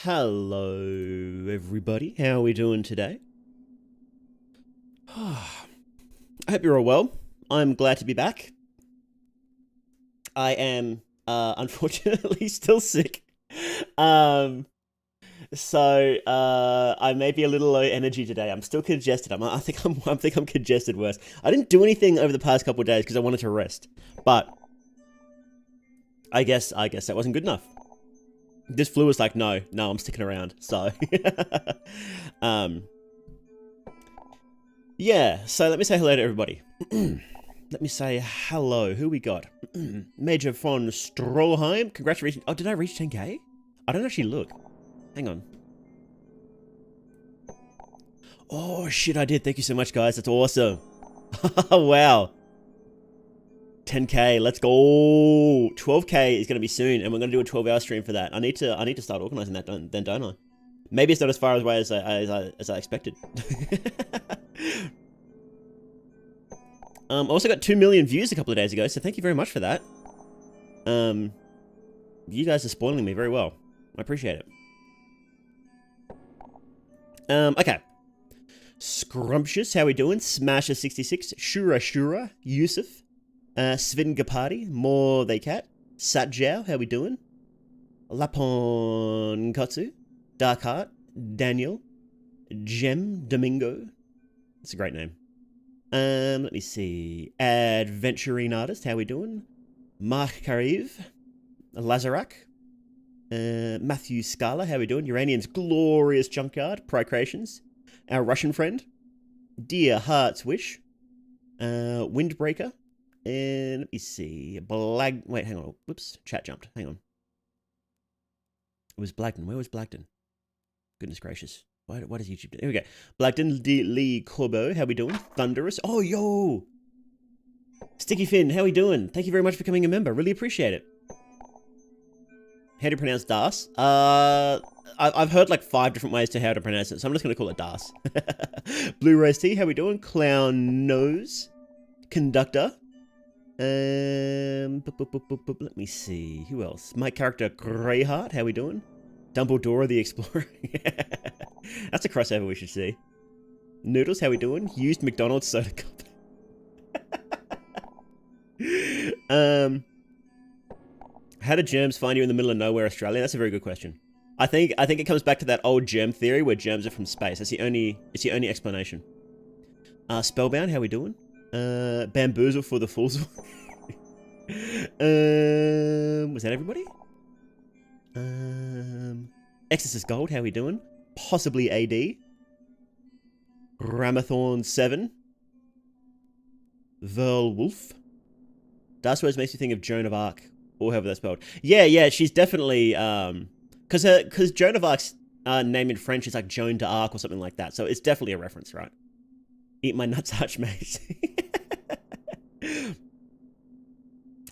Hello, everybody. How are we doing today? I hope you're all well. I'm glad to be back. I am, unfortunately, still sick. I may be a little low energy today. I'm still congested. I think I'm congested worse. I didn't do anything over the past couple of days because I wanted to rest, but I guess that wasn't good enough. This flu was like, no, I'm sticking around. So, yeah. So let me say hello to everybody. Let me say hello. Who we got? Major von Stroheim. Congratulations. Oh, did I reach 10k? I don't actually look. Hang on. Oh shit, I did. Thank you so much, guys. That's awesome. Wow. 10k, let's go. 12k is going to be soon, and we're going to do a 12-hour stream for that. I need to start organizing that then, don't I? Maybe it's not as far away as I expected. Also got 2 million views a couple of days ago, so thank you very much for that. You guys are spoiling me very well. I appreciate it. Okay. Scrumptious, how we doing? Smasher66, Shura, Yusuf. Sven Gapati, More They Cat, Satjao, how we doing? Lapon Kotsu, Dark Heart, Daniel, Gem Domingo. That's a great name. Let me see. Adventuring Artist, how we doing? Mark Kariv, Lazarak, Matthew Scala, how we doing? Uranian's Glorious Junkyard, Procreations, our Russian friend, Dear Heart's Wish, Windbreaker, and let me see. Wait, hang on. Whoops. Chat jumped. Hang on. It was Blagden. Where was Blagden? Goodness gracious. What is YouTube doing? Here we go. Blagden Lee Corbo. How we doing? Thunderous. Oh, yo. Sticky Finn. How we doing? Thank you very much for becoming a member. Really appreciate it. How do you pronounce Das? I've heard like 5 different ways to how to pronounce it, so I'm just going to call it Das. Blue Rose Tea. How we doing? Clown Nose. Conductor. Let me see. Who else? My character Greyheart. How we doing? Dumbledore the Explorer. That's a crossover we should see. Noodles. How we doing? Used McDonald's soda cup. How did germs find you in the middle of nowhere, Australia? That's a very good question. I think it comes back to that old germ theory where germs are from space. It's the only explanation. Spellbound. How we doing? Bamboozle for the fools. Was that everybody? Exorcist Gold, how we doing? Possibly AD. Ramathorn 7. Verl Wolf. Dark Words makes you think of Joan of Arc, or however that's spelled. Yeah, she's definitely because Joan of Arc's name in French is like Joan d'Arc or something like that. So it's definitely a reference, right? Eat my nuts, Archmage.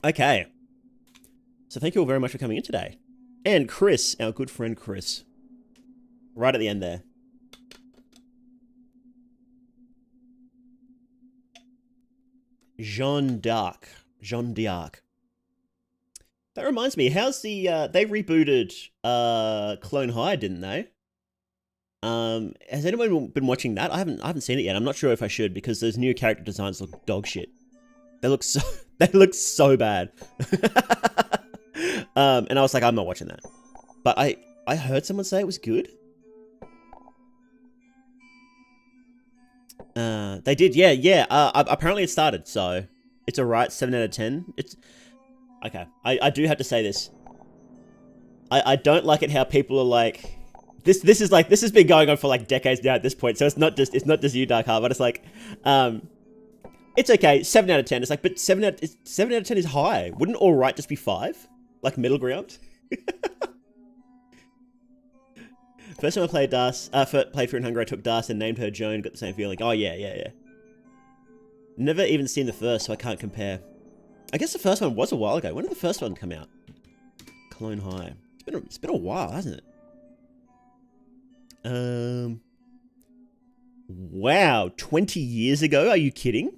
Okay. So thank you all very much for coming in today. And Chris, our good friend Chris. Right at the end there. Jeanne d'Arc. That reminds me, how's the they rebooted Clone High, didn't they? Has anyone been watching that? I haven't seen it yet. I'm not sure if I should because those new character designs look dog shit. They look so bad. And I was like, I'm not watching that. But I heard someone say it was good. They did, yeah. Apparently it started, so it's alright. 7 out of 10. It's okay. I do have to say this. I don't like it how people are like. This has been going on for like decades now at this point, so it's not just you, Dark Heart, but it's like, it's okay, 7 out of 10. It's like, but 7 out of 10 is high. Wouldn't alright just be 5? Like middle ground? First time I played played Fear and Hunger, I took Das and named her Joan, got the same feeling. Oh yeah. Never even seen the first, so I can't compare. I guess the first one was a while ago. When did the first one come out? Clone High. It's been a while, hasn't it? Wow, 20 years ago? Are you kidding?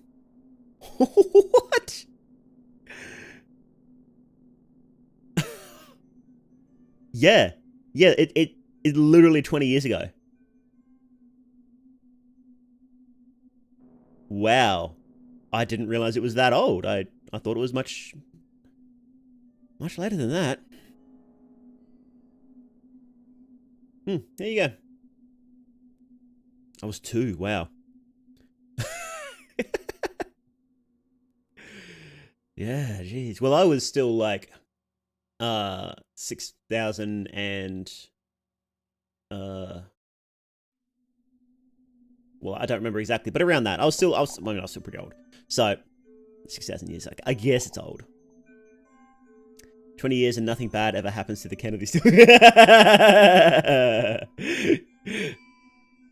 What? Yeah, it literally 20 years ago. Wow. I didn't realize it was that old. I thought it was much later than that. There you go. I was 2. Wow. Yeah, jeez. Well, I was still like 6,000 and well, I don't remember exactly, but around that. I was still pretty old. So 6,000 years. I guess it's old. 20 years and nothing bad ever happens to the Kennedys.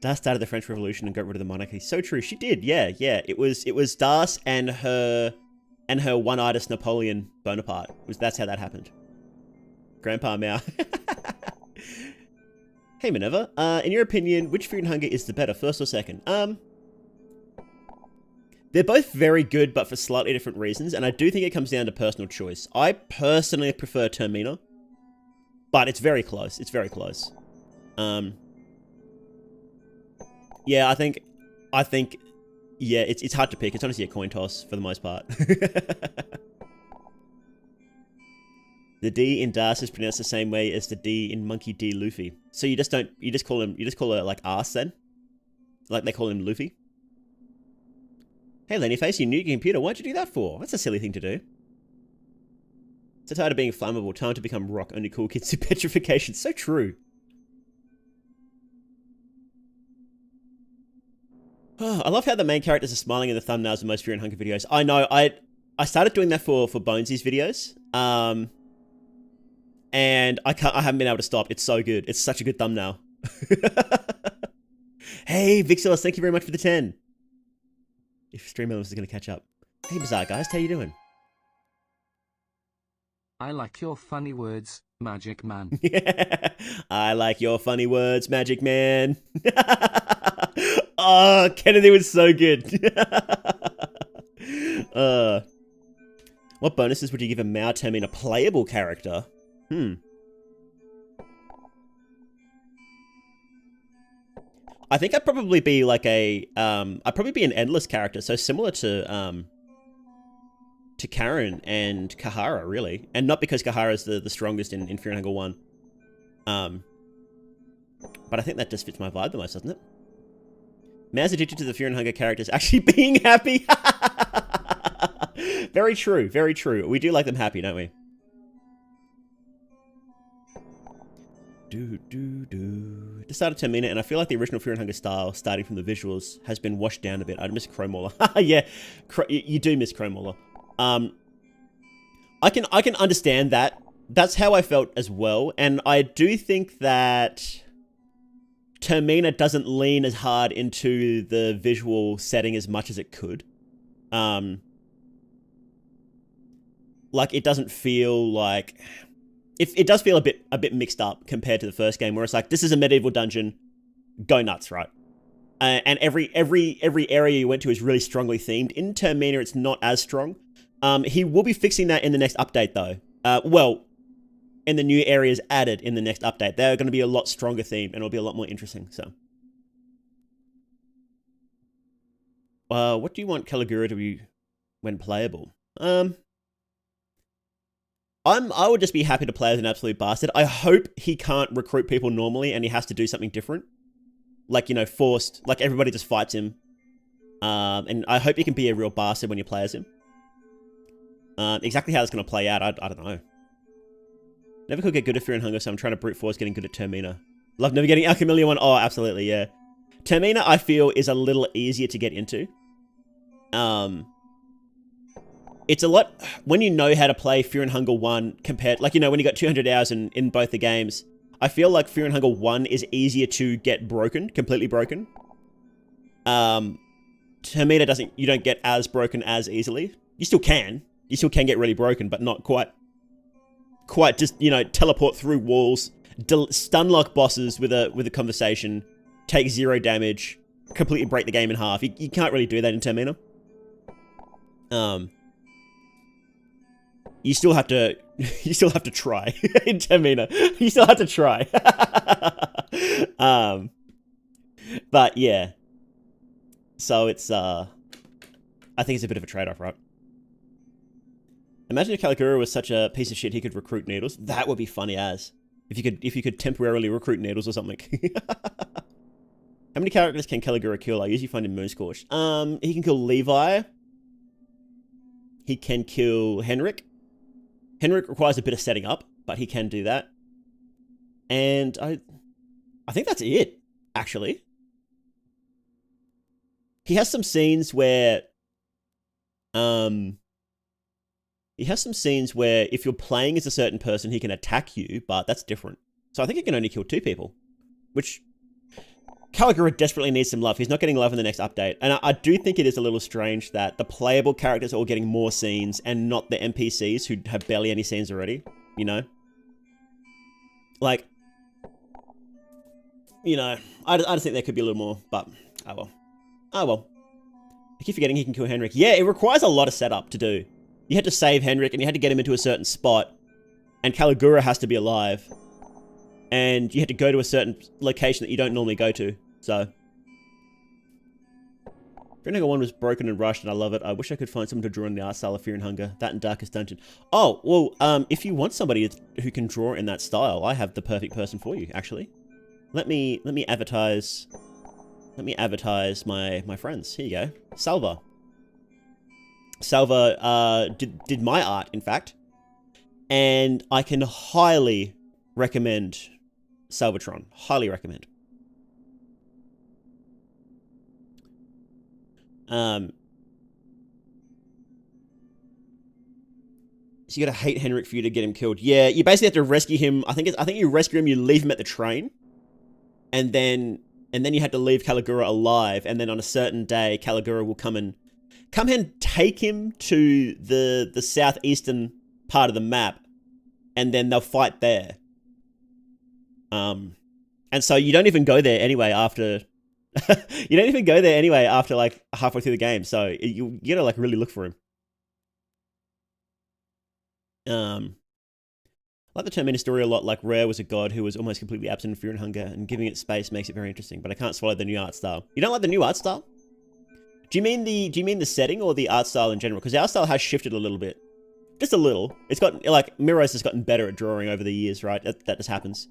Das started the French Revolution and got rid of the monarchy. So true. She did. Yeah. It was Das and her one-eyedest Napoleon Bonaparte. That's how that happened. Grandpa Mao. Hey Minerva, in your opinion, which Fear and Hunger is the better, first or second? They're both very good, but for slightly different reasons, and I do think it comes down to personal choice. I personally prefer Termina, but it's very close. It's very close. Yeah, I think, yeah, it's hard to pick. It's honestly a coin toss for the most part. The D in Das is pronounced the same way as the D in Monkey D. Luffy. So you just call it like arse then? Like they call him Luffy? Hey Lennyface, you new computer, why'd you do that for? That's a silly thing to do. So tired of being flammable, time to become rock, only cool kids do petrification. So true. Oh, I love how the main characters are smiling in the thumbnails of most Fear and Hunger videos. I know, I started doing that for Bonesy's videos. And I haven't been able to stop. It's so good. It's such a good thumbnail. Hey, Vixelis, thank you very much for the 10. If Stream Elements is going to catch up. Hey, Bizarre guys, how you doing? I like your funny words, Magic Man. I like your funny words, Magic Man. Oh, Kennedy was so good. What bonuses would you give a Mao Termina playable character? I think I'd probably be like I'd probably be an endless character, so similar to Karen and Kahara, really. And not because Kahara's the strongest in Fear and Hunger 1. But I think that just fits my vibe the most, doesn't it? Mao's addicted to the Fear and Hunger characters actually being happy. Very true, very true. We do like them happy, don't we? Just started Termina, and I feel like the original Fear and Hunger style, starting from the visuals, has been washed down a bit. I'd miss Chrome Mauler. Yeah, you do miss Chrome Mauler. I can understand that. That's how I felt as well, and I do think that Termina doesn't lean as hard into the visual setting as much as it could. Like, it doesn't feel like... It does feel a bit mixed up compared to the first game, where it's like, this is a medieval dungeon, go nuts, right? And every area you went to is really strongly themed. In Termina, it's not as strong. He will be fixing that in the next update, though. Well, in the new areas added in the next update, they're going to be a lot stronger themed, and it'll be a lot more interesting. So, what do you want Caligura to be when playable? I would just be happy to play as an absolute bastard. I hope he can't recruit people normally and he has to do something different. Like, you know, forced, like everybody just fights him. And I hope he can be a real bastard when you play as him. Exactly how it's going to play out, I don't know. Never could get good at Fear and Hunger, so I'm trying to brute force getting good at Termina. Love never getting Alchemilla 1. Oh, absolutely, yeah. Termina, I feel, is a little easier to get into. It's a lot, when you know how to play Fear and Hunger 1 compared, like, you know, when you got 200 hours in both the games, I feel like Fear and Hunger 1 is easier to get broken, completely broken. Termina you don't get as broken as easily. You still can get really broken, but not quite just, you know, teleport through walls, stun lock bosses with a conversation, take 0 damage, completely break the game in half. You can't really do that in Termina. You still have to try in Termina. You still have to try. But yeah. So it's I think it's a bit of a trade-off, right? Imagine if Caligura was such a piece of shit he could recruit needles. That would be funny as. If you could temporarily recruit needles or something. How many characters can Caligura kill? I usually find him Moonscorched. He can kill Levi. He can kill Henrik. Henrik requires a bit of setting up, but he can do that. And I think that's it, actually. He has some scenes where if you're playing as a certain person, he can attack you, but that's different. So I think he can only kill 2 people, which Caligura desperately needs some love. He's not getting love in the next update. And I do think it is a little strange that the playable characters are all getting more scenes and not the NPCs who have barely any scenes already, you know? Like, you know, I just think there could be a little more, but oh well. Oh well. I keep forgetting he can kill Henrik. Yeah, it requires a lot of setup to do. You had to save Henrik, and you had to get him into a certain spot, and Caligura has to be alive. And you had to go to a certain location that you don't normally go to, so. Fear and Hunger 1 was broken and rushed, and I love it. I wish I could find someone to draw in the art style of Fear and Hunger. That and Darkest Dungeon. Oh, well, if you want somebody who can draw in that style, I have the perfect person for you, actually. Let me advertise my friends. Here you go. Salva. Salva did my art, in fact. And I can highly recommend Salvatron. Highly recommend. So you gotta hate Henrik for you to get him killed. Yeah, you basically have to rescue him. I think you rescue him, you leave him at the train. And then you have to leave Caligura alive, and then on a certain day, Caligura will come and take him to the southeastern part of the map, and then they'll fight there. And so you don't even go there anyway after like halfway through the game. So you gotta like really look for him. I like the Terminator story a lot. Like Rare was a god who was almost completely absent in Fear and Hunger, and giving it space makes it very interesting. But I can't swallow the new art style. You don't like the new art style? Do you mean the setting or the art style in general? Because the art style has shifted a little bit, just a little. It's got like Miros has gotten better at drawing over the years, right? That just happens.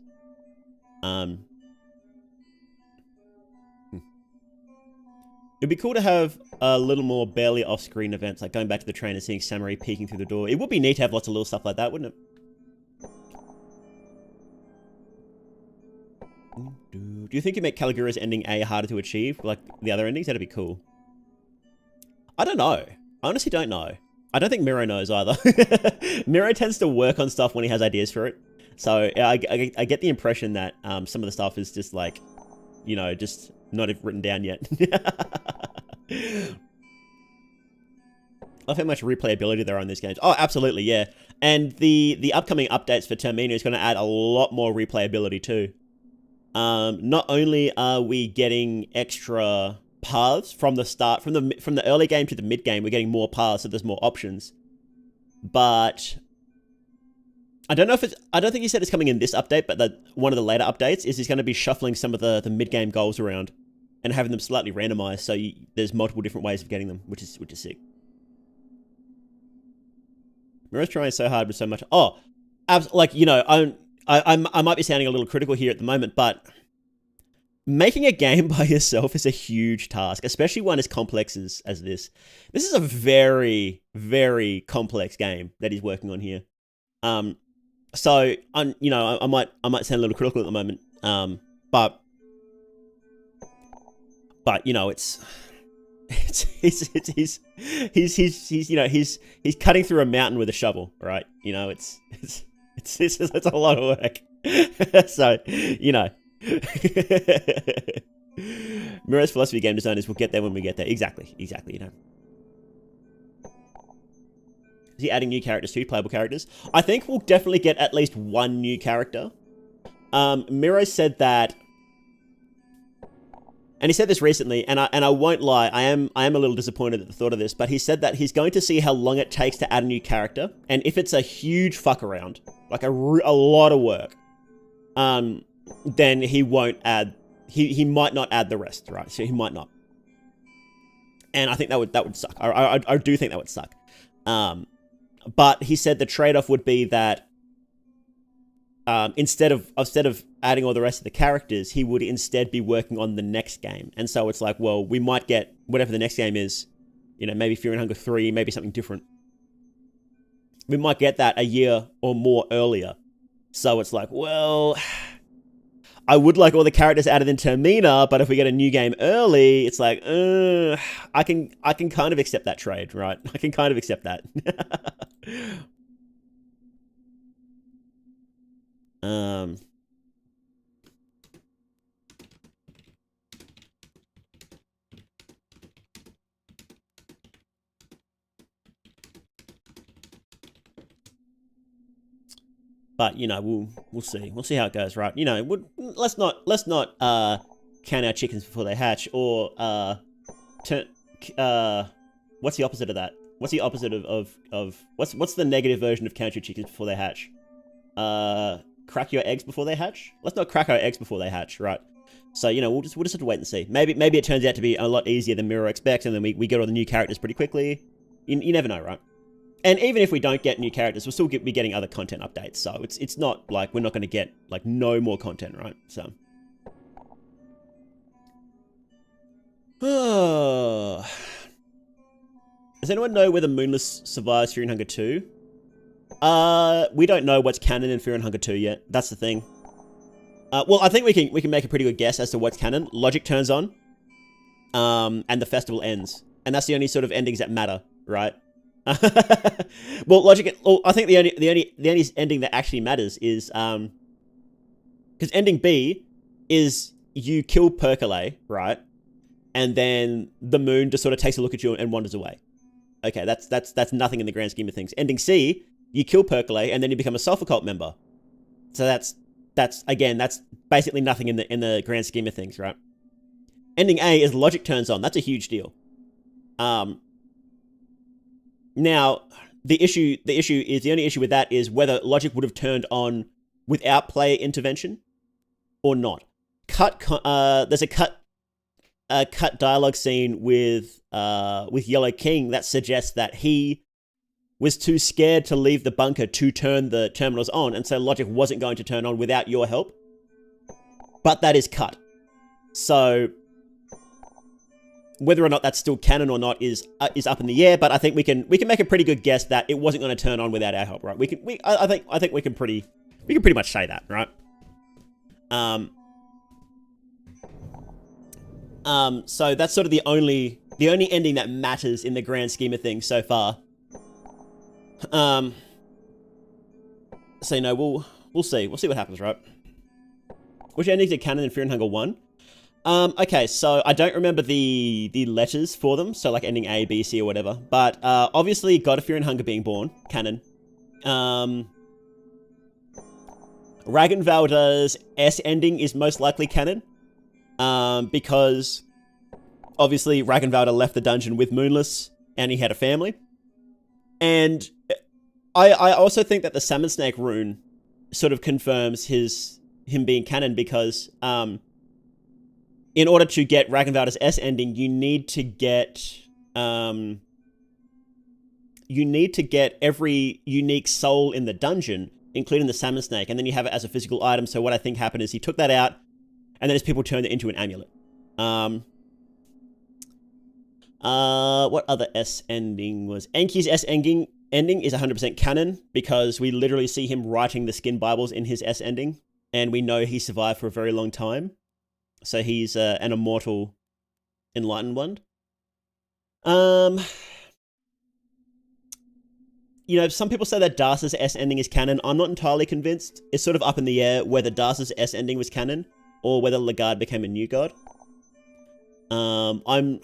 It'd be cool to have a little more barely off-screen events, like going back to the train and seeing Samurai peeking through the door. It would be neat to have lots of little stuff like that, wouldn't it? Do you think you make Caligura's ending A harder to achieve, like the other endings? That'd be cool. I don't know. I honestly don't know. I don't think Miro knows either. Miro tends to work on stuff when he has ideas for it. So I get the impression that some of the stuff is just like, you know, just not written down yet. I love how much replayability there are in these games. Oh, absolutely, yeah. And the upcoming updates for Terminator is going to add a lot more replayability too. Not only are we getting extra paths from the start, from the early game to the mid game, we're getting more paths, so there's more options. But I don't think he said it's coming in this update, but one of the later updates is he's going to be shuffling some of the mid game goals around and having them slightly randomized, so there's multiple different ways of getting them, which is sick. Miro's trying so hard with so much. Oh, like, you know, I might be sounding a little critical here at the moment, but making a game by yourself is a huge task, especially one as complex as this. This is a very, very complex game that he's working on here. So you know, I might sound a little critical at the moment. But you know, he's you know, he's cutting through a mountain with a shovel, right? You know, it's a lot of work. So, you know. Miro's philosophy game designers will get there when we get there. Exactly, you know. Is he adding new characters too, playable characters? I think we'll definitely get at least one new character. Miro said that, and he said this recently, and I won't lie, I am a little disappointed at the thought of this, but he said that he's going to see how long it takes to add a new character, and if it's a huge fuck around, like a lot of work, then he won't add. He might not add the rest, right? So he might not. And I think that would suck. I do think that would suck. But he said the trade-off would be that instead of adding all the rest of the characters, he would instead be working on the next game. And so it's like, well, we might get whatever the next game is, you know, maybe Fear and Hunger 3, maybe something different. We might get that a year or more earlier. So it's like, well, I would like all the characters added in Termina, but if we get a new game early, it's like, I can kind of accept that trade, right? I can kind of accept that. But you know, we'll see. We'll see how it goes, right? You know, let's not count our chickens before they hatch, or what's the opposite of that? What's the opposite of what's the negative version of count your chickens before they hatch? Crack your eggs before they hatch? Let's not crack our eggs before they hatch, right? So, you know, we'll just have to wait and see. Maybe it turns out to be a lot easier than Miro expects, and then we get all the new characters pretty quickly. You never know, right? And even if we don't get new characters, we'll still be getting other content updates. So it's not like we're not going to get like no more content, right? So. Does anyone know whether Moonless survives Fear and Hunger 2? We don't know what's canon in Fear and Hunger 2 yet. That's the thing. Well, I think we can make a pretty good guess as to what's canon. Logic turns on, and the festival ends, and that's the only sort of endings that matter, right? Well, Logic. Well, I think the only ending that actually matters is because ending B is you kill Percolate, right, and then the moon just sort of takes a look at you and wanders away. Okay, that's nothing in the grand scheme of things. Ending C, you kill Percolate and then you become a Sulfur Cult member. So that's basically nothing in the grand scheme of things, right? Ending A is Logic turns on. That's a huge deal. Now the only issue with that is whether Logic would have turned on without player intervention or not. There's a cut dialogue scene with Yellow King that suggests that he was too scared to leave the bunker to turn the terminals on, and so Logic wasn't going to turn on without your help. But that is cut. So whether or not that's still canon or not is up in the air. But I think we can make a pretty good guess that it wasn't going to turn on without our help, right? I think we can pretty much say that, right? So that's sort of the only ending that matters in the grand scheme of things so far. So you know, we'll see what happens, right? Which endings are canon in Fear and Hunger 1? Okay, so I don't remember the letters for them, so like ending A, B, C, or whatever. But obviously, God of Fear and Hunger being born, canon. Ragnvaldr's S ending is most likely canon. Because obviously Ragnvaldr left the dungeon with Moonless and he had a family. And I also think that the Salmon Snake rune sort of confirms him being canon, because in order to get Ragnvaldr's S ending, you need to get every unique soul in the dungeon, including the Salmon Snake, and then you have it as a physical item. So what I think happened is he took that out, and then his people turned it into an amulet. What other S ending was? Enki's S ending is 100% canon, because we literally see him writing the skin Bibles in his S ending, and we know he survived for a very long time. So he's an immortal enlightened one. You know, some people say that Darce's S ending is canon. I'm not entirely convinced. It's sort of up in the air whether Darce's S ending was canon, or whether Lagarde became a new god. I'm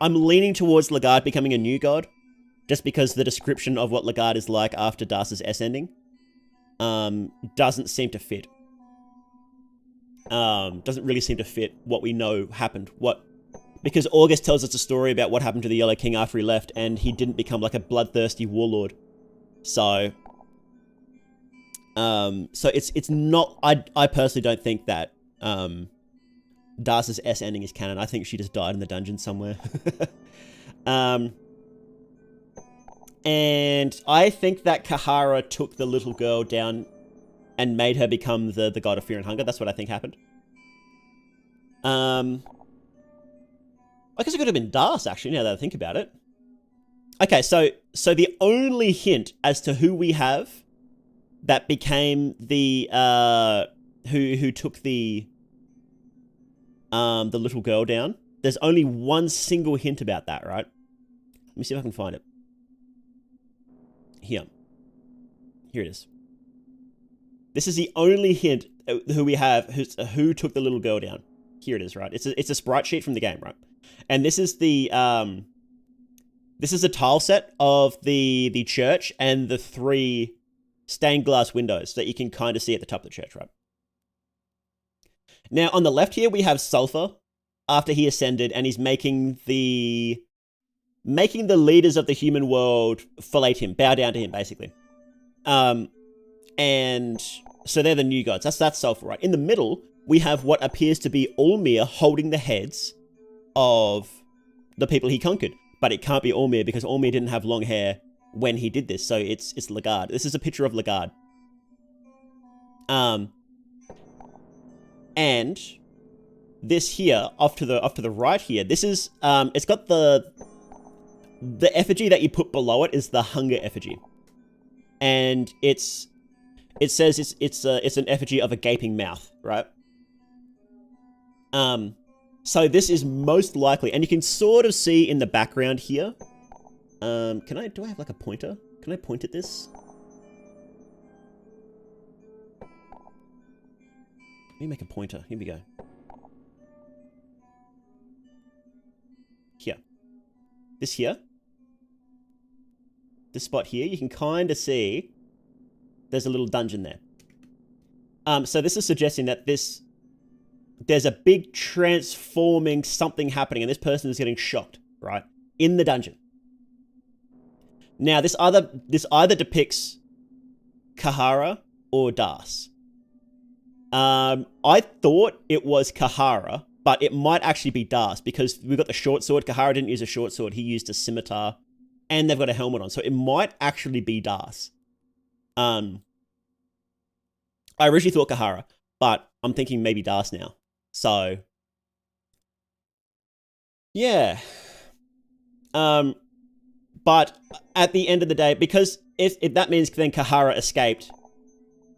leaning towards Lagarde becoming a new god, just because the description of what Lagarde is like after Darce's S ending doesn't seem to fit. Doesn't really seem to fit what we know happened. Because August tells us a story about what happened to the Yellow King after he left, and he didn't become like a bloodthirsty warlord. So So it's not. I personally don't think that Darce's S ending is canon. I think she just died in the dungeon somewhere. And I think that Kahara took the little girl down and made her become the god of fear and hunger. That's what I think happened. I guess it could have been Darce, actually, now that I think about it. Okay, so the only hint as to who we have that became the who took the little girl down. There's only one single hint about that, right? Let me see if I can find it. Here it is. This is the only hint who we have who took the little girl down. Here it is, right? It's a sprite sheet from the game, right? And this is the tile set of the church and the 3 stained glass windows that you can kind of see at the top of the church, right? Now on the left here we have Sulfur after he ascended, and he's making the leaders of the human world fillet him, bow down to him, basically. And so they're the new gods. That's Sulfur, right? In the middle, we have what appears to be Ulmir holding the heads of the people he conquered. But it can't be Ulmir because Ulmir didn't have long hair when he did this. So it's Lagarde. This is a picture of Lagarde. And this here, off to the right here, this is it's got the effigy that you put below it is the hunger effigy, and it says it's an effigy of a gaping mouth, right? So this is most likely, and you can sort of see in the background here. Do I have like a pointer? Can I point at this? Let me make a pointer. Here we go. Here. This here. This spot here, you can kind of see there's a little dungeon there. So this is suggesting that there's a big transforming something happening, and this person is getting shocked, right? In the dungeon. Now, this either depicts Kahara or Darce. I thought it was Kahara, but it might actually be Darce because we've got the short sword. Kahara didn't use a short sword. He used a scimitar. And they've got a helmet on. So it might actually be Darce. I originally thought Kahara, but I'm thinking maybe Darce now. So, yeah. But at the end of the day, because if that means then Kahara escaped,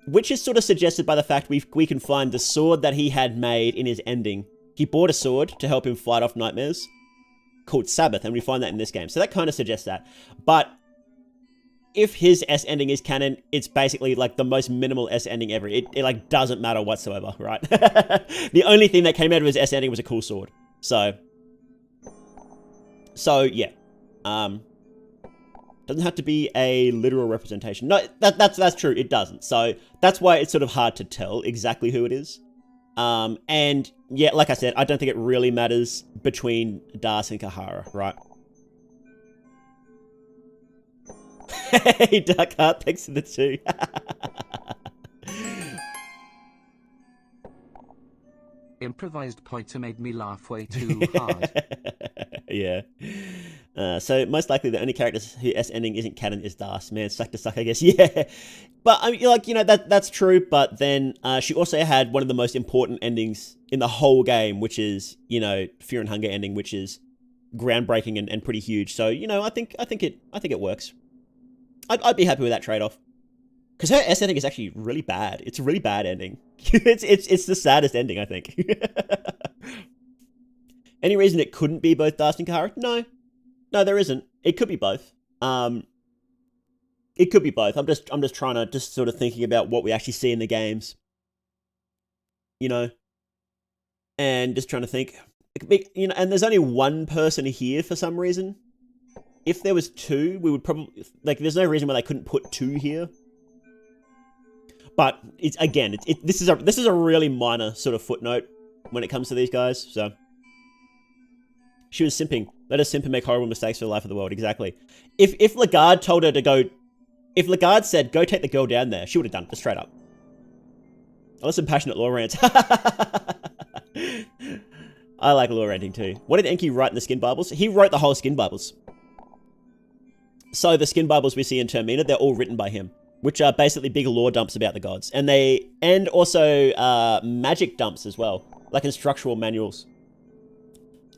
which is sort of suggested by the fact we can find the sword that he had made in his ending. He bought a sword to help him fight off nightmares, called Sabbath, and we find that in this game. So that kind of suggests that. But if his S ending is canon, it's basically like the most minimal S ending ever. It like doesn't matter whatsoever, right? The only thing that came out of his S ending was a cool sword. So yeah. Doesn't have to be a literal representation. No, that's true. It doesn't. So that's why it's sort of hard to tell exactly who it is. And yeah, like I said, I don't think it really matters between Darce and Kahara, right? Hey, Dark Heart, thanks for the 2. Improvised pointer made me laugh way too hard. Yeah. So most likely the only character whose S ending isn't canon is Darce. Man, suck to suck, I guess. Yeah. But I mean, like, you know, that's true. But then she also had one of the most important endings in the whole game, which is, you know, Fear and Hunger ending, which is groundbreaking and pretty huge. So, you know, I think it works. I'd be happy with that trade-off. Because her S ending is actually really bad. It's a really bad ending. it's the saddest ending, I think. Any reason it couldn't be both Darce and Kahara? No, there isn't. It could be both. It could be both. I'm just trying to sort of thinking about what we actually see in the games, you know, and just trying to think. It could be, you know, and there's only one person here for some reason. If there was 2, we would probably like. There's no reason why they couldn't put 2 here. But it's again, this is a really minor sort of footnote when it comes to these guys. So she was simping. Let her simp and make horrible mistakes for the life of the world. Exactly. If Lagarde told her to go If Lagarde said, go take the girl down there, she would have done it, just straight up. I listen passionate lore rants. I like lore ranting too. What did Enki write in the Skin Bibles? He wrote the whole Skin Bibles. So the Skin Bibles we see in Termina, they're all written by him, which are basically big lore dumps about the gods. And also magic dumps as well, like instructional manuals.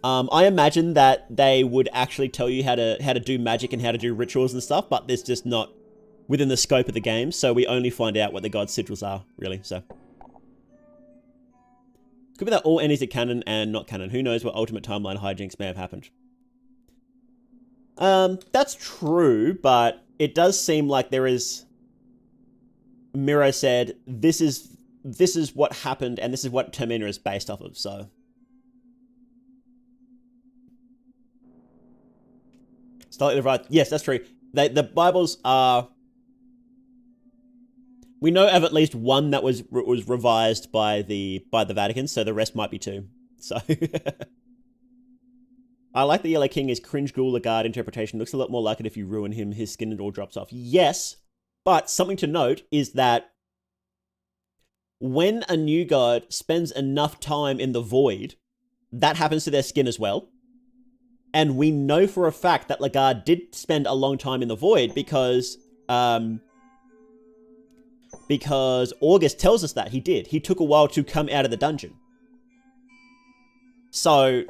I imagine that they would actually tell you how to do magic and how to do rituals and stuff, but it's just not within the scope of the game, so we only find out what the gods' sigils are, really, so. Could be that all endings are canon and not canon. Who knows what ultimate timeline hijinks may have happened. That's true, but it does seem like there is... Miro said, this is what happened, and this is what Termina is based off of, so... Slightly right. Yes, that's true. The Bibles are... We know of at least one that was revised by the Vatican, so the rest might be two. So... I like the Yellow King is cringe ghoul Lagarde interpretation. Looks a lot more like it if you ruin him, his skin and all drops off. Yes, but something to note is that when a new god spends enough time in the void, that happens to their skin as well. And we know for a fact that Lagarde did spend a long time in the void because August tells us that he did. He took a while to come out of the dungeon. So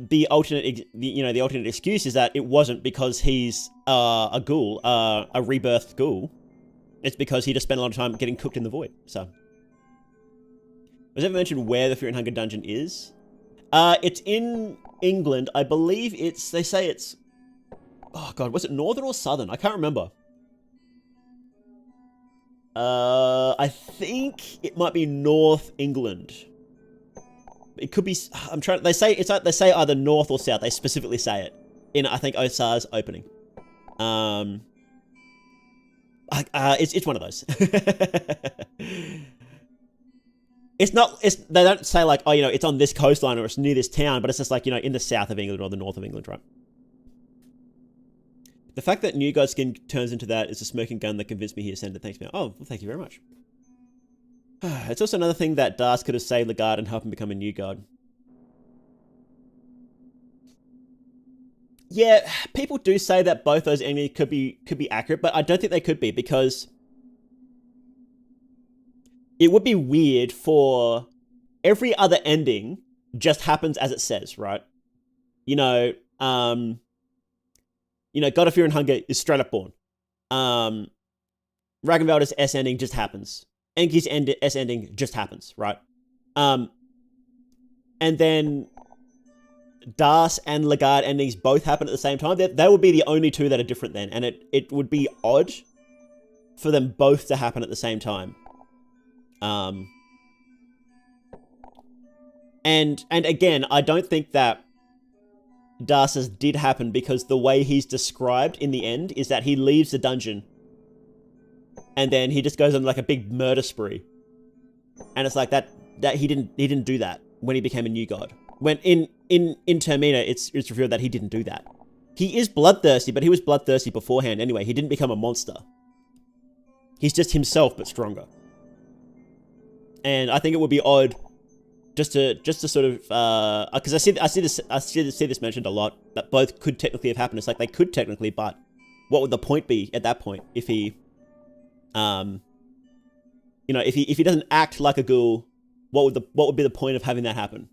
the alternate excuse is that it wasn't because he's a ghoul, a rebirthed ghoul. It's because he just spent a lot of time getting cooked in the void. So, was ever mentioned where the Fear and Hunger dungeon is? It's in England. I believe they say it's, oh god, was it northern or southern? I can't remember. I think it might be North England. It could be, they say either north or south. They specifically say it in, I think, Osar's opening. It's one of those. They don't say like, oh, it's on this coastline or it's near this town, but it's just like, in the south of England or the north of England, right? The fact that New God skin turns into that is a smoking gun that convinced me he ascended. Thanks, man. Oh, well, thank you very much. It's also another thing that Das could have saved Lagarde and helped him become a new god. Yeah, people do say that both those endings could be accurate, but I don't think they could be, because it would be weird for every other ending just happens as it says, right? God of Fear and Hunger is straight up born. Ragnvald's S ending just happens. Enki's S ending just happens, right? And then Das and Lagarde endings both happen at the same time. They would be the only two that are different then, and it would be odd for them both to happen at the same time. And again, I don't think that Das's did happen, because the way he's described in the end is that he leaves the dungeon and then he just goes on like a big murder spree. And it's like that he didn't do that when he became a new god. When in Termina, it's revealed that he didn't do that. He is bloodthirsty, but he was bloodthirsty beforehand anyway. He didn't become a monster. He's just himself, but stronger. And I think it would be odd just to sort of, because I see this mentioned a lot, that both could technically have happened. It's like they could technically, but what would the point be at that point if he, if he doesn't act like a ghoul, what would be the point of having that happen?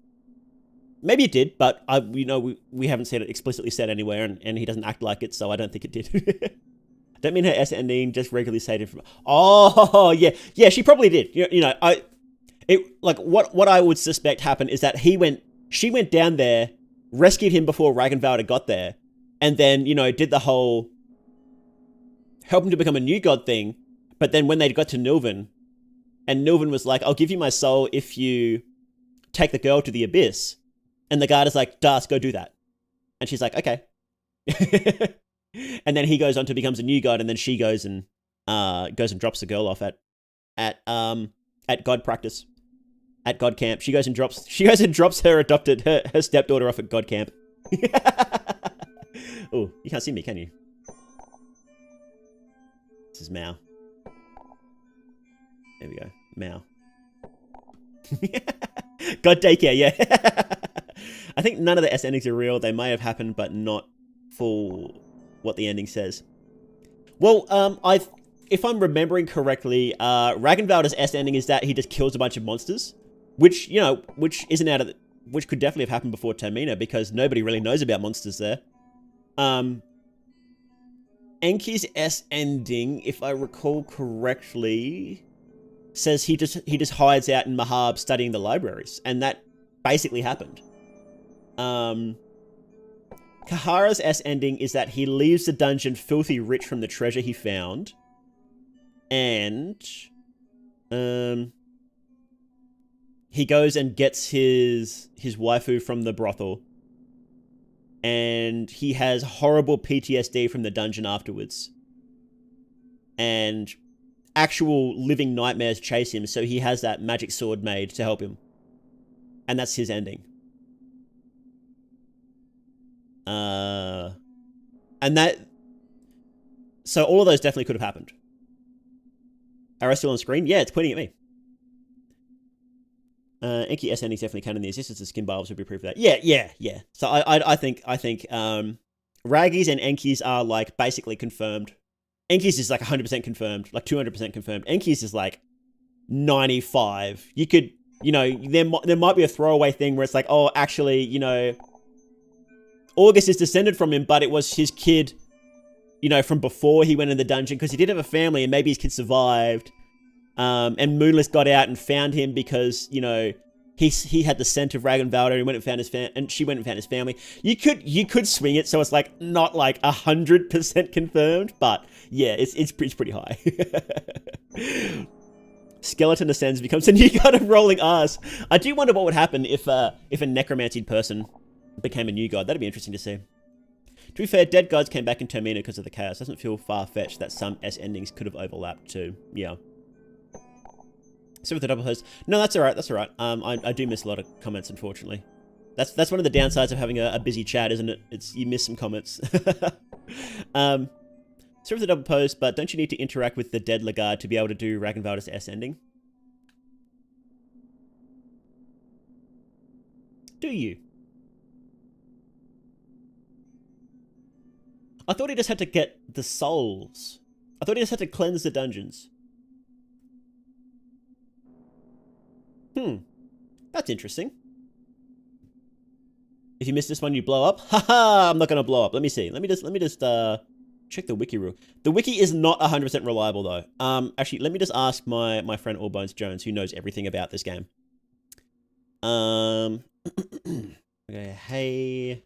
Maybe it did, but we haven't seen it explicitly said anywhere, and he doesn't act like it, so I don't think it did. Don't mean her S ending, just regularly stated from. Oh yeah, she probably did. What I would suspect happened is that she went down there, rescued him before Ragnvald got there, and then did the whole help him to become a new god thing. But then when they got to Nilvan, and Nilvan was like, "I'll give you my soul if you take the girl to the abyss," and the guard is like, "Das, go do that," and she's like, "Okay." And then he goes on to becomes a new god, and then she goes and drops the girl off at God practice. At God camp. She goes and drops her stepdaughter off at God camp. Oh, you can't see me, can you? This is Mao. There we go. Mao. God daycare, yeah. I think none of the S endings are real. They may have happened, but not for what the ending says. Well, if I'm remembering correctly, Ragnvald's S ending is that he just kills a bunch of monsters, which, you know, which could definitely have happened before Termina because nobody really knows about monsters there. Enki's S ending, if I recall correctly, says he just hides out in Mahab studying the libraries, and that basically happened. Kahara's S ending is that he leaves the dungeon filthy rich from the treasure he found, and he goes and gets his waifu from the brothel, and he has horrible PTSD from the dungeon afterwards, and actual living nightmares chase him, so he has that magic sword made to help him, and that's his ending. And that, so all of those definitely could have happened. Are I still on screen? Yeah, it's pointing at me. Enki S ending is definitely canon. The existence of skin barbs would be proof of that. Yeah. So I think Raggies and Enki's are like basically confirmed. Enki's is like 100% confirmed, like 200% confirmed. Enki's is like 95. You could, you know, there might be a throwaway thing where it's like, oh, actually, you know, August is descended from him, but it was his kid, you know, from before he went in the dungeon, because he did have a family and maybe his kid survived. And Moonless got out and found him because, you know, he had the scent of Ragnvalder and went and found his and she went and found his family. You could swing it so it's like not like 100% confirmed, but yeah, it's pretty high. Skeleton ascends, becomes a new god of rolling ass. I do wonder what would happen if a necromantied person became a new god. That'd be interesting to see. To be fair, dead gods came back in Termina because of the chaos. Doesn't feel far-fetched that some S endings could have overlapped too. Yeah. So with the double host, no, that's all right. That's all right. I do miss a lot of comments, unfortunately. That's one of the downsides of having a busy chat, isn't it? It's you miss some comments. So with the double post, but don't you need to interact with the dead Lagarde to be able to do Ragnvald's S ending? Do you? I thought he just had to get the souls. I thought he just had to cleanse the dungeons. That's interesting. If you miss this one, you blow up. Haha, I'm not gonna blow up. Let me see. Let me just check the wiki rule. The wiki is not 100% reliable though. Actually, let me just ask my friend Allbones Jones, who knows everything about this game. Okay, hey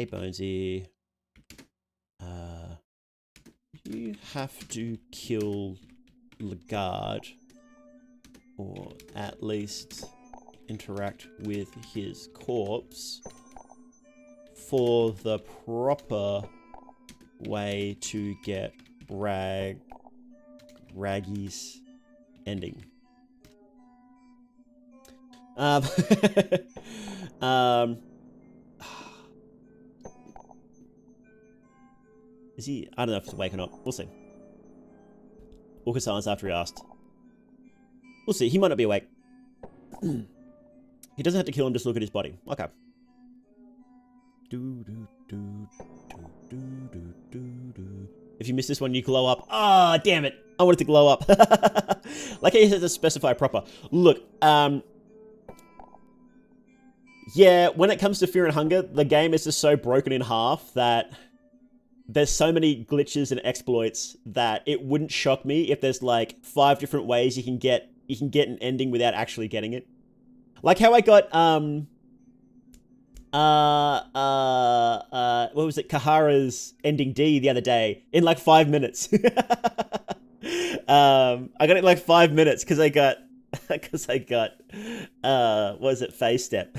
Bonesy. You have to kill Lagarde, or at least interact with his corpse for the proper way to get Raggy's ending. Is he? I don't know if he's waking up. We'll see. Awkward silence after he asked. We'll see. He might not be awake. He doesn't have to kill him, just look at his body. Okay. If you miss this one, you glow up. Ah, oh, damn it. I wanted to glow up. Like he has to specify proper. Look, yeah, when it comes to Fear and Hunger, the game is just so broken in half that there's so many glitches and exploits that it wouldn't shock me if there's like 5 different ways you can get an ending without actually getting it. Like how I got what was it, Kahara's ending D the other day in like 5 minutes. I got it in like 5 minutes because I got what was it, phase step.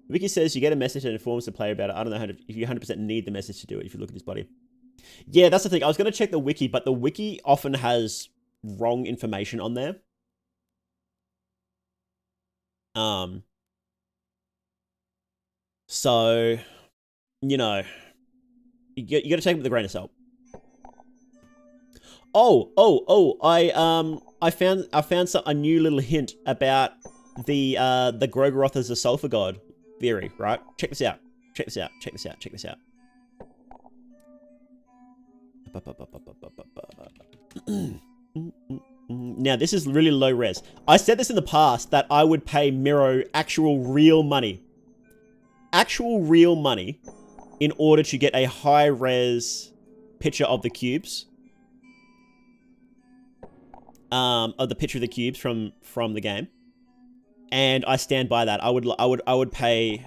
Wiki says you get a message that informs the player about it. I don't know if you 100% need the message to do it if you look at his body. Yeah, that's the thing. I was going to check the wiki, but the wiki often has wrong information on there. So, you know, You got to take it with a grain of salt. I found a new little hint about the Grogaroth as a sulfur god theory, right? Check this out. Check this out. Check this out. Check this out. Now, this is really low res. I said this in the past that I would pay Miro actual real money. Actual real money in order to get a high res picture of the cubes. Of the picture of the cubes from the game. And I stand by that. I would pay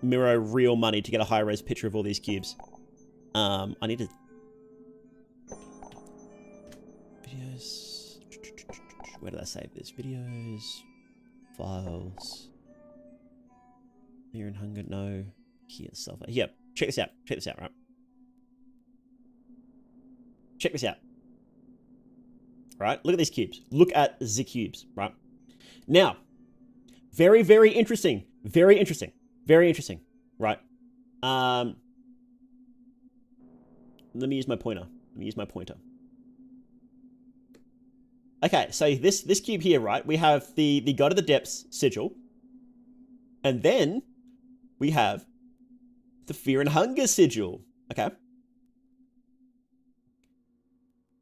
Miro real money to get a high res picture of all these cubes. I need to videos. Where did I save this? Videos, files, Fear and Hunger. No, here sulfur. Here, check this out. Check this out, right? Check this out. Right, look at these cubes. Look at the cubes, right? Now, very, very interesting. Very interesting. Very interesting, right? Let me use my pointer. Okay, so this cube here, right? We have the God of the Depths sigil. And then we have the Fear and Hunger sigil. Okay.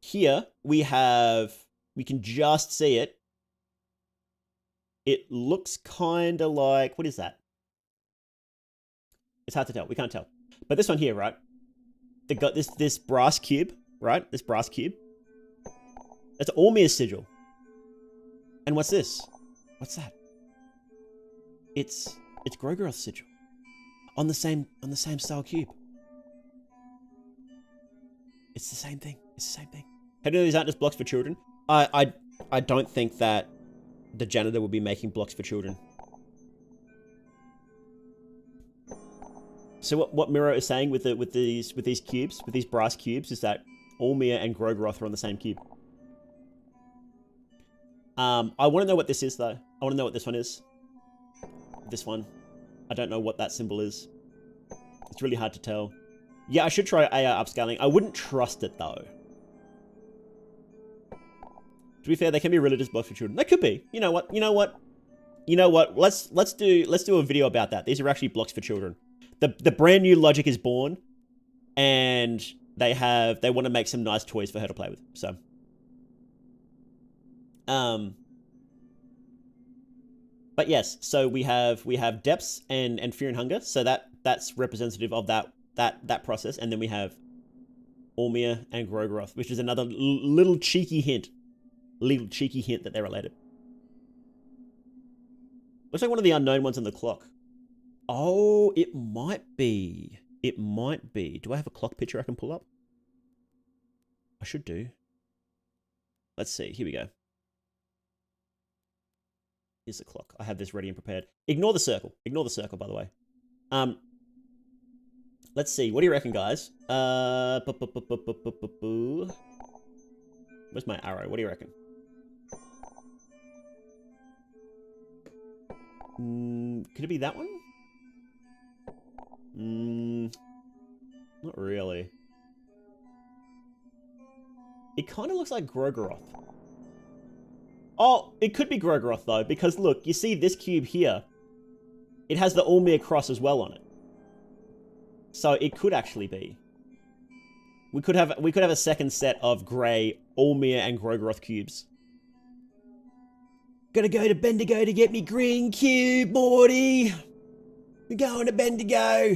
Here we can just see it. It looks kind of like, what is that? It's hard to tell. We can't tell. But this one here, right? They got this brass cube, right? This brass cube. That's Ormir's sigil. And what's this? What's that? It's Grogaroth's sigil. On the same style cube. It's the same thing. It's the same thing. How do you know these aren't just blocks for children? I don't think that the janitor will be making blocks for children. So what Miro is saying with these cubes, with these brass cubes, is that Ormir and Grogaroth are on the same cube. I want to know what this is though. I want to know what this one is. This one. I don't know what that symbol is. It's really hard to tell. Yeah, I should try AR upscaling. I wouldn't trust it though. To be fair, they can be religious blocks for children. They could be. You know what? Let's do a video about that. These are actually blocks for children. The brand new Logic is born, and they want to make some nice toys for her to play with. So, but yes. So we have Depths and Fear and Hunger. So that's representative of that process, and then we have Ormir and Grogaroth, which is another little cheeky hint. That they're related. Looks like one of the unknown ones on the clock. Oh, it might be. It might be. Do I have a clock picture I can pull up? I should do. Let's see. Here we go. Here's the clock. I have this ready and prepared. Ignore the circle. Ignore the circle, by the way. Let's see. What do you reckon, guys? Where's my arrow? What do you reckon? Could it be that one? Not really. It kind of looks like Grogaroth. Oh, it could be Grogaroth though, because look, you see this cube here. It has the Ormir cross as well on it. So it could actually be. We could have a second set of grey Ormir and Grogaroth cubes. Gotta go to Bendigo to get me green cube, Morty. We're going to Bendigo.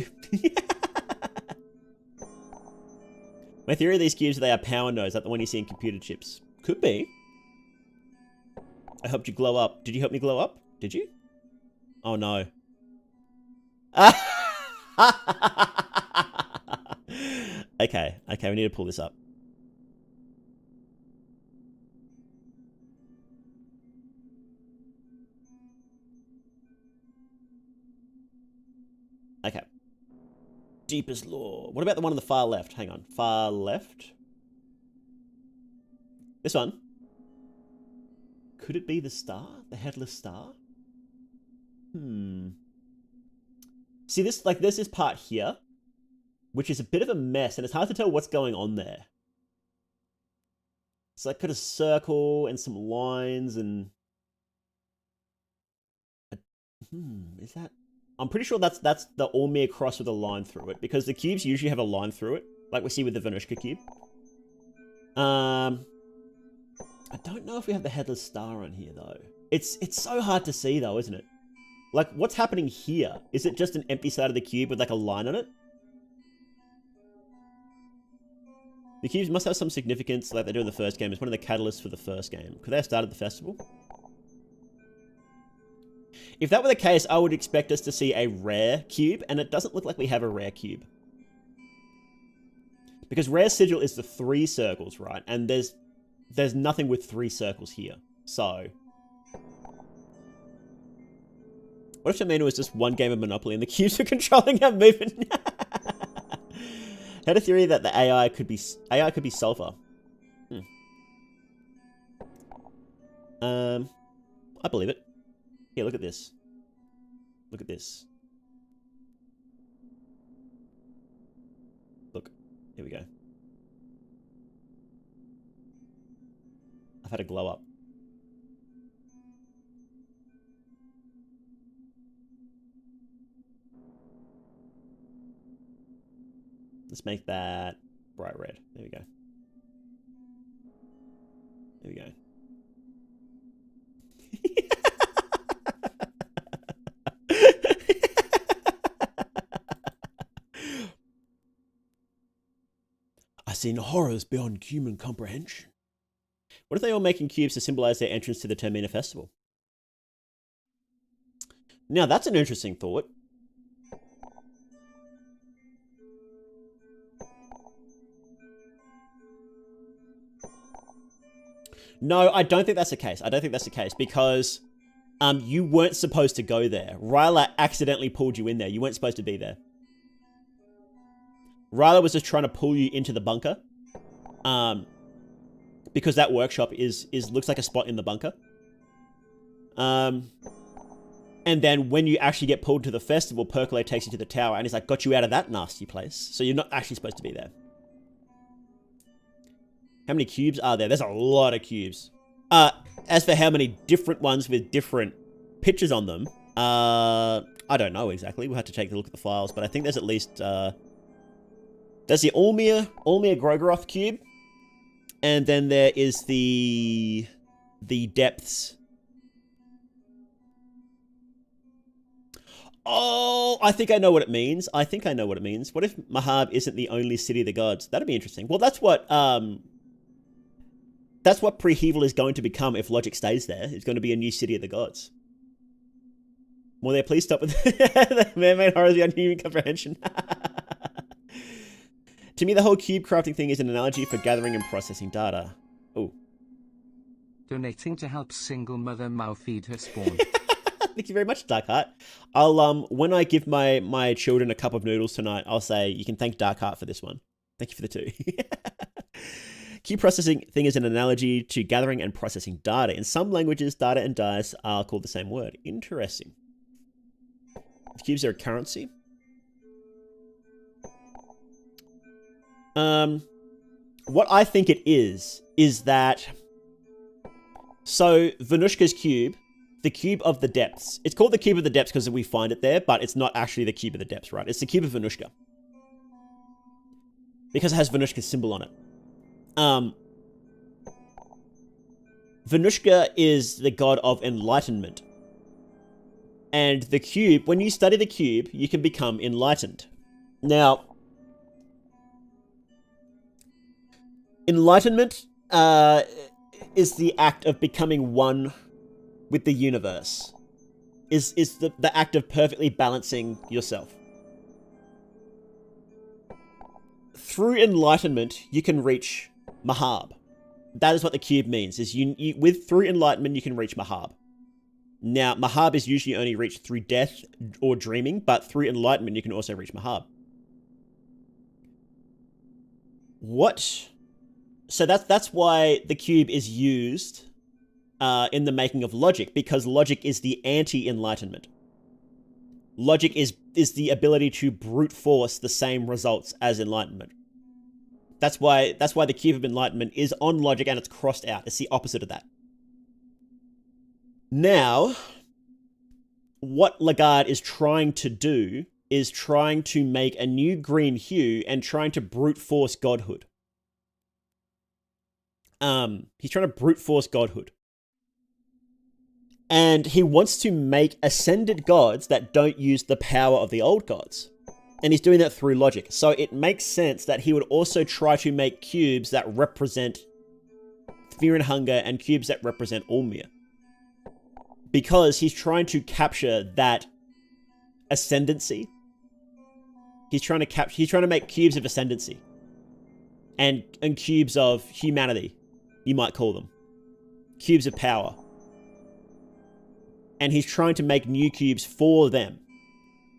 My theory of these cubes is they are power nodes, like the one you see in computer chips. Could be. I helped you glow up. Did you help me glow up? Did you? Oh no. Okay, we need to pull this up. Okay. Deepest lore. What about the one on the far left? Hang on. Far left? This one? Could it be the star? The headless star? See this, like there's this part here. which is a bit of a mess, and it's hard to tell what's going on there. It's like got a circle and some lines and... is that... I'm pretty sure that's the Ormir cross with a line through it, because the cubes usually have a line through it, like we see with the Venushka cube. I don't know if we have the headless star on here, though. It's so hard to see, though, isn't it? Like, what's happening here? Is it just an empty side of the cube with, like, a line on it? The cubes must have some significance, like they do in the first game. It's one of the catalysts for the first game. Could they have started the festival? If that were the case, I would expect us to see a rare cube, and it doesn't look like we have a rare cube. Because rare sigil is the 3 circles, right? And there's nothing with 3 circles here. So... what if Termina was just one game of Monopoly and the cubes are controlling our movement? Had a theory that the AI could be sulfur. I believe it. Here, look at this. Look at this. Look, here we go. I've had a glow up. Let's make that bright red. There we go. There we go. I've seen horrors beyond human comprehension. What if they all making cubes to symbolize their entrance to the Termina festival? Now that's an interesting thought. No, I don't think that's the case. I don't think that's the case because you weren't supposed to go there. Ryla accidentally pulled you in there. You weren't supposed to be there. Ryla was just trying to pull you into the bunker. Because that workshop looks like a spot in the bunker. And then when you actually get pulled to the festival, Percolate takes you to the tower and he's like, got you out of that nasty place. So you're not actually supposed to be there. How many cubes are there? There's a lot of cubes. As for how many different ones with different pictures on them, I don't know exactly. We'll have to take a look at the files, but I think there's at least... there's the Ormir Grogoroth cube, and then there is the Depths. Oh, I think I know what it means. I think I know what it means. What if Mahab isn't the only city of the gods? That'd be interesting. Well, that's what Preheval is going to become if Logic stays there. It's going to be a new city of the gods. Will they please stop with the man-made horrors beyond human comprehension? To me, the whole cube crafting thing is an analogy for gathering and processing data. Oh. Donating to help single mother Mao feed her spawn. Thank you very much, Darkheart. I'll when I give my children a cup of noodles tonight, I'll say you can thank Darkheart for this one. Thank you for the 2. Cube processing thing is an analogy to gathering and processing data. In some languages, data and dice are called the same word. Interesting. The cubes are a currency. What I think it is that... So, Venushka's cube, the cube of the depths. It's called the cube of the depths because we find it there, but it's not actually the cube of the depths, right? It's the cube of Venushka. Because it has Venushka's symbol on it. Venushka is the god of enlightenment. And the cube, when you study the cube, you can become enlightened. Now, enlightenment is the act of becoming one with the universe. Is the act of perfectly balancing yourself. Through enlightenment, you can reach Mahab. That is what the cube means. Is through enlightenment, you can reach Mahab. Now, Mahab is usually only reached through death or dreaming, but through enlightenment, you can also reach Mahab. What? So that's why the cube is used in the making of logic, because logic is the anti-enlightenment. Logic is the ability to brute force the same results as enlightenment. That's why the cube of enlightenment is on logic and it's crossed out. It's the opposite of that. Now, what Lagarde is trying to do is trying to make a new green hue and trying to brute force godhood. He's trying to brute force godhood. And he wants to make ascended gods that don't use the power of the old gods. And he's doing that through logic. So it makes sense that he would also try to make cubes that represent fear and hunger and cubes that represent Ulmir. Because he's trying to capture that ascendancy. He's trying to make cubes of ascendancy. And cubes of humanity, you might call them. Cubes of power. And he's trying to make new cubes for them.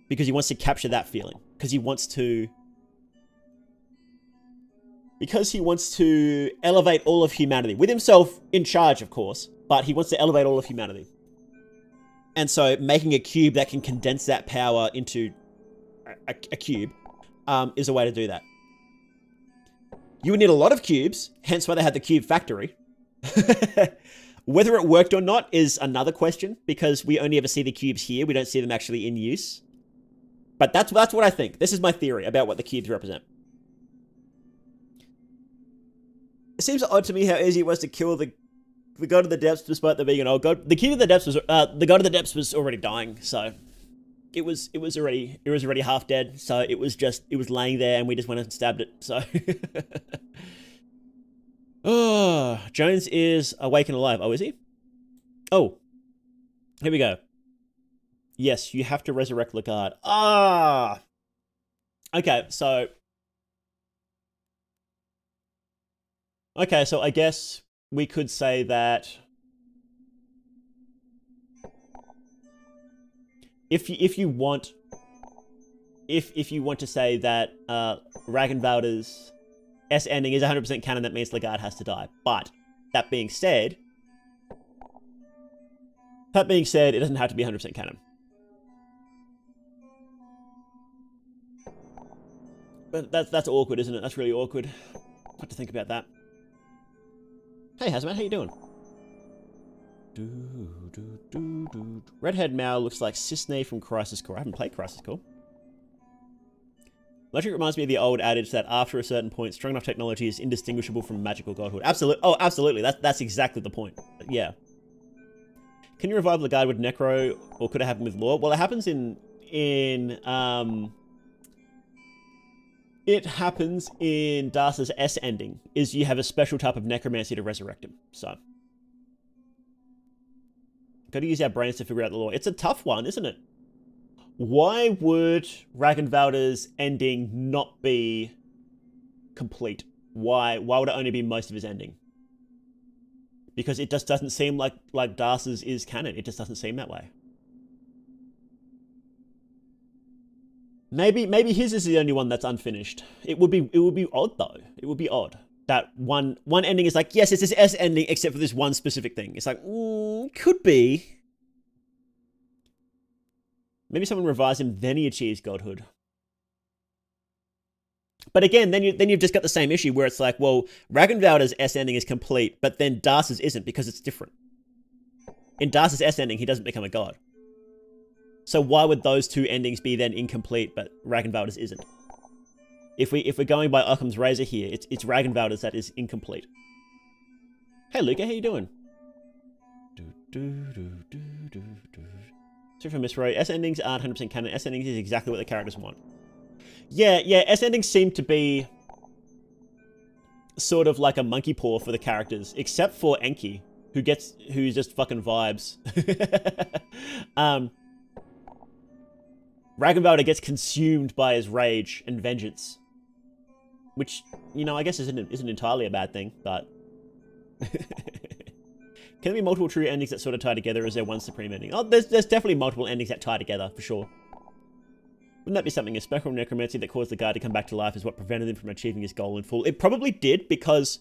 Because he wants to capture that feeling. Because he wants to elevate all of humanity. With himself in charge, of course. But he wants to elevate all of humanity. And so making a cube that can condense that power into a cube is a way to do that. You would need a lot of cubes, hence why they had the cube factory. Whether it worked or not is another question, because we only ever see the cubes here. We don't see them actually in use. But that's what I think. This is my theory about what the cubes represent. It seems odd to me how easy it was to kill the god of the depths, despite there being an old god. The king of the depths was the god of the depths was already dying, so it was already half dead. So it was laying there, and we just went and stabbed it. So. Oh, Jones is awake and alive. Oh, is he? Oh, here we go. Yes, you have to resurrect Lagarde. Ah! Okay, so I guess we could say that if you want to say that Ragnvaldr's S ending is 100% canon, that means Lagarde has to die. But that being said, it doesn't have to be 100% canon. But that's awkward, isn't it? That's really awkward. I have to think about that. Hey, Hazmat, how you doing? Redhead Mao looks like Cisne from Crisis Core. I haven't played Crisis Core. Logic reminds me of the old adage that after a certain point, strong enough technology is indistinguishable from magical godhood. Absolutely. Oh, absolutely. That's exactly the point. Yeah. Can you revive Lagarde with Necro, or could it happen with Lore? Well, it happens it happens in Darsa's S ending, is you have a special type of necromancy to resurrect him. So. Gotta use our brains to figure out the lore. It's a tough one, isn't it? Why would Ragnvaldr's ending not be complete? Why would it only be most of his ending? Because it just doesn't seem like Darsa's is canon. It just doesn't seem that way. Maybe his is the only one that's unfinished. It would be odd though. It would be odd that one ending is like, yes, it's this S ending except for this one specific thing. It's like, could be. Maybe someone revives him, then he achieves godhood. But again, then you've just got the same issue where it's like, well, Ragnvaldr's S ending is complete, but then Darsa's isn't because it's different. In Darsa's S ending, he doesn't become a god. So why would those two endings be then incomplete, but Ragnvaldr's isn't? If we're going by Occam's razor here, it's Ragnvaldr's that is incomplete. Hey Luca, how you doing? Sorry for Miss Roy. S endings aren't 100% canon. S endings is exactly what the characters want. Yeah. S endings seem to be sort of like a monkey paw for the characters, except for Enki, who just fucking vibes. Ragnvaldr gets consumed by his rage and vengeance, which, I guess isn't entirely a bad thing, but can there be multiple true endings that sort of tie together, or is there one supreme ending? Oh, there's definitely multiple endings that tie together, for sure. Wouldn't that be something? A spectral necromancy that caused the guy to come back to life is what prevented him from achieving his goal in full. It probably did, because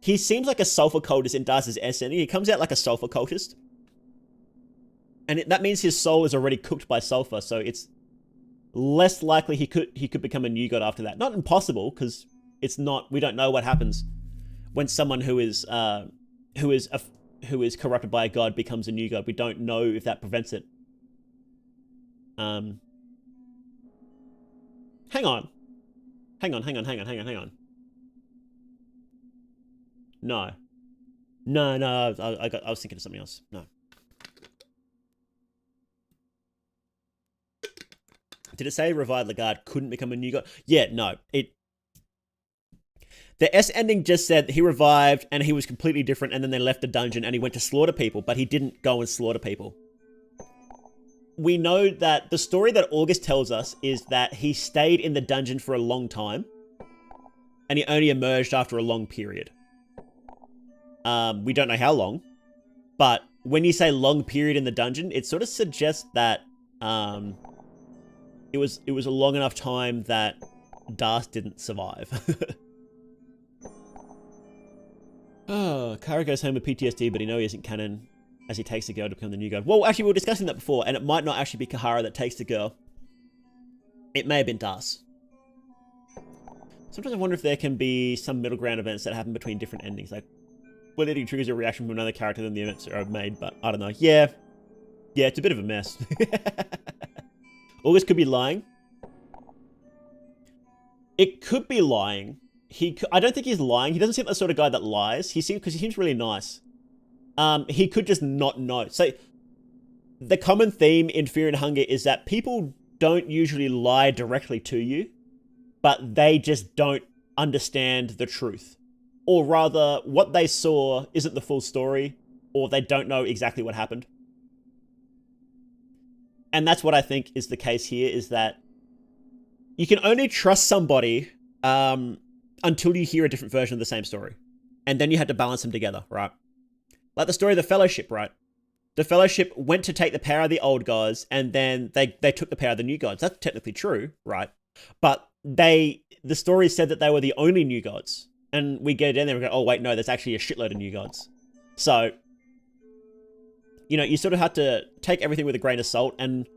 he seems like a sulfur cultist in Darsa's S ending. He comes out like a sulfur cultist. And that means his soul is already cooked by sulfur, so it's less likely he could become a new god after that. Not impossible, because it's not. We don't know what happens when someone who is corrupted by a god becomes a new god. We don't know if that prevents it. Hang on. No. I was thinking of something else. No. Did it say Revive Lagarde couldn't become a new god? Yeah, no. The S ending just said he revived and he was completely different, and then they left the dungeon and he went to slaughter people, but he didn't go and slaughter people. We know that the story that August tells us is that he stayed in the dungeon for a long time and he only emerged after a long period. We don't know how long, but when you say long period in the dungeon, it sort of suggests that it was a long enough time that Darth didn't survive. Oh, Kara goes home with PTSD, but he knows he isn't Canon as he takes the girl to become the new god. Well, actually, we were discussing that before, and it might not actually be Kahara that takes the girl. It may have been Darth. Sometimes I wonder if there can be some middle ground events that happen between different endings, like whether it triggers a reaction from another character than the events are made, but I don't know. Yeah, it's a bit of a mess. August could be lying. It could be lying. I don't think he's lying. He doesn't seem like the sort of guy that lies. Because he seems really nice. He could just not know. So the common theme in Fear and Hunger is that people don't usually lie directly to you, but they just don't understand the truth. Or rather, what they saw isn't the full story, or they don't know exactly what happened. And that's what I think is the case here, is that you can only trust somebody until you hear a different version of the same story. And then you had to balance them together, right? Like the story of the Fellowship, right? The Fellowship went to take the power of the old gods, and then they took the power of the new gods. That's technically true, right? But the story said that they were the only new gods. And we go down there and go, oh, wait, no, there's actually a shitload of new gods. So, you know, you sort of have to take everything with a grain of salt, and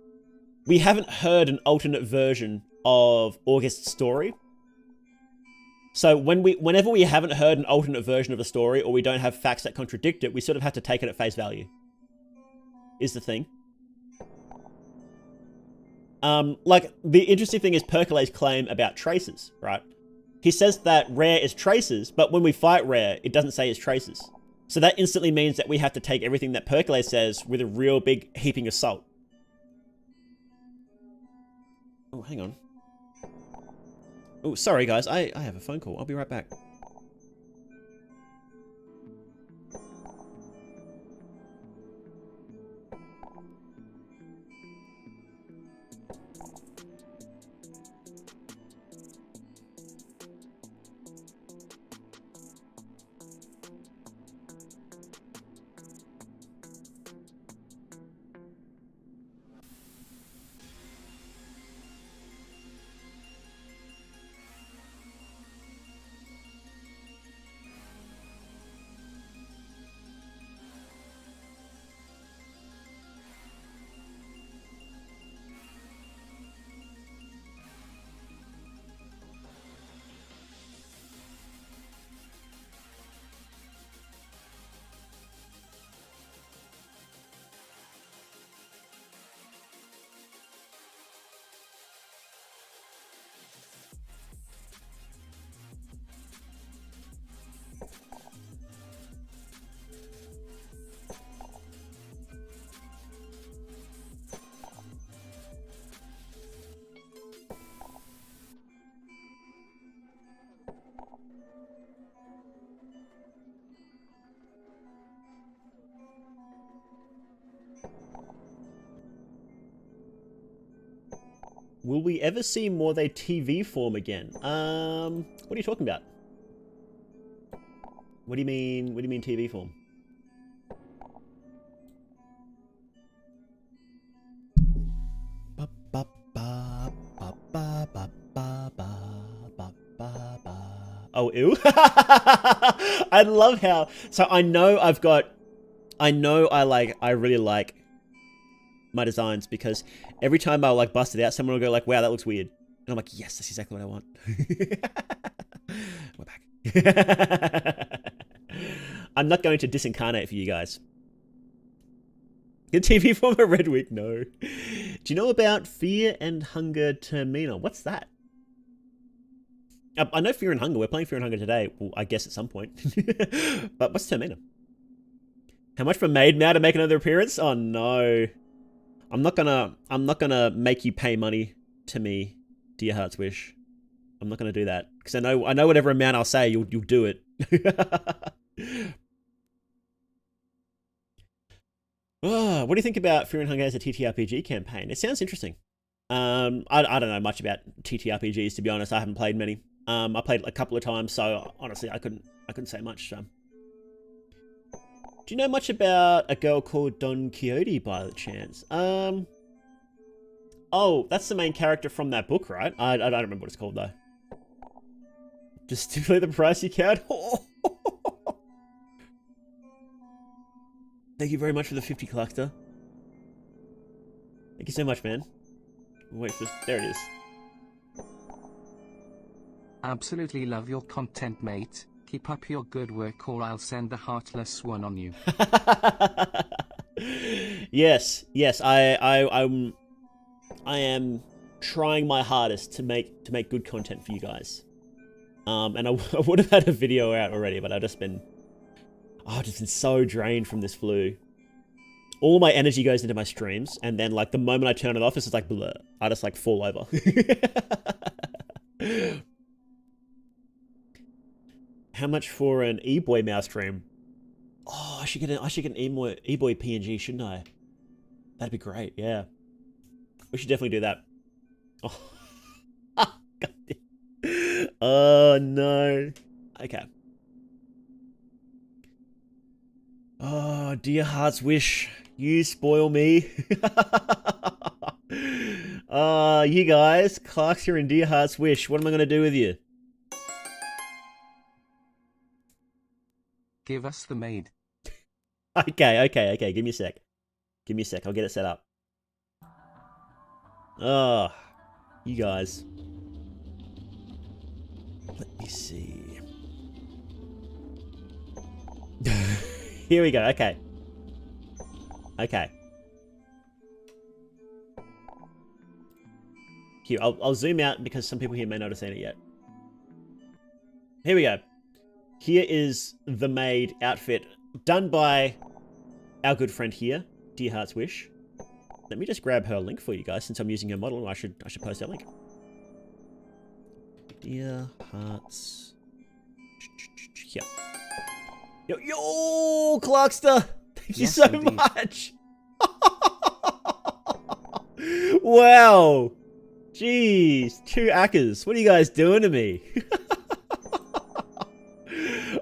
we haven't heard an alternate version of August's story. So whenever we haven't heard an alternate version of a story, or we don't have facts that contradict it, we sort of have to take it at face value, is the thing. Like, the interesting thing is Percole's claim about traces, right? He says that Rare is traces, but when we fight Rare, it doesn't say it's traces. So that instantly means that we have to take everything that Percole says with a real big heaping of salt. Oh, hang on. Oh, sorry guys, I have a phone call. I'll be right back. Will we ever see Morthe TV form again? What are you talking about? What do you mean TV form? Oh, ew. I love how... So I know I really like my designs, because every time I'll like bust it out, someone will go like, wow, that looks weird. And I'm like, yes, that's exactly what I want. We're back. I'm not going to disincarnate for you guys. Good TV form a red week? No. Do you know about Fear and Hunger Termina? What's that? I know Fear and Hunger. We're playing Fear and Hunger today. Well, I guess at some point. But what's Termina? How much for Maid now to make another appearance? Oh no. I'm not gonna make you pay money to me, Dear Heart's Wish. I'm not gonna do that. Because I know whatever amount I'll say, you'll do it. Oh, what do you think about Fear and Hunger as a TTRPG campaign? It sounds interesting. I don't know much about TTRPGs, to be honest. I haven't played many. I played a couple of times, so honestly, I couldn't say much. So. Do you know much about a girl called Don Quixote by the chance? Oh, that's the main character from that book, right? I don't remember what it's called though. Just stipulate the price, you coward. Thank you very much for the 50 collector. Thank you so much, man. Wait for this. There it is. Absolutely love your content, mate. Keep up your good work or I'll send the heartless one on you. Yes, I am trying my hardest to make good content for you guys. And I would have had a video out already, but I've just been so drained from this flu. All my energy goes into my streams, and then like the moment I turn it off, it's just like blur. I just like fall over. How much for an E-Boy mouse stream? Oh, I should get an E-Boy PNG, shouldn't I? That'd be great, yeah. We should definitely do that. Oh, God. Oh no. Okay. Oh, Dear Heart's Wish, you spoil me. You guys, Clark's here in Dear Heart's Wish. What am I going to do with you? Give us the maid. Okay. Give me a sec. I'll get it set up. Oh, you guys. Let me see. Here we go. Okay. Here, I'll zoom out because some people here may not have seen it yet. Here we go. Here is the Maid outfit done by our good friend here, Dear Heart's Wish. Let me just grab her link for you guys since I'm using her model. I should post that link. Dear Heart's. Here. Yo, Clarkster! Thank you so much! Wow! Jeez, 2 Ackers. What are you guys doing to me?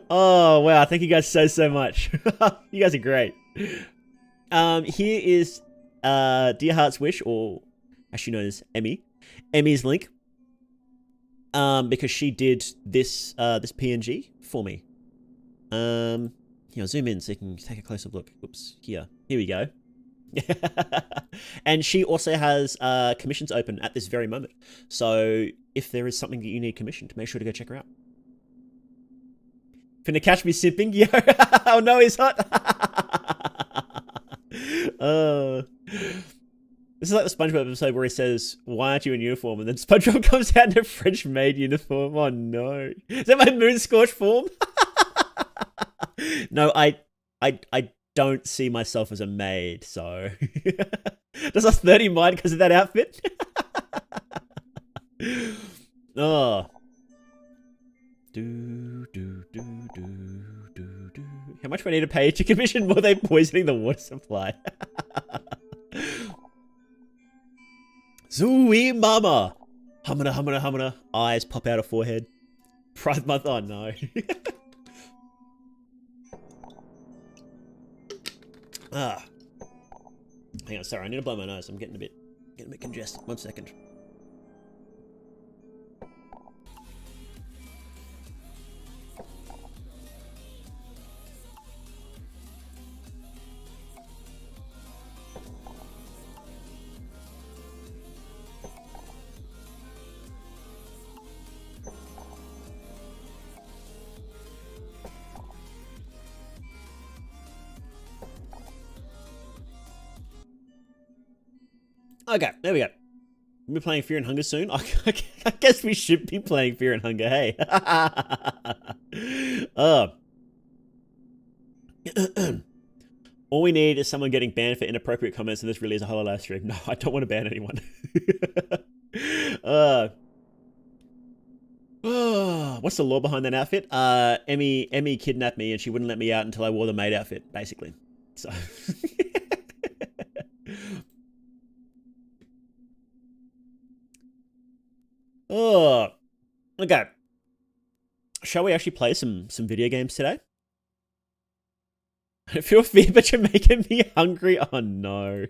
Oh, wow. Thank you guys so much. You guys are great. Here is Dear Heart's Wish, or actually known as Emmy. Emmy's link. Because she did this this PNG for me. Here, I'll zoom in so you can take a closer look. Oops, here we go. And she also has commissions open at this very moment. So if there is something that you need commissioned, make sure to go check her out. Finna catch me sipping? Yo, oh no, he's hot. This is like the SpongeBob episode where he says, "Why aren't you in uniform?" And then SpongeBob comes out in a French maid uniform. Oh no, is that my moon scorch form? No, I don't see myself as a maid, so does us 30 mind because of that outfit? Oh. How much do I need to pay to commission more than poisoning the water supply? Zooey mama! Humana. Eyes pop out of forehead. Pride month, oh no. Hang on, sorry, I need to blow my nose. I'm getting a bit congested. 1 second. Okay, there we go. We're playing Fear and Hunger soon. I guess we should be playing Fear and Hunger, hey? All we need is someone getting banned for inappropriate comments, and this really is a hollow live stream. No, I don't want to ban anyone. What's the law behind that outfit? Emmy kidnapped me, and she wouldn't let me out until I wore the maid outfit, basically. So... Oh, okay. Shall we actually play some video games today? I feel fear, but you're making me hungry. Oh no.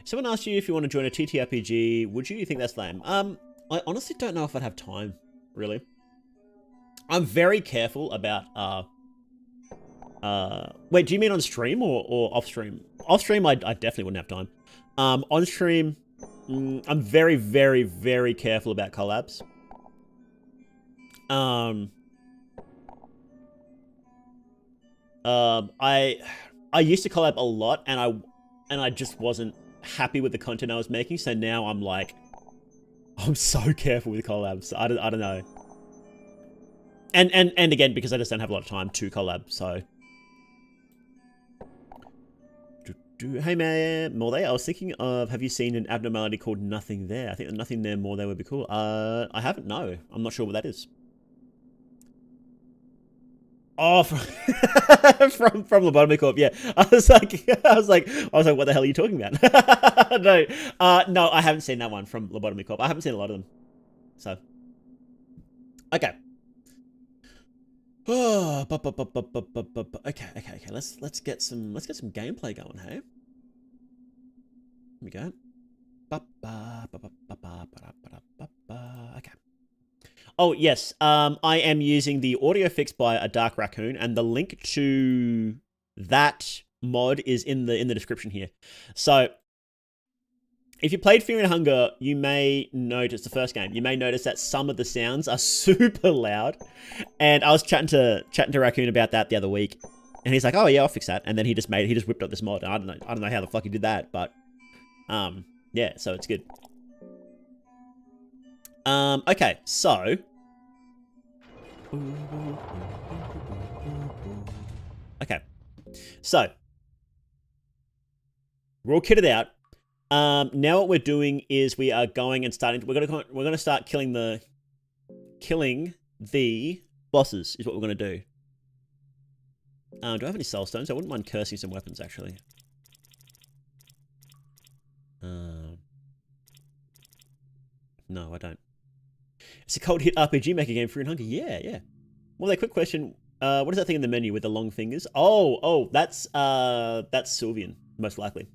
Someone asked you if you want to join a TTRPG. Would you? You think that's lame? I honestly don't know if I'd have time, really. I'm very careful about, wait, do you mean on stream or off stream? Off stream, I definitely wouldn't have time. On stream, I'm very, very, very careful about collabs. I used to collab a lot, and I just wasn't happy with the content I was making, so now I'm like, I'm so careful with collabs. I don't know. And again, because I just don't have a lot of time to collab, so. Hey man, Morday, I was thinking of, have you seen an abnormality called Nothing There? I think that Nothing There Morday would be cool. I haven't, no. I'm not sure what that is. Oh, from Lobotomy Corp, yeah. I was like, what the hell are you talking about? No, I haven't seen that one from Lobotomy Corp. I haven't seen a lot of them. So, okay. Oh, okay. Let's get some gameplay going, hey? Here we go. Okay. Oh, yes. I am using the audio fix by a Dark Raccoon, and the link to that mod is in the description here. So, if you played Fear and Hunger, you may notice the first game. You may notice that some of the sounds are super loud, and I was chatting to Raccoon about that the other week, and he's like, "Oh yeah, I'll fix that." And then he just whipped up this mod. And I don't know how the fuck he did that, but yeah, so it's good. Okay, so. Okay. So. We're all kitted out. Now what we're doing is we are going and we're gonna start killing the bosses is what we're gonna do. Do I have any soul stones? I wouldn't mind cursing some weapons actually. No, I don't. It's a cold hit RPG maker game, Fear and Hunger. Yeah. Well, that quick question. What is that thing in the menu with the long fingers? Oh, that's Sylvian, most likely.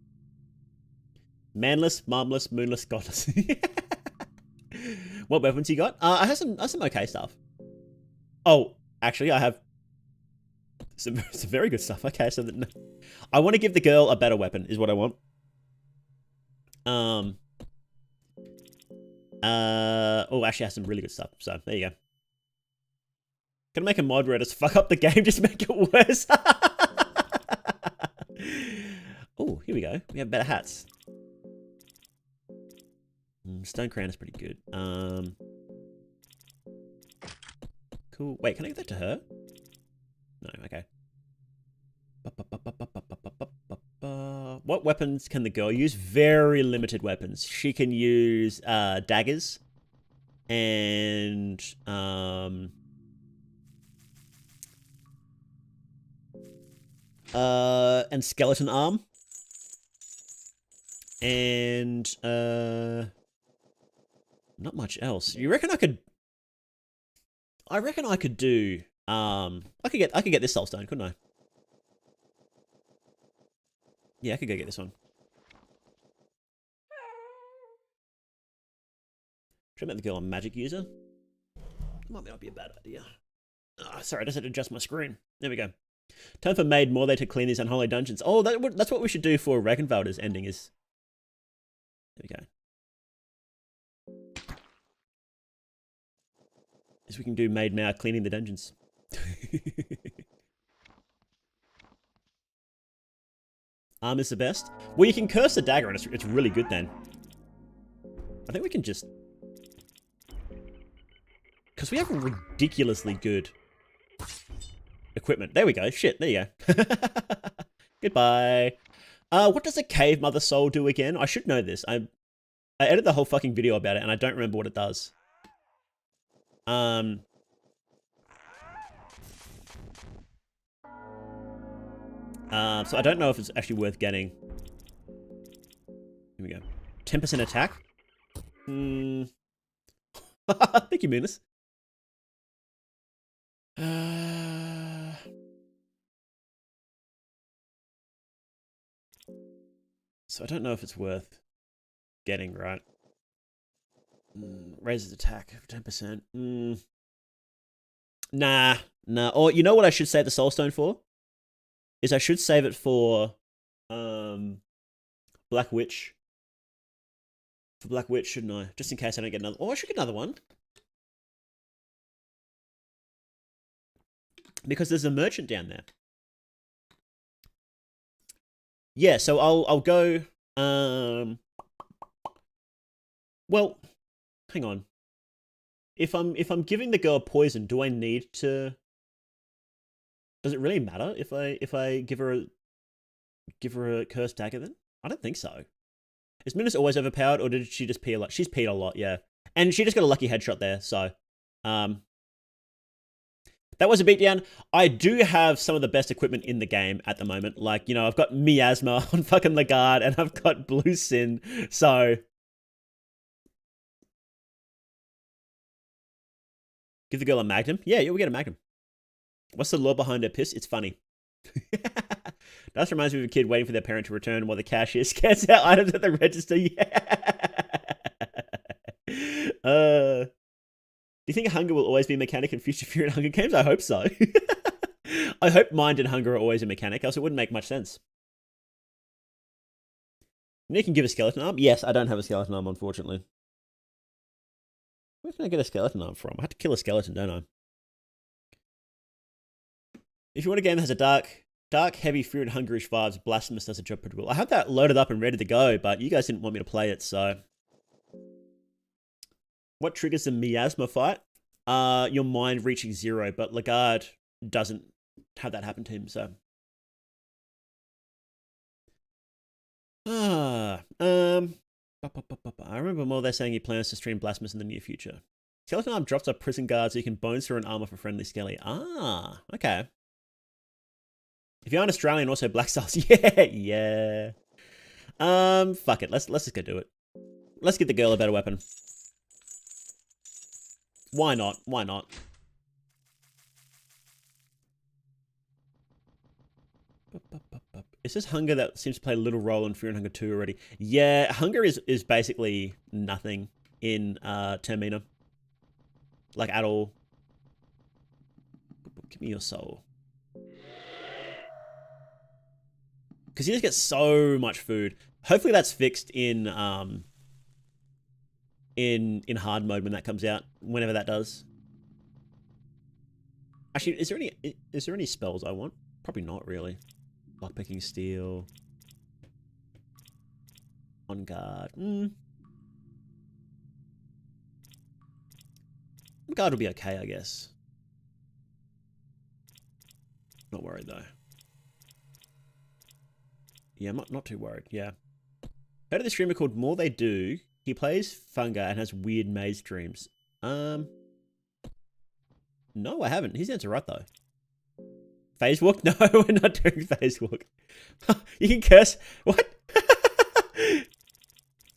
Manless, marmless, moonless, godless. What weapons you got? I have some okay stuff. Oh, actually, I have some very good stuff. Okay, so I want to give the girl a better weapon, is what I want. Oh, actually, I have some really good stuff. So there you go. Gonna make a mod where I just fuck up the game, just make it worse. Oh, here we go. We have better hats. Stone crown is pretty good. Cool. Wait, can I give that to her? No, okay. What weapons can the girl use? Very limited weapons. She can use daggers and skeleton arm and not much else. You reckon I could? I reckon I could do. I could get this soul stone, couldn't I? Yeah, I could go get this one. Should I make the girl a magic user? Might not be a bad idea. Oh, sorry, I just had to adjust my screen. There we go. Time for Maid More to clean these unholy dungeons. Oh, that's what we should do for Ragnvald's ending is. There we go. is we can do Maid now cleaning the dungeons. Arm is the best. Well, you can curse the dagger and it's really good then. I think we can just... Because we have ridiculously good equipment. There we go. Shit, there you go. Goodbye. What does a cave mother soul do again? I should know this. I edited the whole fucking video about it and I don't remember what it does. So I don't know if it's actually worth getting. Here we go. 10% attack. Thank you, Moonus. So I don't know if it's worth getting, right? Raises attack 10%. Nah. Or you know what I should save the soulstone for? Is I should save it for Black Witch. For Black Witch, shouldn't I? Just in case I don't get another. Oh, I should get another one. Because there's a merchant down there. Yeah, so I'll go well, hang on. If I'm giving the girl poison, do I need to... Does it really matter if I give her a cursed dagger then? I don't think so. Is Minus always overpowered, or did she just pee a lot? She's peed a lot, yeah. And she just got a lucky headshot there, so that was a beatdown. I do have some of the best equipment in the game at the moment. Like, you know, I've got Miasma on fucking Lagarde, and I've got Blue Sin, so... Give the girl a Magnum? Yeah, we'll get a Magnum. What's the lore behind her piss? It's funny. That reminds me of a kid waiting for their parent to return while the cashier scans out items at the register. Yeah. Do you think hunger will always be a mechanic in future Fear and Hunger games? I hope so. I hope mind and hunger are always a mechanic, else it wouldn't make much sense. You can give a skeleton arm? Yes, I don't have a skeleton arm, unfortunately. Where can I get a skeleton arm from? I had to kill a skeleton, don't I? If you want a game that has a dark, heavy, fear and hungerish vibes, Blasphemous does a job pretty well. I have that loaded up and ready to go, but you guys didn't want me to play it, so... What triggers the miasma fight? Your mind reaching 0, but Lagarde doesn't have that happen to him, so... I remember more they're saying he plans to stream Blasphemous in the near future. Skeleton arm drops off prison guards so you can bones through an armor for friendly skelly. Ah, okay. If you're an Australian, also Black Stars. Yeah. Fuck it. Let's just go do it. Let's get the girl a better weapon. Why not? Why not? It's just hunger that seems to play a little role in Fear and Hunger 2 already. Yeah, hunger is basically nothing in Termina. Like, at all. Give me your soul. Because you just get so much food. Hopefully that's fixed in hard mode when that comes out. Whenever that does. Actually, is there any spells I want? Probably not really. Lockpicking steel. On guard. On guard will be okay, I guess. Not worried though. Yeah, I'm not too worried, yeah. Heard of the streamer called More They Do. He plays Funga and has weird maze dreams. No, I haven't. His answer right though. Phase walk? No, we're not doing phase walk. You can curse. What?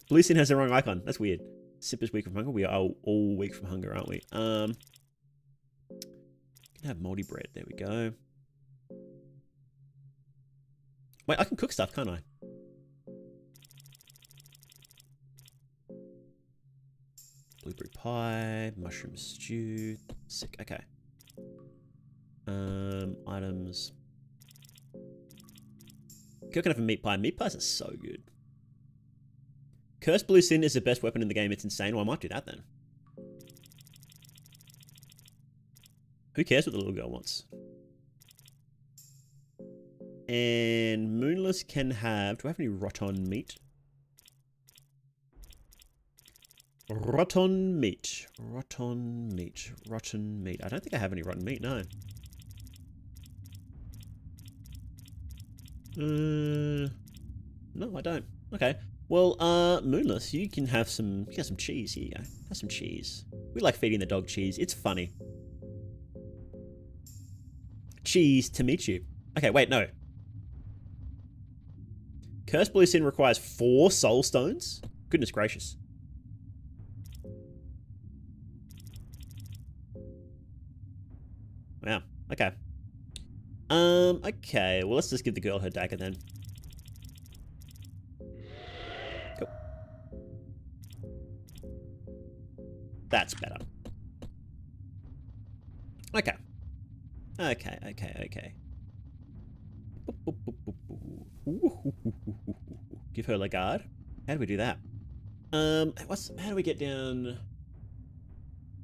Blue Sin has the wrong icon. That's weird. Sip is weak from hunger. We are all weak from hunger, aren't we? Can have moldy bread. There we go. Wait, I can cook stuff, can't I? Blueberry pie, mushroom stew. Sick. Okay. Items. Cooking up a meat pie. Meat pies are so good. Cursed Blue Sin is the best weapon in the game. It's insane. Well, I might do that then. Who cares what the little girl wants? And Moonless can have... Do I have any rotten meat? Rotten meat. Rotten meat. Rotten meat. I don't think I have any rotten meat, no. No, I don't. Okay. Well, Moonless, you can have some... You got some cheese. Here you go. Have some cheese. We like feeding the dog cheese. It's funny. Cheese to meet you. Okay, wait, no. Cursed Blue Sin requires 4 soul stones? Goodness gracious. Wow. Okay. Okay. Well, let's just give the girl her dagger then. Cool. That's better. Okay. Okay. Give her a guard. How do we do that? How do we get down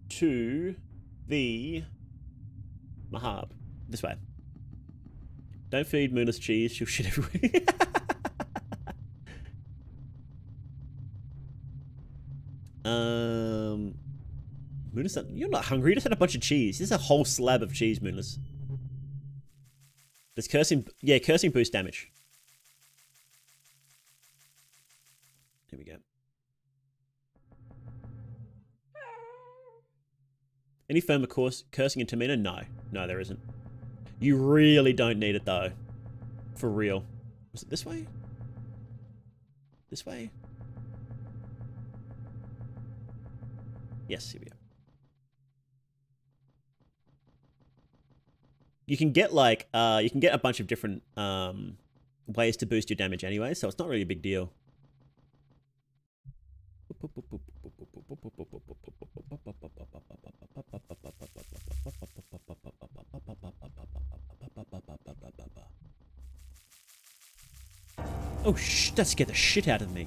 to the Mahab? This way. Don't feed Moonless cheese, she'll shit everywhere. Moonless, you're not hungry, you just had a bunch of cheese. This is a whole slab of cheese, Moonless. Does cursing... Yeah, cursing boost damage. Here we go. Any firm of course cursing in Tamina? No. No, there isn't. You really don't need it, though. For real. Was it this way? This way? Yes, here we go. You can get, like, you can get a bunch of different, ways to boost your damage anyway, so it's not really a big deal. Oh, that scared the shit out of me.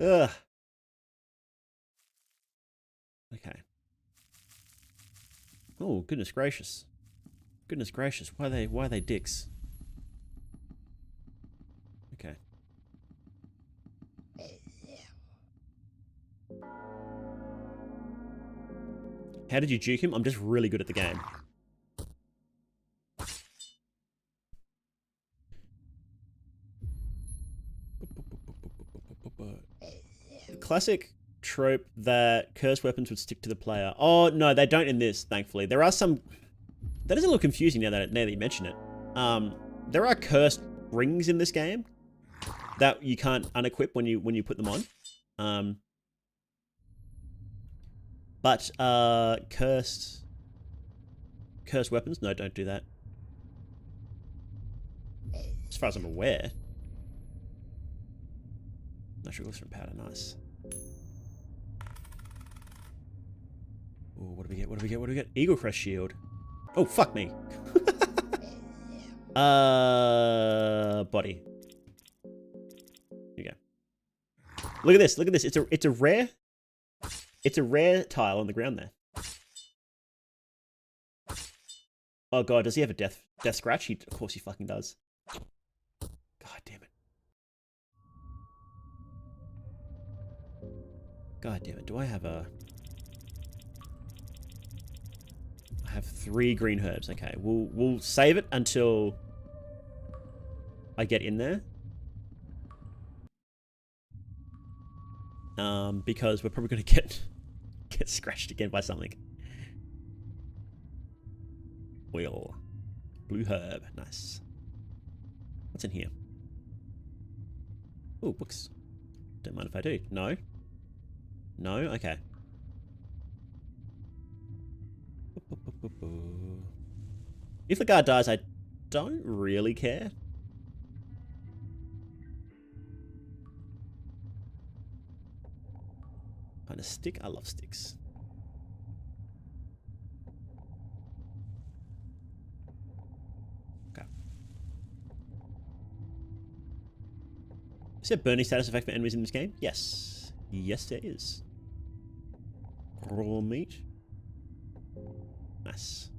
Ugh. Okay. Oh, goodness gracious. Goodness gracious. Why are they dicks? Okay. How did you juke him? I'm just really good at the game. Classic trope that cursed weapons would stick to the player. Oh, no, they don't in this, thankfully. There are some... That is a little confusing now that you mention it. There are cursed rings in this game that you can't unequip when you put them on. But cursed weapons, no, don't do that. As far as I'm aware. Natural glycerin powder, nice. Ooh, what do we get? What do we get? Eagle Crest shield. Oh, fuck me. Body. Here you go. Look at this. Look at this. It's a rare tile on the ground there. Oh god, does he have a death scratch? Of course he fucking does. God damn it. God damn it. Do I have a... I have 3 green herbs. Okay, we'll save it until I get in there. Because we're probably going to get scratched again by something. Oil. Blue herb. Nice. What's in here? Oh, books. Don't mind if I do. No. No? Okay. If the guard dies, I don't really care. Find a stick? I love sticks. Okay. Is there burning status effect for enemies in this game? Yes. Yes, there is. Raw meat. Nice.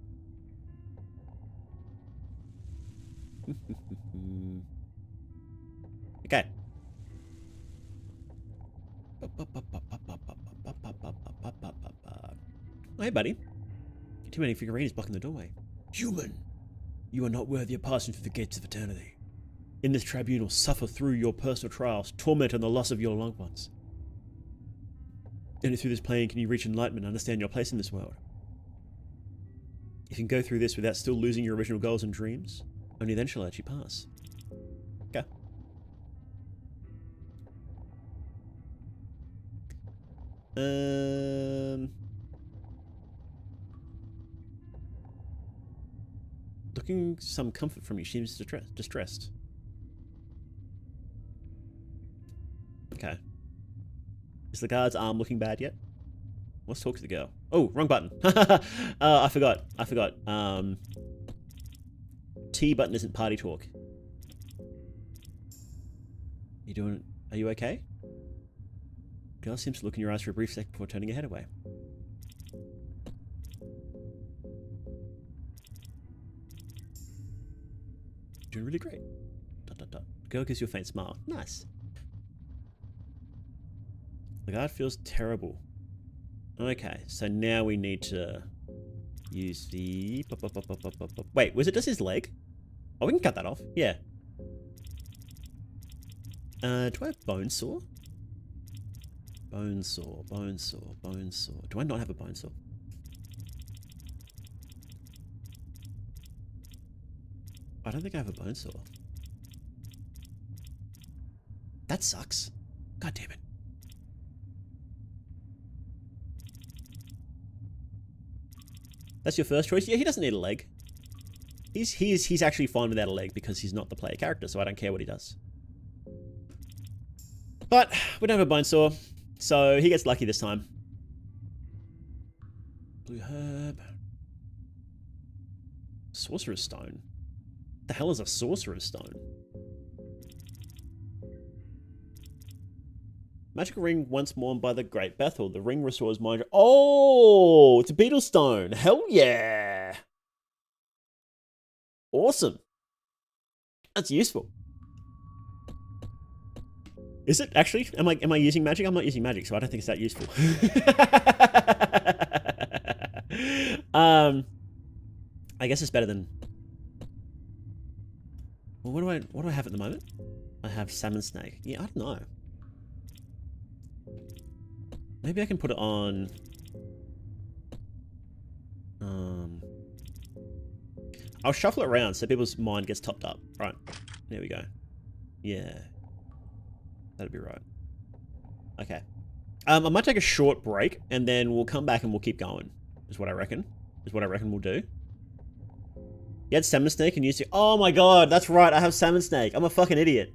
Okay. Oh, hey, buddy. Too many figurines blocking the doorway. Human, you are not worthy of passing through the gates of eternity. In this tribunal, suffer through your personal trials, torment and the loss of your loved ones. Only through this plane can you reach enlightenment and understand your place in this world. If you can go through this without still losing your original goals and dreams, only then shall I let you pass. Okay. Looking some comfort from you. She seems distressed. Okay. Is the guard's arm looking bad yet? Let's talk to the girl. Oh, wrong button. I forgot. T button isn't party talk. Are you okay? Girl seems to look in your eyes for a brief second before turning her head away. Doing really great. ... Girl gives you a faint smile. Nice. The guard feels terrible. Okay, so now we need to use the... Wait, was it just his leg? Oh, we can cut that off. Yeah. Do I have bone saw? Bone saw. Do I not have a bone saw? I don't think I have a bone saw. That sucks. God damn it. That's your first choice? Yeah, he doesn't need a leg. He's actually fine without a leg because he's not the player character, so I don't care what he does. But we don't have a bone saw, so he gets lucky this time. Blue herb. Sorcerer's stone. The hell is a sorcerer's stone? Magical ring once worn by the Great Bethel. The ring restores mind. Oh, it's a beetle stone. Hell yeah. Awesome. That's useful. Is it actually? Am I using magic? I'm not using magic, so I don't think it's that useful. I guess it's better than... Well, what do I have at the moment? I have salmon snake. Yeah, I don't know. Maybe I can put it on... I'll shuffle it around so people's mind gets topped up. Right. There we go. Yeah. That'd be right. Okay. I might take a short break and then we'll come back and we'll keep going. Is what I reckon. We'll do. You had salmon snake and used to... Oh my god, that's right. I have salmon snake. I'm a fucking idiot.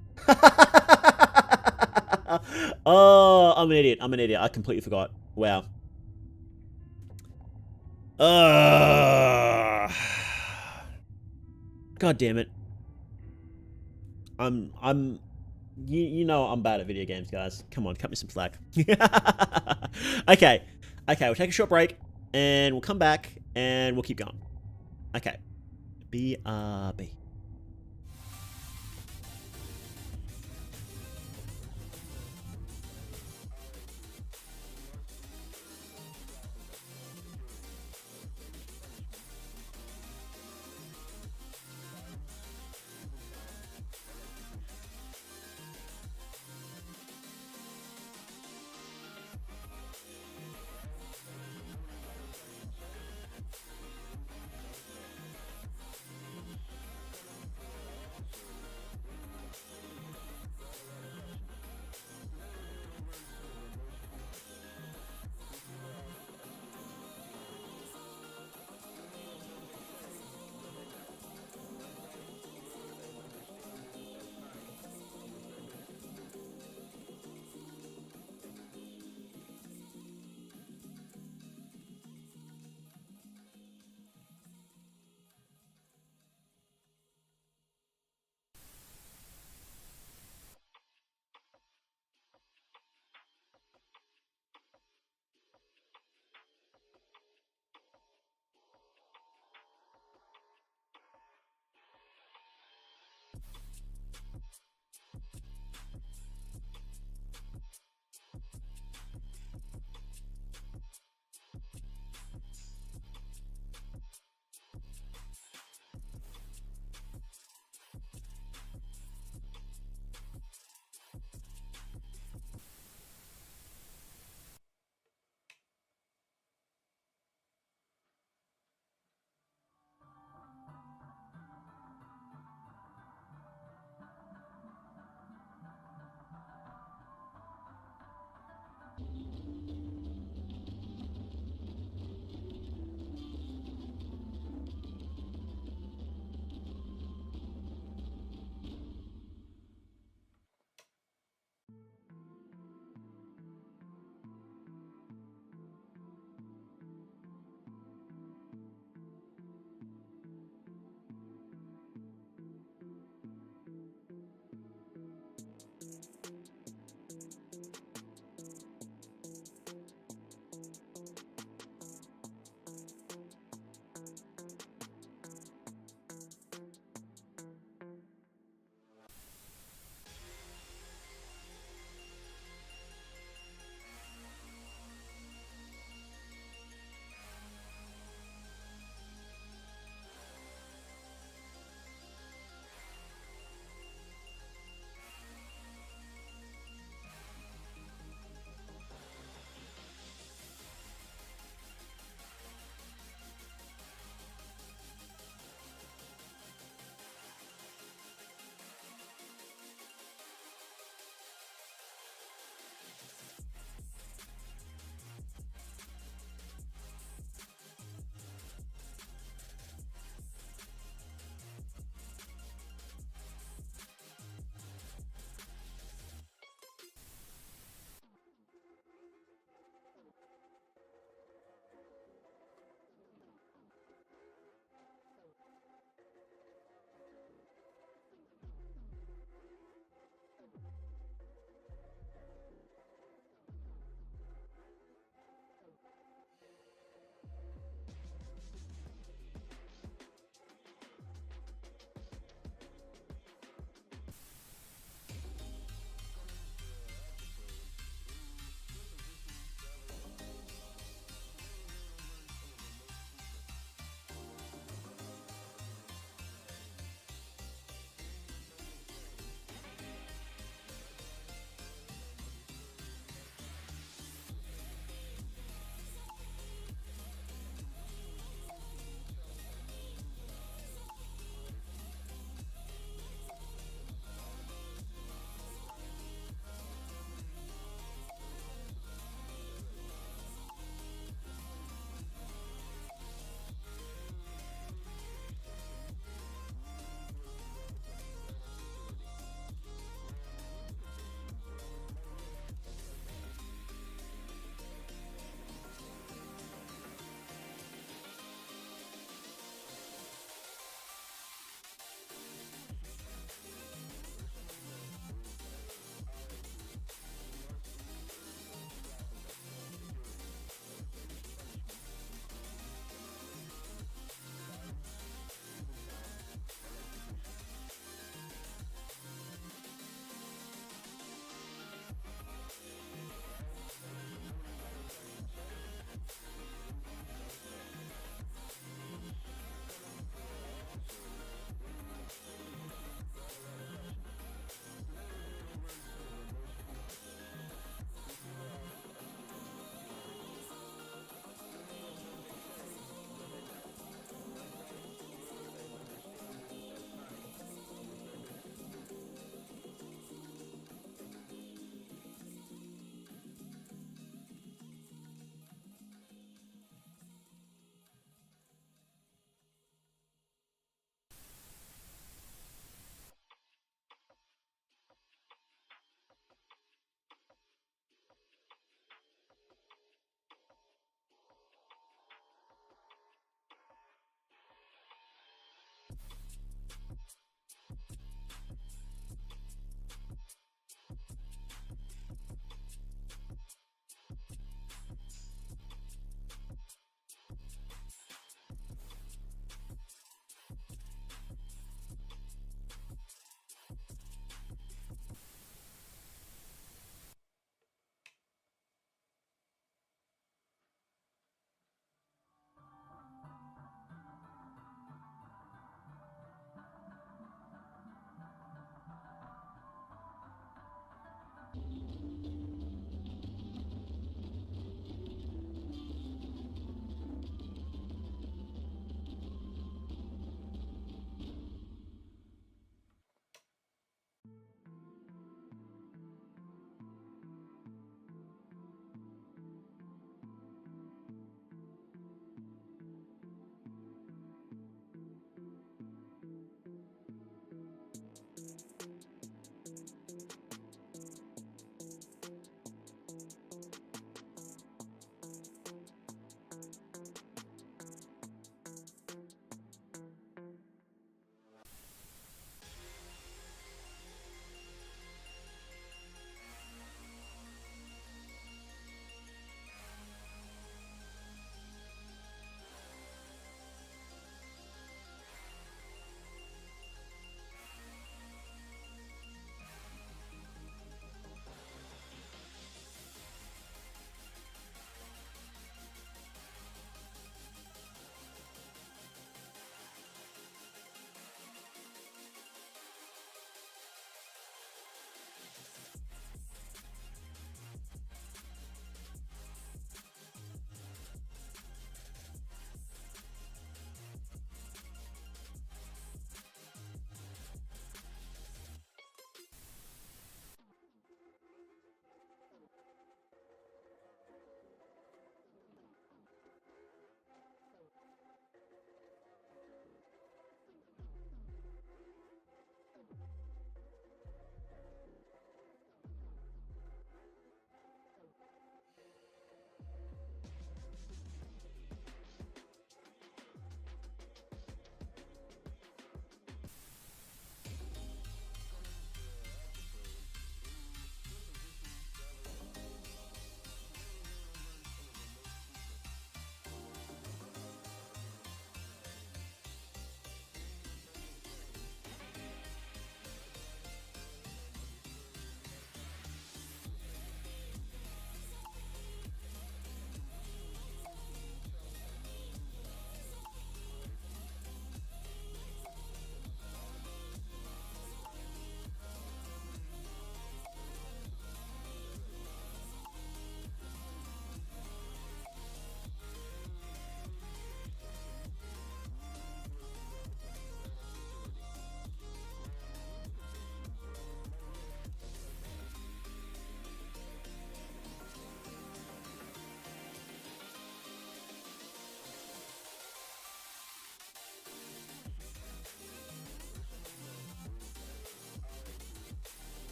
Oh, I'm an idiot. I completely forgot. Wow. God damn it. You know I'm bad at video games, guys. Come on, cut me some slack. Okay, we'll take a short break, and we'll come back, and we'll keep going. Okay. BRB.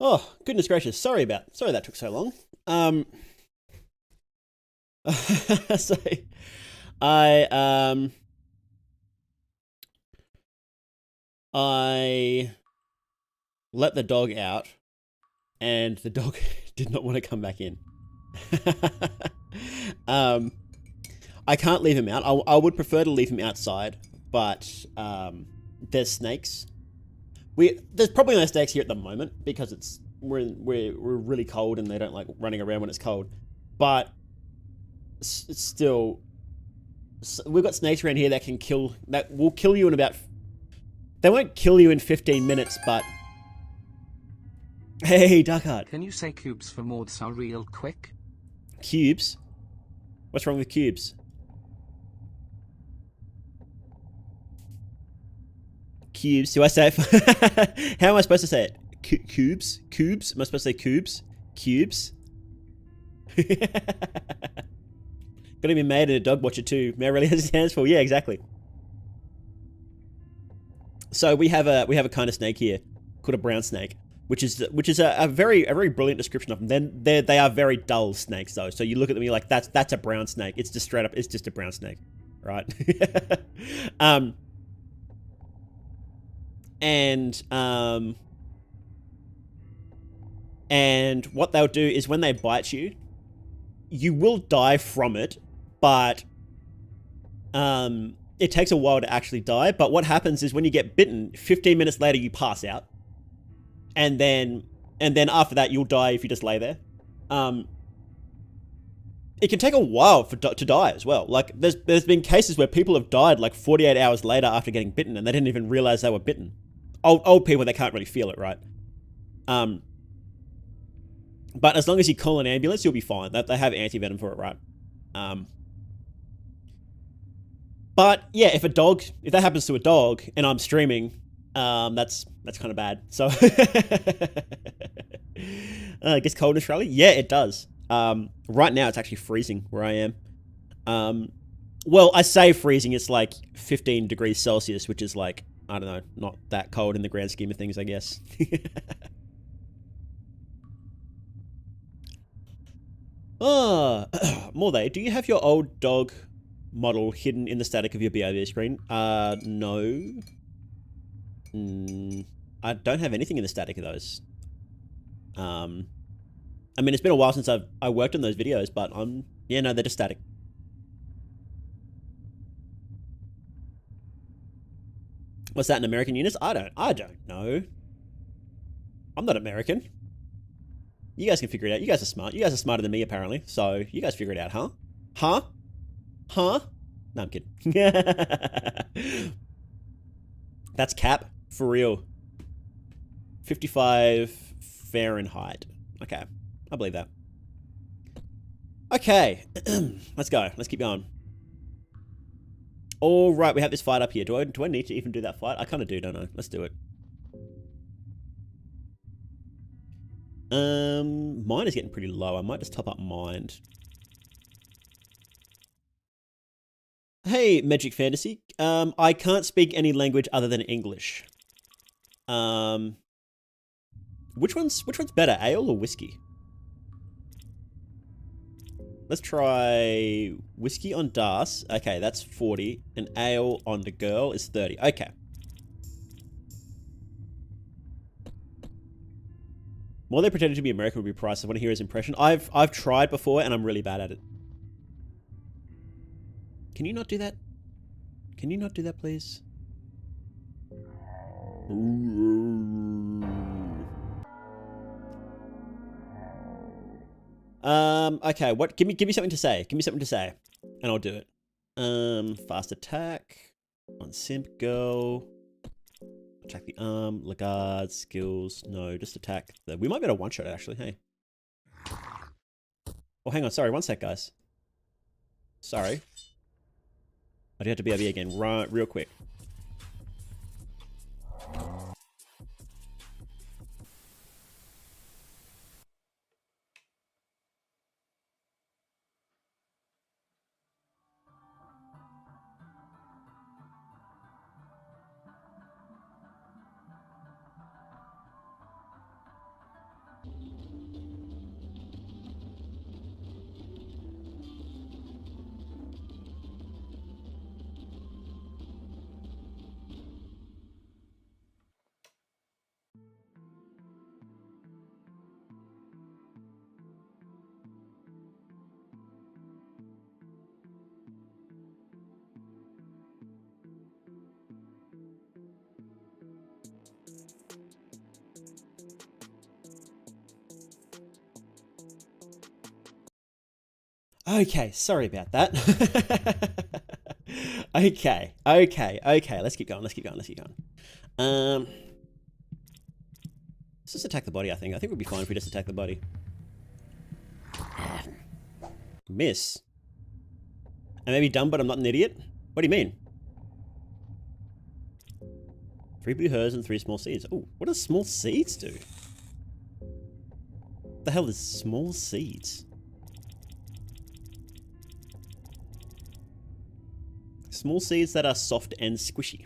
Oh, goodness gracious. Sorry that took so long. So I I let the dog out and the dog did not want to come back in. I can't leave him out. I would prefer to leave him outside, but there's snakes. There's probably no snakes here at the moment because we're really cold and they don't like running around when it's cold. But it's still... We've got snakes around here that will kill you in about... They won't kill you in 15 minutes, but... Hey, Darkheart. Can you say cubes for Mordsa real quick? Cubes? What's wrong with cubes? Cubes. Do I say it? How am I supposed to say it? Cubes? Cubes? Am I supposed to say cubes? Cubes? Gotta be Maid and a dog watcher too. Mayor really has his hands full. Yeah, exactly. So we have a kind of snake here called a brown snake, which is a very brilliant description of them. Then they are very dull snakes though. So you look at them, you're like, that's a brown snake. It's just straight up. It's just a brown snake, right? And what they'll do is when they bite you, you will die from it, but it takes a while to actually die. But what happens is when you get bitten, 15 minutes later you pass out, and then after that you'll die if you just lay there. It can take a while to die as well. Like there's been cases where people have died like 48 hours later after getting bitten, and they didn't even realize they were bitten. Old people, they can't really feel it, right? But as long as you call an ambulance, you'll be fine. They have anti-venom for it, right? But yeah, if that happens to a dog and I'm streaming, that's kind of bad. So it gets cold in Australia. Yeah, it does. Right now it's actually freezing where I am. Well, I say freezing. It's like 15 degrees Celsius, which is like, I don't know, not that cold in the grand scheme of things, I guess. Morday, do you have your old dog model hidden in the static of your BRB screen? No. I don't have anything in the static of those. I mean, it's been a while since I worked on those videos, but yeah, no, they're just static. What's that in American units? I don't know. I'm not American. You guys can figure it out. You guys are smart. You guys are smarter than me, apparently. So, you guys figure it out, huh? Huh? Huh? No, I'm kidding. That's cap. For real. 55 Fahrenheit. Okay. I believe that. Okay. Let's go. Let's keep going. All right. We have this fight up here. Do I need to even do that fight? I kind of do, don't I? Let's do it. Mine is getting pretty low. I might just top up mind. Hey, Magic Fantasy. I can't speak any language other than English. Which one's better, ale or whiskey? Let's try whiskey on Das. Okay, that's 40. And ale on the girl is 30. Okay. More they pretended to be American would be priced. I want to hear his impression. I've tried before and I'm really bad at it. Can you not do that? Can you not do that, please? Okay, what? Give me something to say. Give me something to say, and I'll do it. Fast attack on simp girl. Attack the arm, Lagarde, skills. No, just attack. We might be able to one-shot it, actually. Hey. Oh, hang on. Sorry, one sec, guys. Sorry. I do have to BRB again, right, real quick. Okay, sorry about that. Okay. Let's keep going. Let's keep going. Let's just attack the body, I think. I think we'll be fine if we just attack the body. Miss. I may be dumb, but I'm not an idiot? What do you mean? 3 blue hers and 3 small seeds. Oh, what does small seeds do? What the hell is small seeds? Small seeds that are soft and squishy.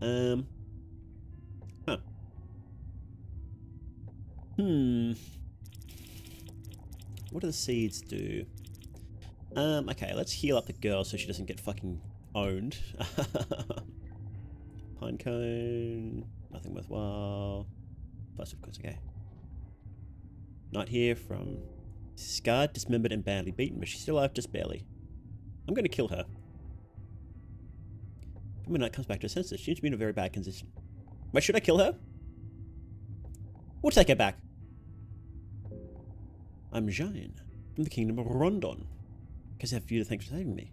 Huh. What do the seeds do? Okay, let's heal up the girl so she doesn't get fucking owned. Pine cone, nothing worthwhile. Plus, of course, okay. Not here from scarred, dismembered, and badly beaten, but she's still alive, just barely. I'm gonna kill her. When night comes back to her senses, she seems to be in a very bad condition. Wait, should I kill her? We'll take her back. I'm Jeanne, from the kingdom of Rondon. Guess I have you to thank for saving me.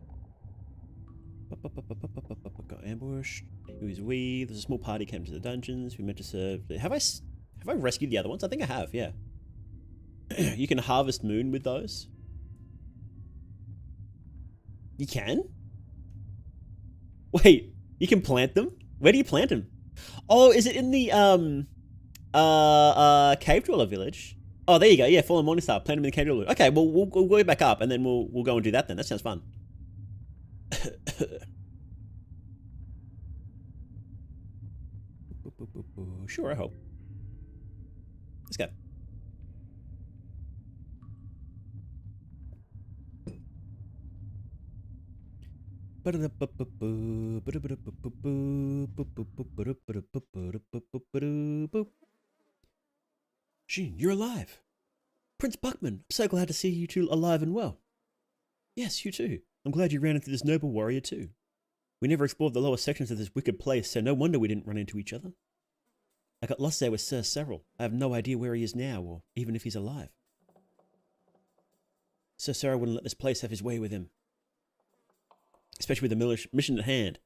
Got ambushed. Who is we? There's a small party came to the dungeons. We meant to serve. Have I rescued the other ones? I think I have, yeah. You can harvest moon with those. You can? Wait, you can plant them? Where do you plant them? Oh, is it in the cave dweller village? Oh, there you go. Yeah, Fallen Morningstar. Plant them in the cave dweller village. Okay, well we'll go back up and then we'll go and do that then. That sounds fun. Sure, I hope. Let's go. Jean, you're alive. Prince Buckman, I'm so glad to see you two alive and well. Yes, you too. I'm glad you ran into this noble warrior too. We never explored the lower sections of this wicked place, so no wonder we didn't run into each other. I got lost there with Sir Cyril. I have no idea where he is now, or even if he's alive. Sir Cyril wouldn't let this place have his way with him. Especially with the mission at hand.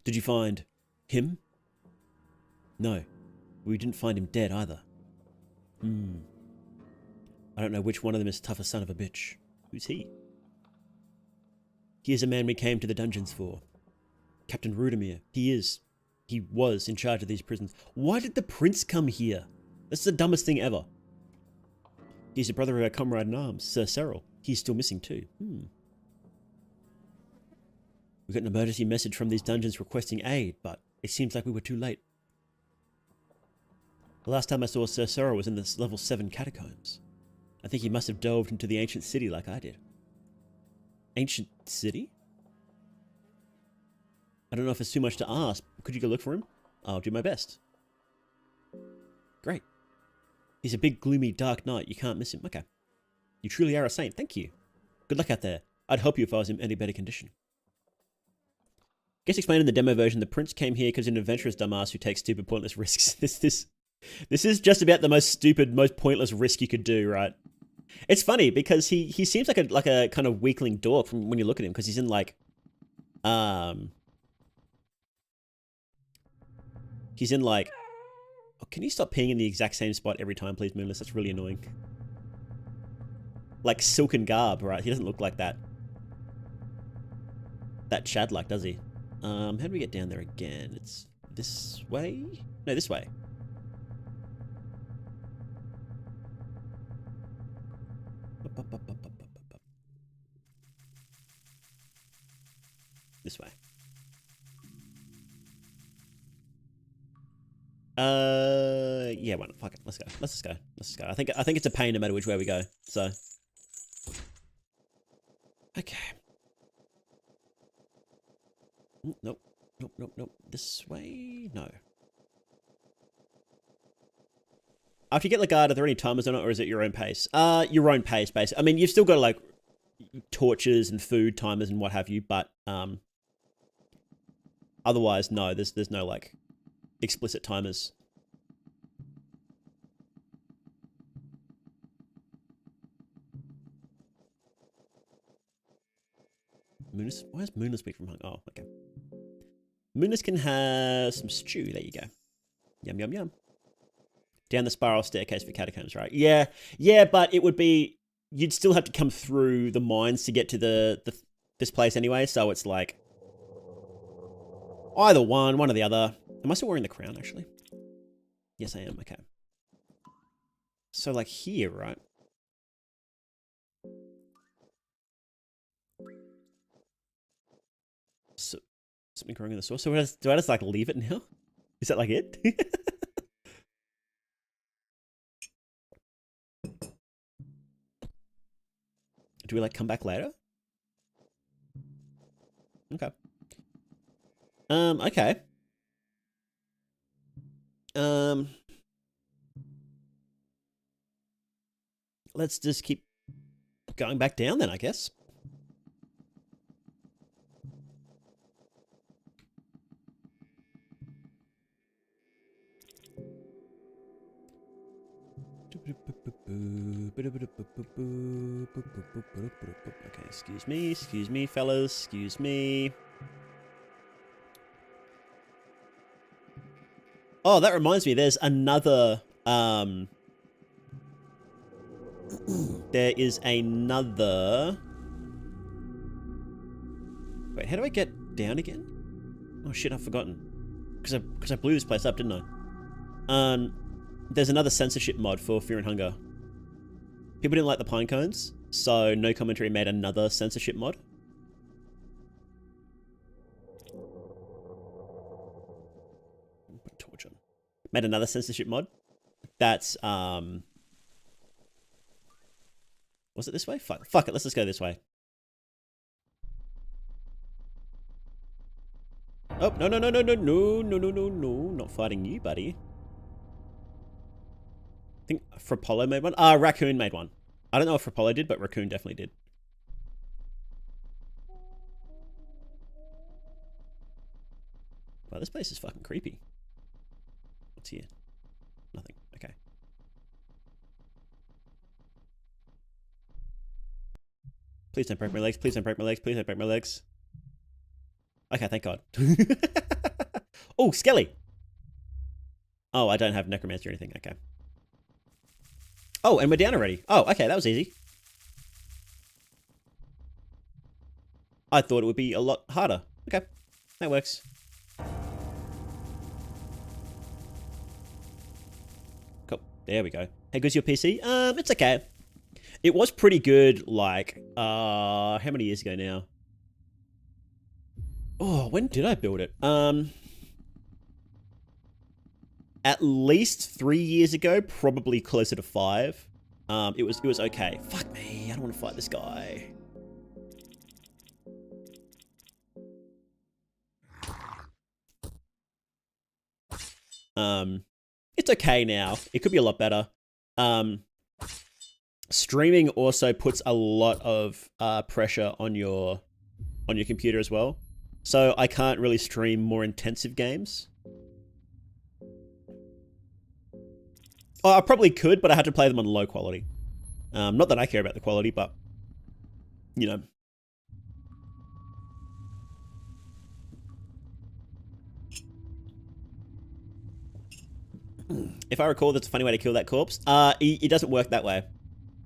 Did you find him? No. We didn't find him dead either. I don't know which one of them is tougher son of a bitch. Who's he? He is a man we came to the dungeons for. Captain Rudimir. He was in charge of these prisons. Why did the prince come here? This is the dumbest thing ever. He's the brother of our comrade in arms, Sir Cyril. He's still missing too. We got an emergency message from these dungeons requesting aid, but it seems like we were too late. The last time I saw Sir Cyril was in the level 7 Catacombs. I think he must have delved into the ancient city like I did. Ancient city? I don't know if it's too much to ask. Could you go look for him? I'll do my best. Great. He's a big, gloomy, dark knight. You can't miss him. Okay. You truly are a saint. Thank you. Good luck out there. I'd help you if I was in any better condition. Guess explained in the demo version, the prince came here because he's an adventurous dumbass who takes stupid, pointless risks. This is just about the most stupid, most pointless risk you could do, right? It's funny because he seems like a kind of weakling dork from when you look at him, because he's in like he's in like, oh, can you stop peeing in the exact same spot every time, please, Moonless? That's really annoying. Like silken garb, right? He doesn't look like that Chad like, does he? How do we get down there again? It's this way? No, this way. This way. Yeah, why not? Fuck it. Let's go. Let's just go. Let's just go. I think it's a pain no matter which way we go. So. Okay. Nope. Nope. This way? No. After you get Legard, are there any timers on it, or is it your own pace? Your own pace, basically. I mean, you've still got like torches and food timers and what have you, but otherwise, no. There's no like explicit timers. Moonus, why is Moonus weak from hunger? Oh, okay. Moonus can have some stew. There you go. Yum, yum, yum. Down the spiral staircase for Catacombs, right? Yeah, yeah, but it would be... You'd still have to come through the mines to get to this place anyway, so it's like... Either one or the other. Am I still wearing the crown, actually? Yes, I am. Okay. So, like, here, right? So, something wrong in the source. So, do I just, like, leave it now? Is that, like, it? Do we, like, come back later? Okay. Okay. Let's just keep going back down then, I guess. Okay, excuse me, fellas, excuse me. Oh, that reminds me, there's another, there is another... Wait, how do I get down again? Oh shit, I've forgotten. Because I blew this place up, didn't I? There's another censorship mod for Fear and Hunger. People didn't like the pine cones, so No Commentary made another censorship mod. Put a torch on. Made another censorship mod. That's, was it this way? Fuck it, let's just go this way. Oh, no, not fighting you, buddy. I think Frapollo made one. Raccoon made one. I don't know if Frapollo did, but Raccoon definitely did. Wow, this place is fucking creepy. What's here? Nothing. Okay. Please don't break my legs. Please don't break my legs. Please don't break my legs. Okay, thank God. Oh, Skelly. Oh, I don't have necromancy or anything. Okay. Oh, and we're down already. Oh, okay, that was easy. I thought it would be a lot harder. Okay, that works. Cool. There we go. How good's your PC? It's okay. It was pretty good, like, how many years ago now? Oh, when did I build it? At least 3 years ago, probably closer to 5. It was okay. Fuck me, I don't want to fight this guy. It's okay now. It could be a lot better. Streaming also puts a lot of pressure on your computer as well. So I can't really stream more intensive games. Oh, I probably could, but I had to play them on low quality. Not that I care about the quality, but, you know. If I recall, that's a funny way to kill that corpse. It doesn't work that way.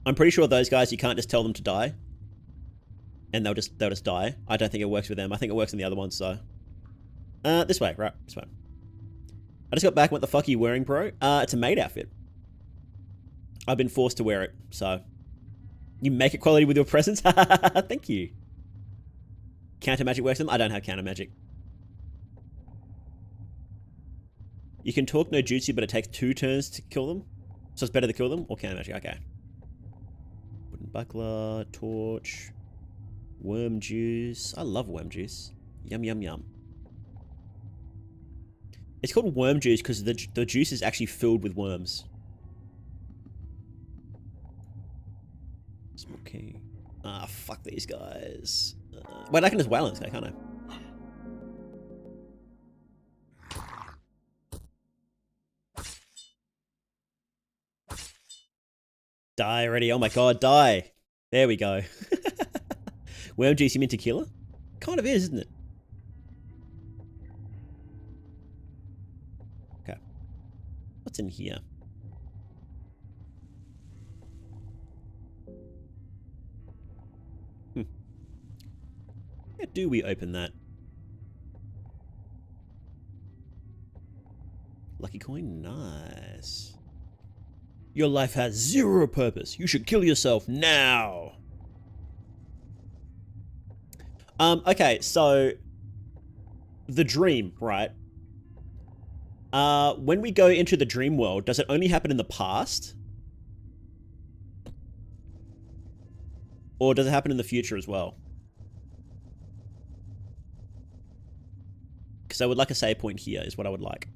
I'm pretty sure those guys, you can't just tell them to die. And they'll just die. I don't think it works with them. I think it works in the other ones, so. This way, right, this way. I just got back. What the fuck are you wearing, bro? It's a Maid outfit. I've been forced to wear it, so. You make it quality with your presence? Thank you. Counter magic works with them? I don't have counter magic. You can talk no jutsu, but it takes 2 turns to kill them. So it's better to kill them? Or counter magic? Okay. Wooden buckler, torch, worm juice. I love worm juice. Yum, yum, yum. It's called worm juice because the juice is actually filled with worms. Okay. Fuck these guys. Wait, I can just wail on this guy, can't I? Die already. Oh my god, die. There we go. Worm juice, you mean tequila? kind of is, isn't it? Okay. What's in here? How do we open that? Lucky coin? Nice. Your life has zero purpose. You should kill yourself now. Okay, so the dream, right? When we go into the dream world, does it only happen in the past? Or does it happen in the future as well? Because I would like a save point here, is what I would like.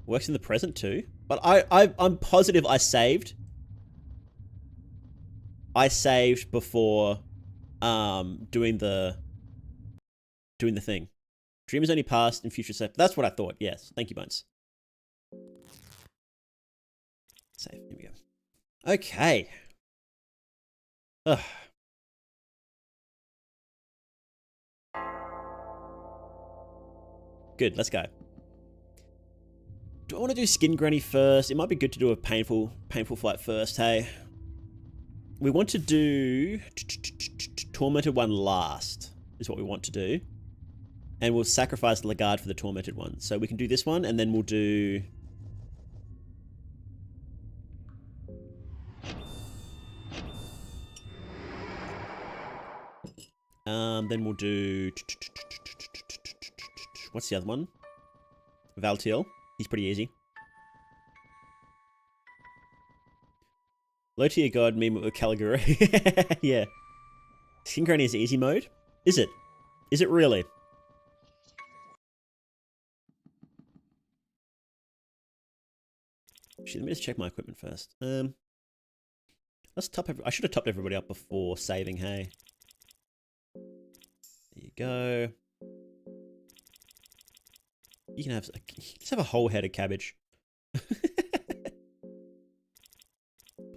Works in the present too. But I'm positive I saved. I saved before doing the thing. Dream is only past and future save. That's what I thought. Yes. Thank you, Bones. Save. Here we go. Okay. Ugh. Good. Let's go. Do I want to do Skin Granny first? It might be good to do a painful fight first, hey? We want to do Tormented One last, is what we want to do. And we'll sacrifice Lagarde for the Tormented One. So we can do this one, and then we'll do... then we'll do... What's the other one? Valtiel. He's pretty easy. Low tier god meme with Caligari. Yeah. Skin Granny is easy mode? Is it? Is it really? Actually, let me just check my equipment first. Let's top. I should have topped everybody up before saving. Hey. There you go. You can have. Let's have a whole head of cabbage.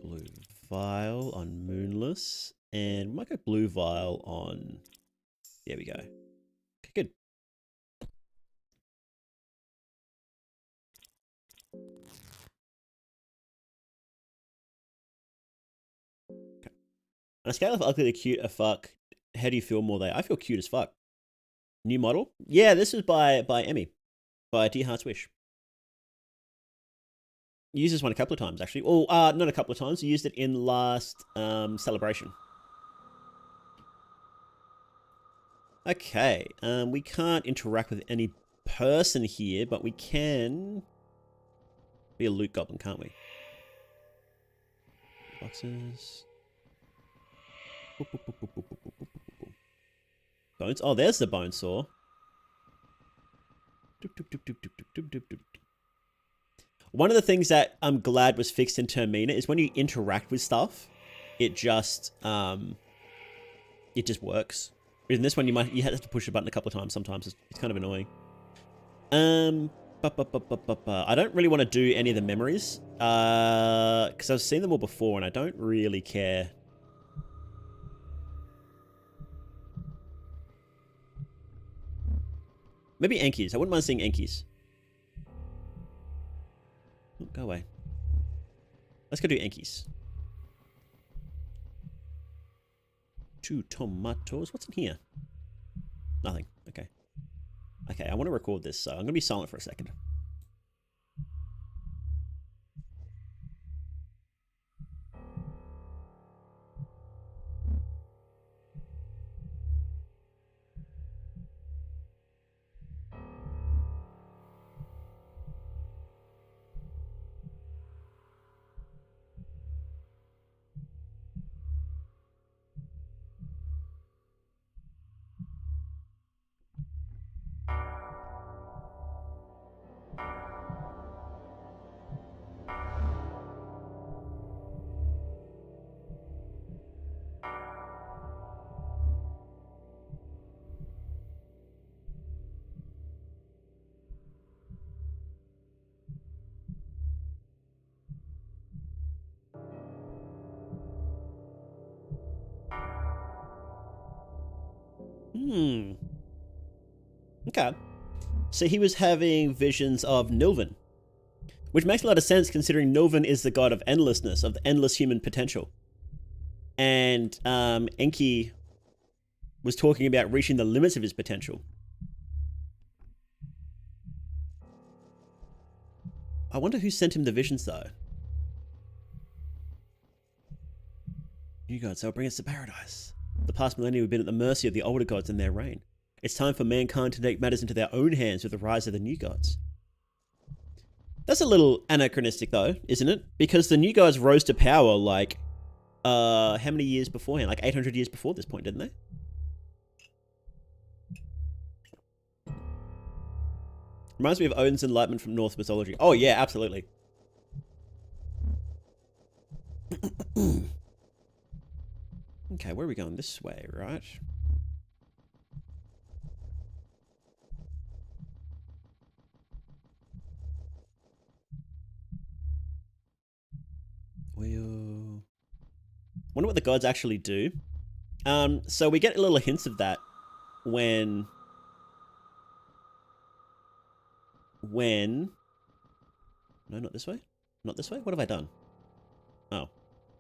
Blue vial on Moonless, and we might go blue vial on. There we go. Okay, good. Okay. On a scale of ugly to cute a fuck, how do you feel more there? I feel cute as fuck. New model? Yeah, this was by Emmy. By Dear Heart's Wish. Used this one a couple of times, actually. Oh, not a couple of times. We used it in last celebration. Okay. We can't interact with any person here, but we can be a loot goblin, can't we? Boxes. Bones. Oh, there's the bone saw. One of the things that I'm glad was fixed in Termina is when you interact with stuff, it just works. In this one, you have to push a button a couple of times. Sometimes it's kind of annoying. I don't really want to do any of the memories because I've seen them all before and I don't really care. Maybe Enki's. I wouldn't mind seeing Enki's. Oh, go away. Let's go do Enki's. 2 tomatoes. What's in here? Nothing. Okay. Okay, I want to record this, so I'm going to be silent for a second. Hmm. Okay. So he was having visions of Nilvan, which makes a lot of sense considering Nilvan is the god of endlessness, of the endless human potential. And Enki was talking about reaching the limits of his potential. I wonder who sent him the visions, though. New gods, they'll bring us to paradise. The past millennia have been at the mercy of the older gods and their reign. It's time for mankind to take matters into their own hands with the rise of the new gods. That's a little anachronistic, though, isn't it? Because the new gods rose to power, like, how many years beforehand? Like 800 years before this point, didn't they? Reminds me of Odin's enlightenment from Norse mythology. Oh, yeah, absolutely. Okay, where are we going? This way, right? We'll... wonder what the gods actually do. So we get little hints of that when... No, not this way. Not this way? What have I done? Oh,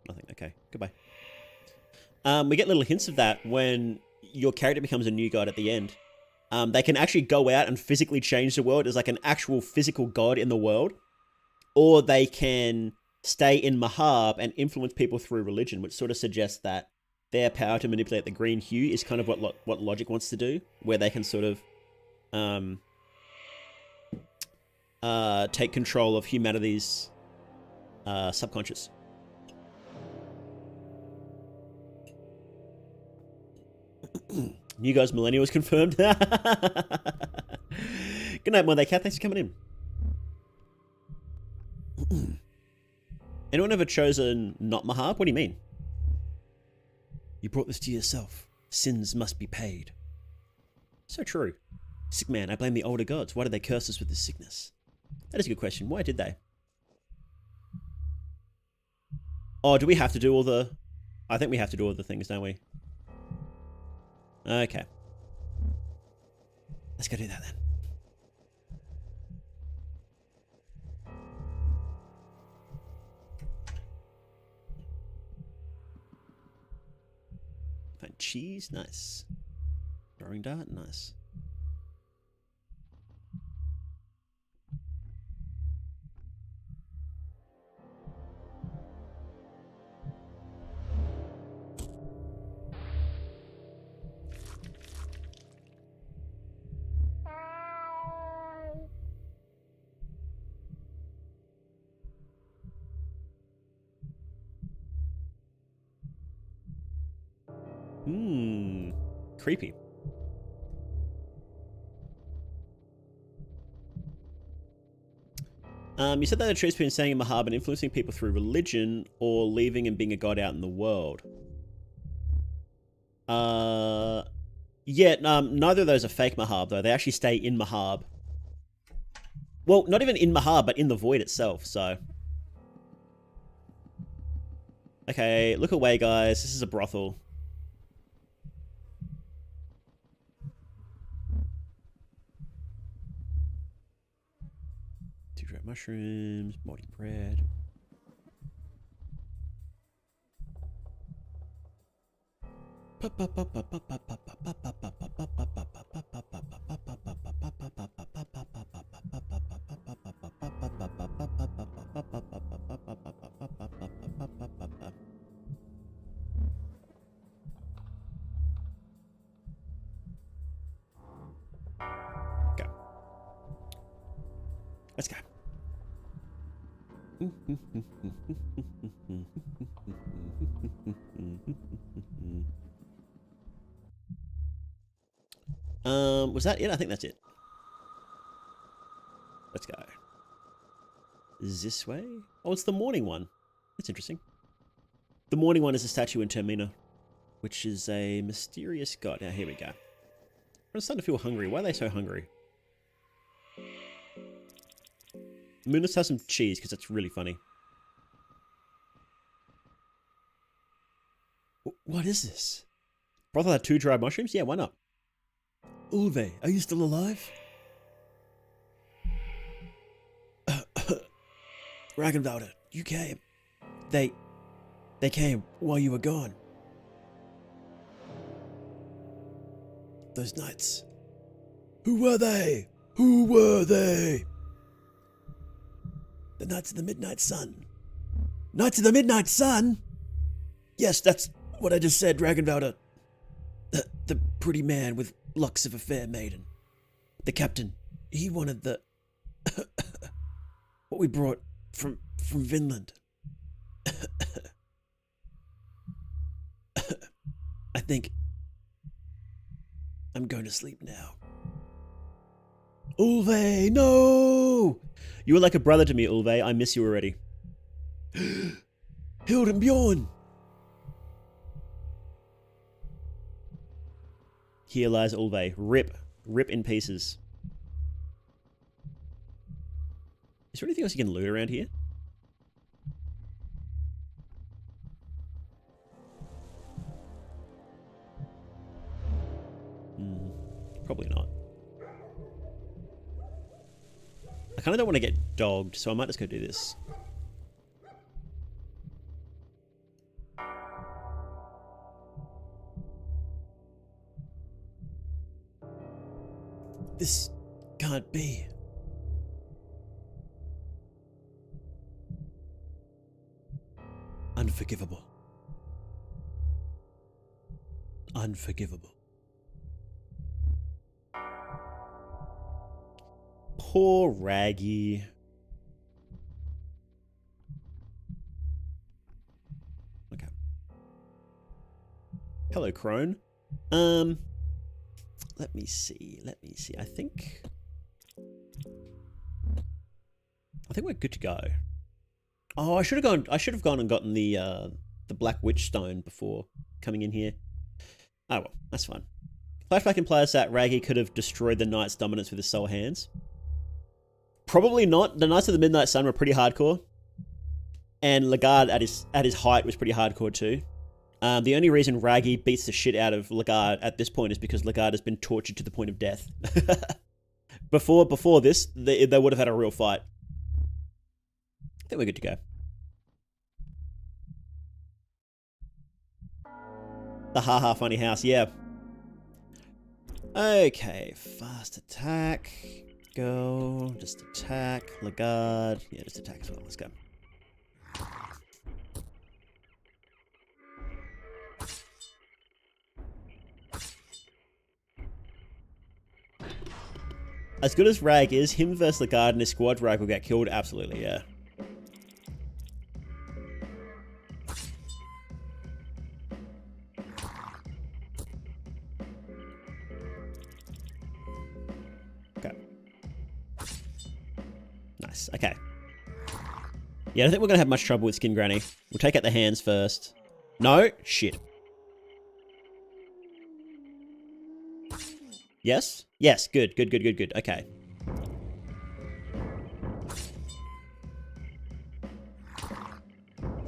nothing. Okay, goodbye. We get little hints of that when your character becomes a new god at the end. They can actually go out and physically change the world as like an actual physical god in the world. Or they can stay in Mahab and influence people through religion, which sort of suggests that their power to manipulate the green hue is kind of what Logic wants to do, where they can sort of take control of humanity's subconscious. New guys, millennials confirmed. Good night, Monday Cat. Thanks for coming in. Anyone ever chosen not Mahab? What do you mean? You brought this to yourself. Sins must be paid. So true. Sick man, I blame the older gods. Why did they curse us with this sickness? That is a good question. Why did they? Oh, do we have to do all the... I think we have to do all the things, don't we? Okay. Let's go do that then. Find cheese, nice. Throwing dart, nice. Creepy. You said that the truth between staying in Mahab and influencing people through religion or leaving and being a god out in the world. Yeah, neither of those are fake Mahab, though. They actually stay in Mahab. Well, not even in Mahab, but in the void itself, so... Okay, look away, guys. This is a brothel. Mushrooms, moldy bread. Go. Let's go. Was that it? I think that's it. Let's go. This way? Oh, it's the morning one. That's interesting. The morning one is a statue in Termina, which is a mysterious god. Now, here we go. I'm starting to feel hungry. Why are they so hungry? Moonless has some cheese, because it's really funny. What is this? Brothel had 2 dried mushrooms? Yeah, why not? Ulve, are you still alive? Ragnvaldr, you came. They came while you were gone. Those knights. Who were they? Who were they? The Knights of the Midnight Sun. Knights of the Midnight Sun? Yes, that's what I just said, Ragnvaldr. The pretty man with locks of a fair maiden. The captain. He wanted the... what we brought from Vinland. I think I'm going to sleep now. Ulve, no! You were like a brother to me, Ulve. I miss you already. Hild and Bjorn! Here lies Ulve. Rip. Rip in pieces. Is there anything else you can loot around here? Probably not. I kind of don't want to get dogged, so I might just go do this. This can't be. Unforgivable. Unforgivable. Poor Raggy. Okay. Hello, Crone. Let me see. I think we're good to go. Oh, I should have gone and gotten the Black Witch Stone before coming in here. Oh well, that's fine. Flashback implies that Raggy could have destroyed the Knight's dominance with his soul hands. Probably not. The Knights of the Midnight Sun were pretty hardcore. And Lagarde at his height was pretty hardcore too. The only reason Raggy beats the shit out of Lagarde at this point is because Lagarde has been tortured to the point of death. Before this, they would have had a real fight. I think we're good to go. The haha funny house, yeah. Okay, fast attack. Go, just attack. Lagarde, yeah, just attack as well. Let's go. As good as Rag is, him versus Lagarde and his squad, Rag will get killed. Absolutely, yeah. Okay. Nice, okay. Yeah, I don't think we're going to have much trouble with Skin Granny. We'll take out the hands first. No? Shit. Yes? Yes, good. Okay.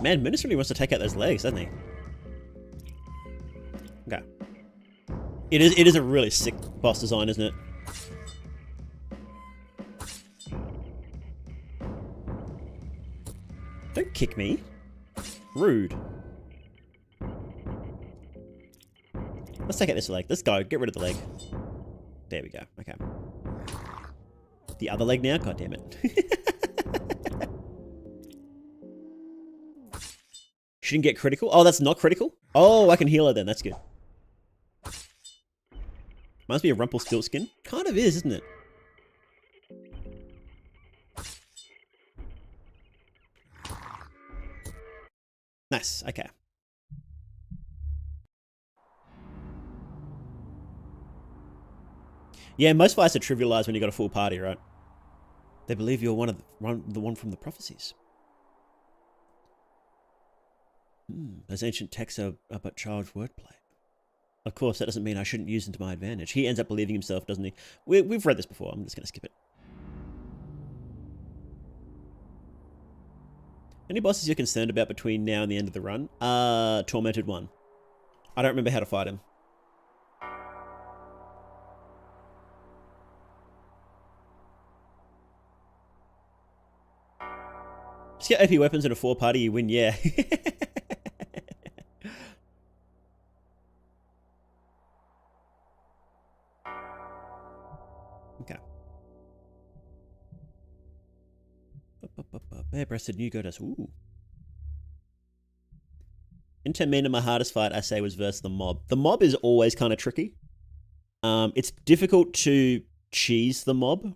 Man, Menace really wants to take out those legs, doesn't he? Okay. It is a really sick boss design, isn't it? Don't kick me. Rude. Let's take out this leg. Let's go. Get rid of the leg. There we go. Okay. The other leg now? God damn it. Shouldn't get critical. Oh, that's not critical? Oh, I can heal her then. That's good. Must be a Rumpelstiltskin. Kind of is, isn't it? Nice. Okay. Yeah, most fights are trivialized when you got a full party, right? They believe you're the one from the prophecies. Those ancient texts are but child's wordplay. Of course, that doesn't mean I shouldn't use them to my advantage. He ends up believing himself, doesn't he? We've read this before. I'm just going to skip it. Any bosses you're concerned about between now and the end of the run? Tormented One. I don't remember how to fight him. Let's get OP weapons in a 4-party, you win, yeah. Okay. Bare-breasted new goddess. Ooh. Intermina, my hardest fight, I say, was versus the mob. The mob is always kind of tricky. It's difficult to cheese the mob.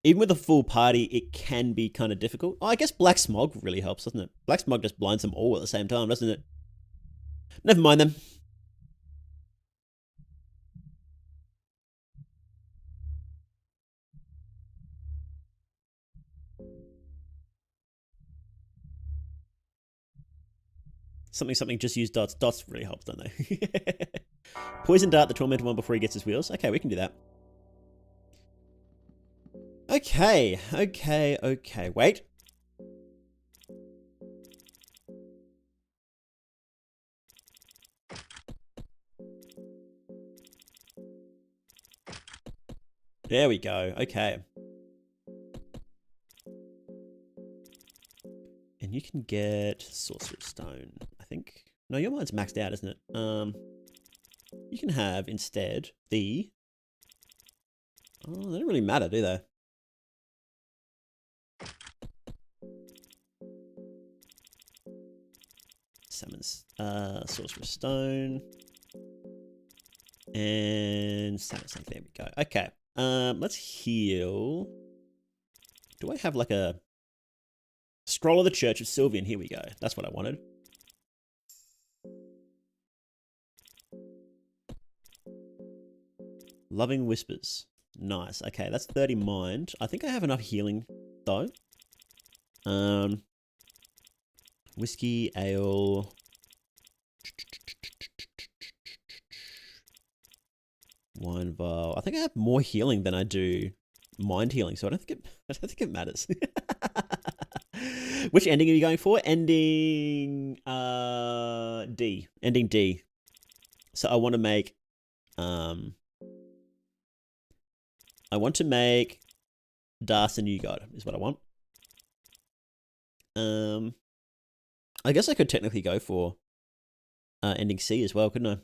Even with a full party, it can be kind of difficult. Oh, I guess Black Smog really helps, doesn't it? Black Smog just blinds them all at the same time, doesn't it? Never mind them. Something, just use dots. Dots really helps, don't they? Poison Dart the Tormented One before he gets his wheels. Okay, we can do that. Okay. Wait. There we go. Okay. And you can get Sorcerer's Stone, I think. No, your mine's maxed out, isn't it? You can have instead the... Oh, they don't really matter, do they? Summons Sorcerer's Stone. And Summons, there we go. Okay. Let's heal. Do I have like a Scroll of the Church of Sylvian? Here we go. That's what I wanted. Loving Whispers. Nice. Okay, that's 30 mind. I think I have enough healing though. Whiskey, ale. Wine vial. I think I have more healing than I do mind healing, so I don't think it matters. Which ending are you going for? Ending D. Ending D. So I want to make Das a new god is what I want. I guess I could technically go for ending C as well, couldn't I?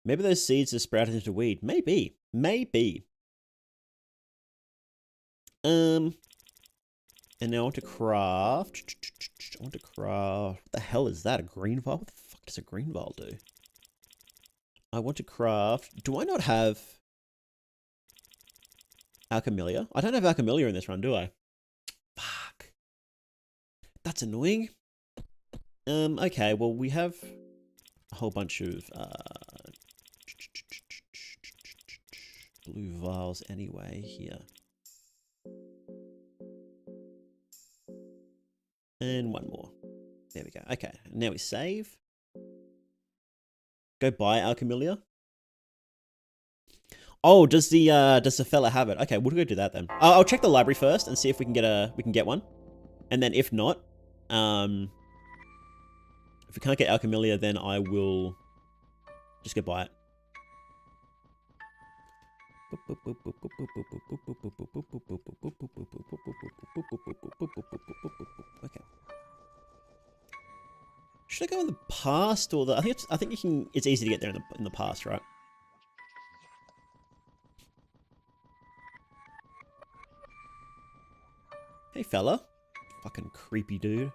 Maybe those seeds are sprouted into weed. Maybe. And now I want to craft. What the hell is that? A green vial? What the fuck does a green vial do? I want to craft. Do I not have Alchemilia? I don't have Alchemilia in this run, do I? Fuck. That's annoying. Okay, well, we have a whole bunch of blue vials anyway here. And one more. There we go. Okay, now we save. Go buy Alchemilia. Oh, does the fella have it? Okay, we'll go do that then. I'll check the library first and see if we can get one. And then if not, if we can't get Alchemilia, then I will just go buy it. Okay. Should I go in the past or the? I think you can. It's easy to get there in the past, right? Hey, fella. Fucking creepy dude.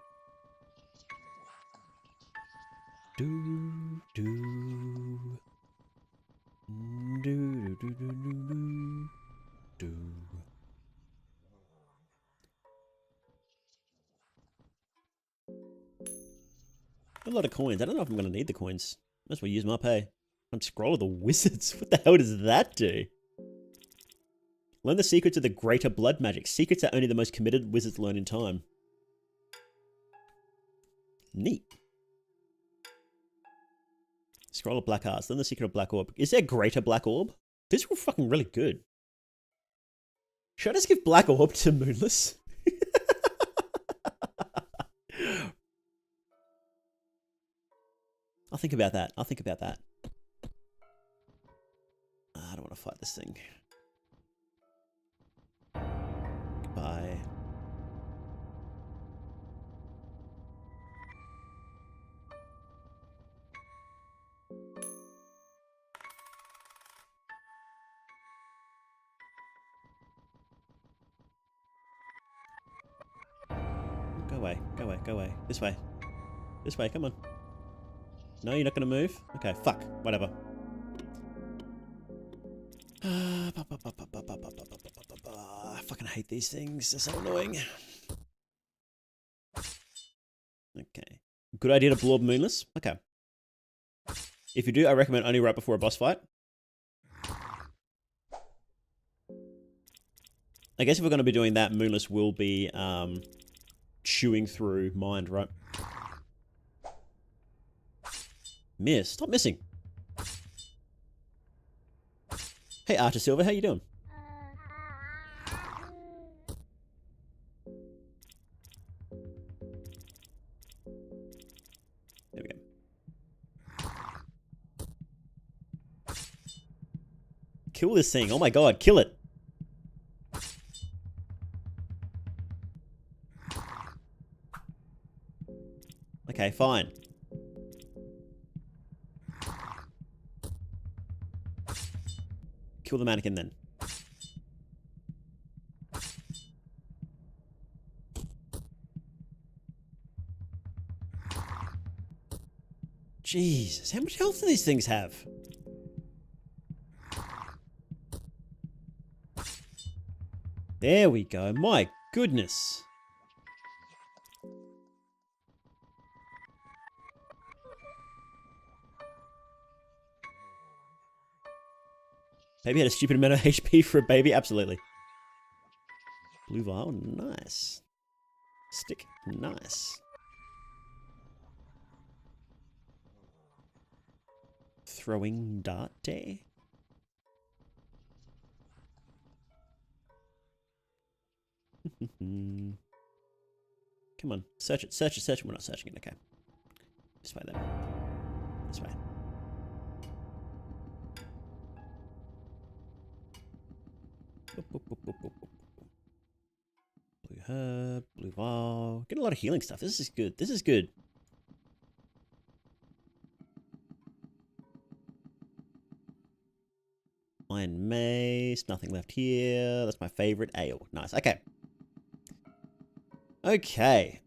A lot of coins. I don't know if I'm going to need the coins. Might as well use my pay. I'm Scroll of the Wizards. What the hell does that do? Learn the secrets of the greater blood magic. Secrets that only the most committed wizards learn in time. Neat. Scroll of Black Arts. Learn the secret of Black Orb. Is there greater Black Orb? These were fucking really good. Should I just give Black Orb to Moonless? I'll think about that. I don't want to fight this thing. Goodbye. Go away. Go away. Go away. This way. This way. Come on. No, you're not gonna move? Okay, fuck. Whatever. I fucking hate these things. They're so annoying. Okay. Good idea to blow up Moonless? Okay. If you do, I recommend only right before a boss fight. I guess if we're going to be doing that, Moonless will be chewing through Mind, right? Miss. Stop missing. Hey, Archer Silver, how you doing? There we go. Kill this thing. Oh my god, kill it. Okay, fine. Kill the mannequin then. Jesus, how much health do these things have? There we go. My goodness. Baby had a stupid amount of HP for a baby? Absolutely. Blue vial, nice. Stick, nice. Throwing dart day. Come on, search it, search it, search it. We're not searching it, okay. This way then. This way. Blue herb, blue vial. Getting a lot of healing stuff. This is good. This is good. Iron mace. Nothing left here. That's my favorite ale. Nice. Okay. Okay.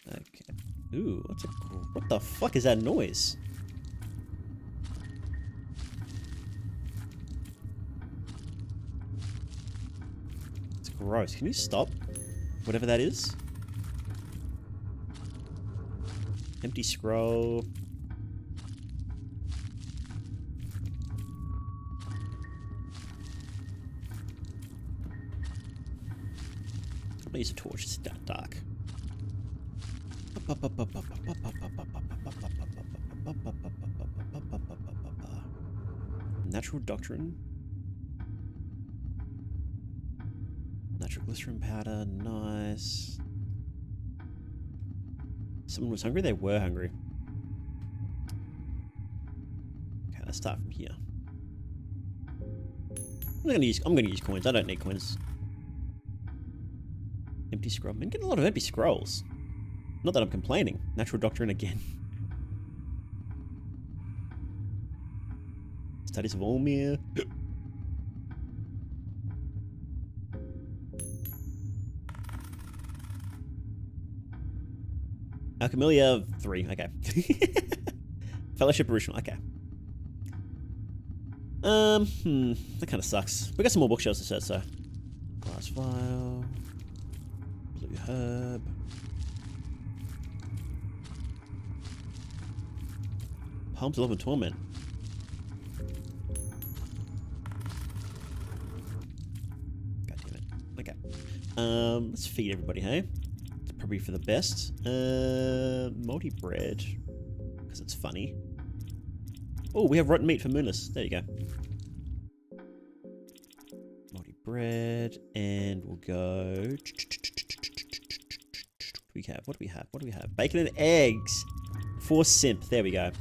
Okay. Ooh, what the fuck is that noise? It's gross. Can you stop? Whatever that is. Empty scroll. I'm gonna use a torch. It's dark. Natural doctrine. Natural glycerin powder. Nice. Someone was hungry? They were hungry. Okay, let's start from here. I'm gonna use coins. I don't need coins. Empty scroll. I'm getting a lot of empty scrolls. Not that I'm complaining. Natural doctrine again. Studies of Olmir. Alchemilia 3. Okay. Fellowship original. Okay. That kind of sucks. We got some more bookshelves to search, so. Glass vial. Blue herb. Palms of Love and Torment. God damn it. Okay. Let's feed everybody, hey? It's probably for the best. Multi-bread. Because it's funny. Oh, we have rotten meat for Moonless. There you go. Multi-bread. And we'll go... What do we have? Bacon and eggs. For Simp. There we go.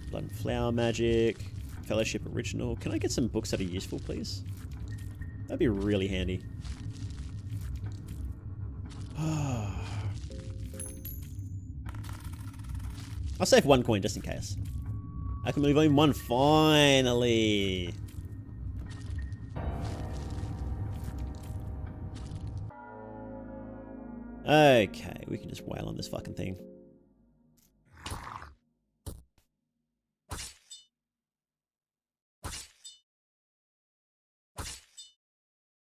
Blood and Flower Magic. Fellowship Original. Can I get some books that are useful, please? That'd be really handy. I'll save 1 coin just in case. I can believe only 1 finally. Okay, we can just wail on this fucking thing.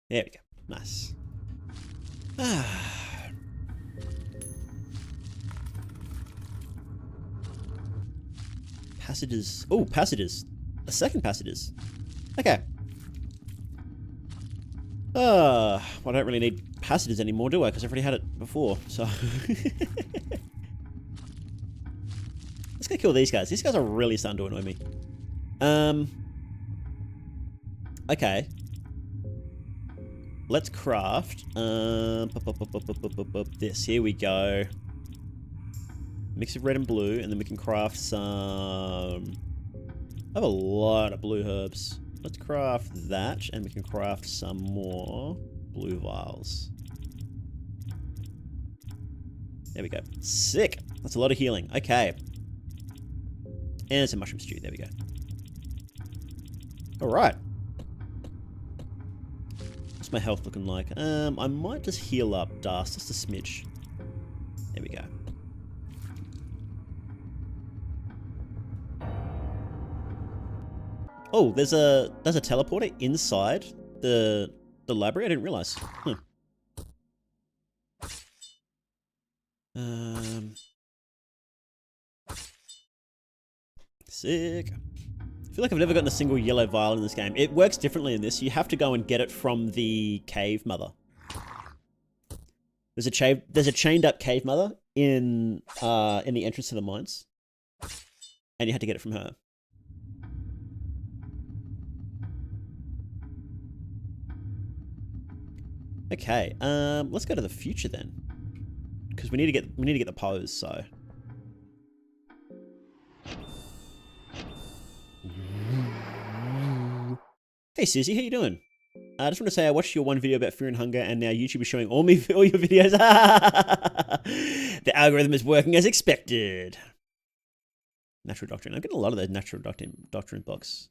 There we go. Nice. Passages. Oh, passages. A second passages. Okay. Well, I don't really need passages anymore, do I? Because I've already had it before, so... Let's go kill these guys. These guys are really starting to annoy me. Okay. Let's craft this. Here we go. Mix of red and blue, and then we can craft some... I have a lot of blue herbs. Let's craft that, and we can craft some more blue vials. There we go. Sick! That's a lot of healing. Okay. And some mushroom stew. There we go. Alright. What's my health looking like? I might just heal up Dust just a smidge. There we go. Oh, there's a teleporter inside the library. I didn't realize. Sick. I feel like I've never gotten a single yellow vial in this game. It works differently in this. You have to go and get it from the cave mother. There's a chained up cave mother in the entrance to the mines, and you had to get it from her. Okay, let's go to the future then, because we need to get the pose. So, hey Susie, how you doing? I just want to say I watched your one video about fear and hunger, and now YouTube is showing all your videos. The algorithm is working as expected. Natural doctrine. I'm getting a lot of those natural doctrine books.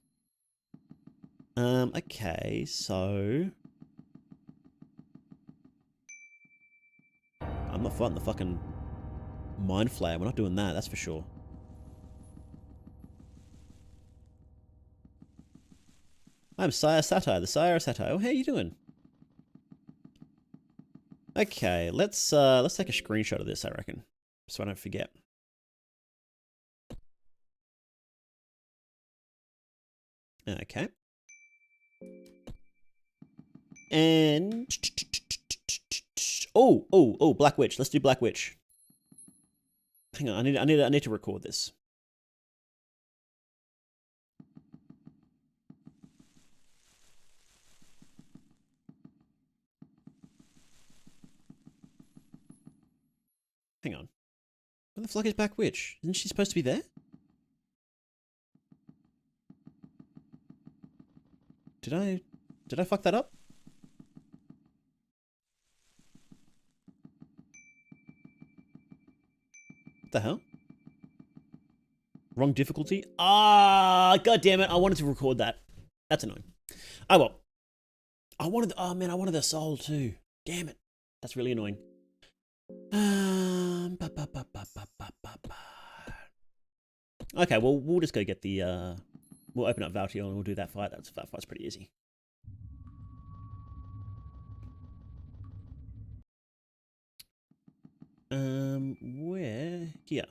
Okay, so. I'm not fighting the fucking mind flayer. We're not doing that, that's for sure. I'm Sire Satire, the Sire of Satire. Oh, how you doing? Okay, let's take a screenshot of this, I reckon, so I don't forget. Okay. And oh, Black Witch. Let's do Black Witch. Hang on, I need to record this. Hang on. Where the fuck is Black Witch? Isn't she supposed to be there? Did I fuck that up? What the hell? Wrong difficulty? Ah, god damn it! I wanted to record that. That's annoying. Oh well. I wanted the soul too. Damn it. That's really annoying. Okay, well we'll just go get the we'll open up Valtiel and we'll do that fight. That fight's pretty easy. Where? Here.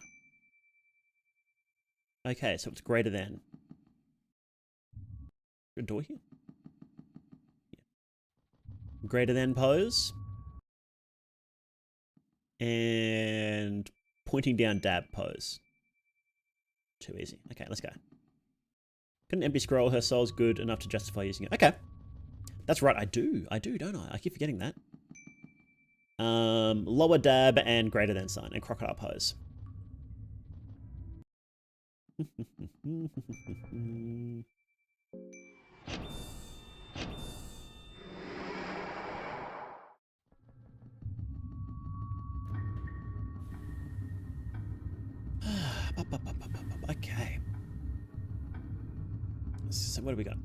Okay, so it's greater than. A door here? Yeah. Greater than pose. And pointing down dab pose. Too easy. Okay, let's go. Couldn't empty scroll, her soul's good enough to justify using it. Okay. That's right, I do, don't I? I keep forgetting that. Lower dab and greater than sign and crocodile pose. Okay. So what do we got?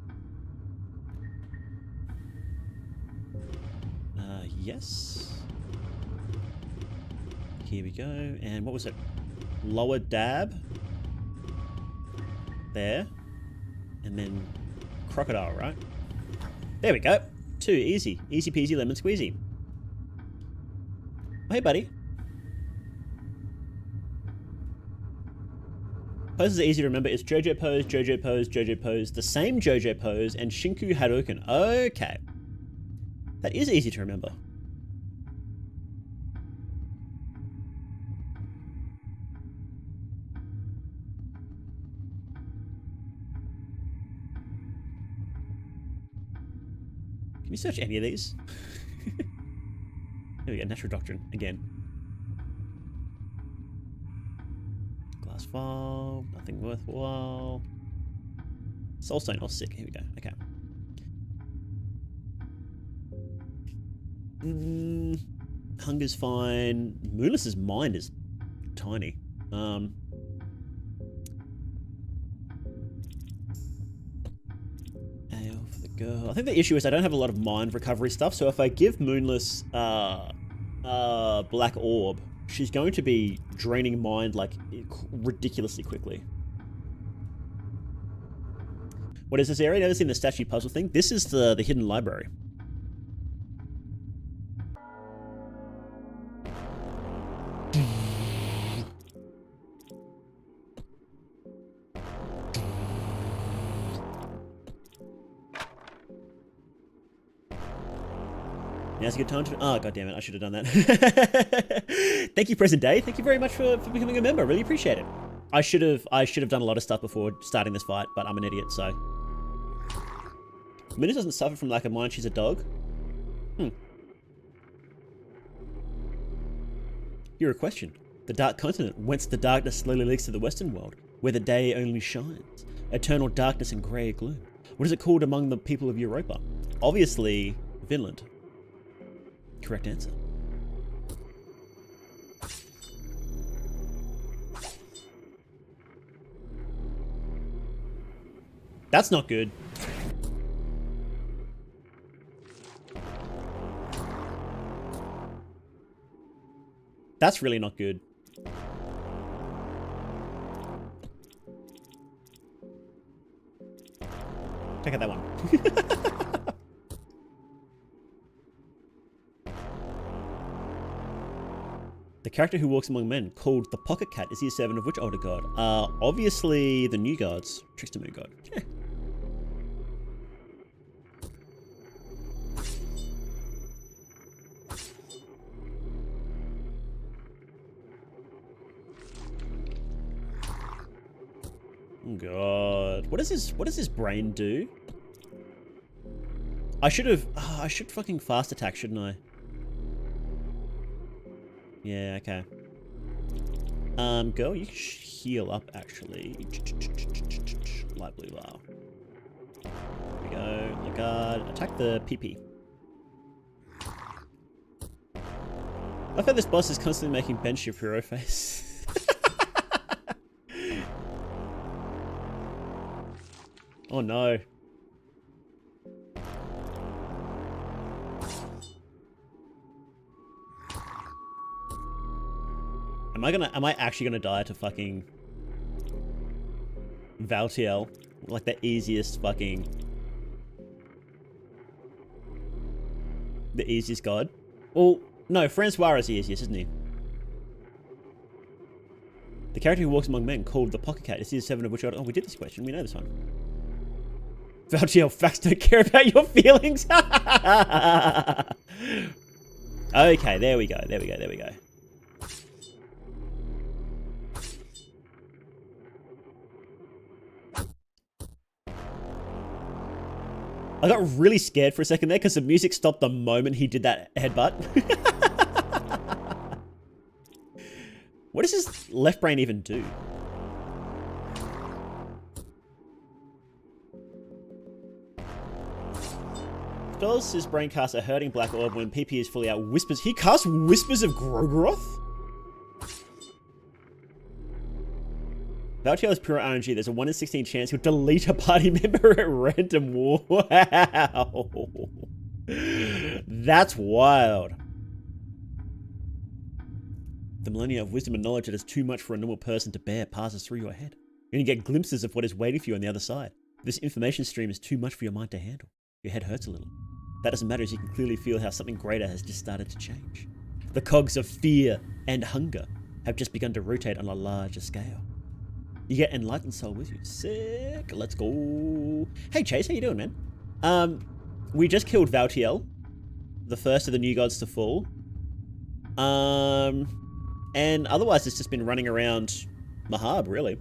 Yes. Here we go. And what was it? Lower dab. There. And then crocodile, right? There we go. 2. Easy. Easy peasy lemon squeezy. Oh, hey, buddy. Poses are easy to remember. It's JoJo pose, JoJo pose, JoJo pose, the same JoJo pose, and Shinku Hadouken. Okay. That is easy to remember. Can you search any of these? Here we go, Natural Doctrine, again. Glass vial, nothing worthwhile. Soulstone, oh sick, here we go, okay. Hunger's fine. Moonless's mind is tiny. Ale for the girl. I think the issue is I don't have a lot of mind recovery stuff, so if I give Moonless Black Orb, she's going to be draining mind like ridiculously quickly. What is this area? Never seen the statue puzzle thing. This is the hidden library. Now's a good time to... Oh, god damn it, I should have done that. Thank you, Present Day. Thank you very much for becoming a member. Really appreciate it. I should have done a lot of stuff before starting this fight, but I'm an idiot, so... Minna doesn't suffer from lack of mind, she's a dog. Here a question. The Dark Continent, whence the darkness slowly leaks to the Western world, where the day only shines. Eternal darkness and grey gloom. What is it called among the people of Europa? Obviously, Vinland. Correct answer. That's not good. That's really not good. Check out that one. The character who walks among men, called the Pocket Cat, is he a servant of which older god? Obviously the new gods. Trickster Moon God. Yeah. Oh god. What does his brain do? I should fucking fast attack, shouldn't I? Yeah, okay. Girl, you can heal up, actually. Light blue bar. Here we go. Lagarde. Attack the PP. I've heard this boss is constantly making Ben Shapiro face. Oh no. Am I actually gonna die to fucking Valtiel? Like the easiest fucking... The easiest god? Well, no, Francois is the easiest, isn't he? The character who walks among men, called the Pocket Cat, is he a servant of which god? Oh, we did this question, we know this one. Valtiel, facts don't care about your feelings! Okay, there we go, there we go, there we go. I got really scared for a second there because the music stopped the moment he did that headbutt. What does his left brain even do? Spells his brain casts a hurting black orb when PP is fully out. Whispers. He casts Whispers of Grogroth? Valtiel is pure RNG. There's a 1 in 16 chance he'll delete a party member at random. Wow. That's wild. The millennia of wisdom and knowledge that is too much for a normal person to bear passes through your head. You only get glimpses of what is waiting for you on the other side. This information stream is too much for your mind to handle. Your head hurts a little. That doesn't matter, as you can clearly feel how something greater has just started to change. The cogs of fear and hunger have just begun to rotate on a larger scale. You get Enlightened Soul with you. Sick. Let's go. Hey Chase, how you doing, man? We just killed Valtiel, the first of the new gods to fall. And otherwise it's just been running around Mahab, really.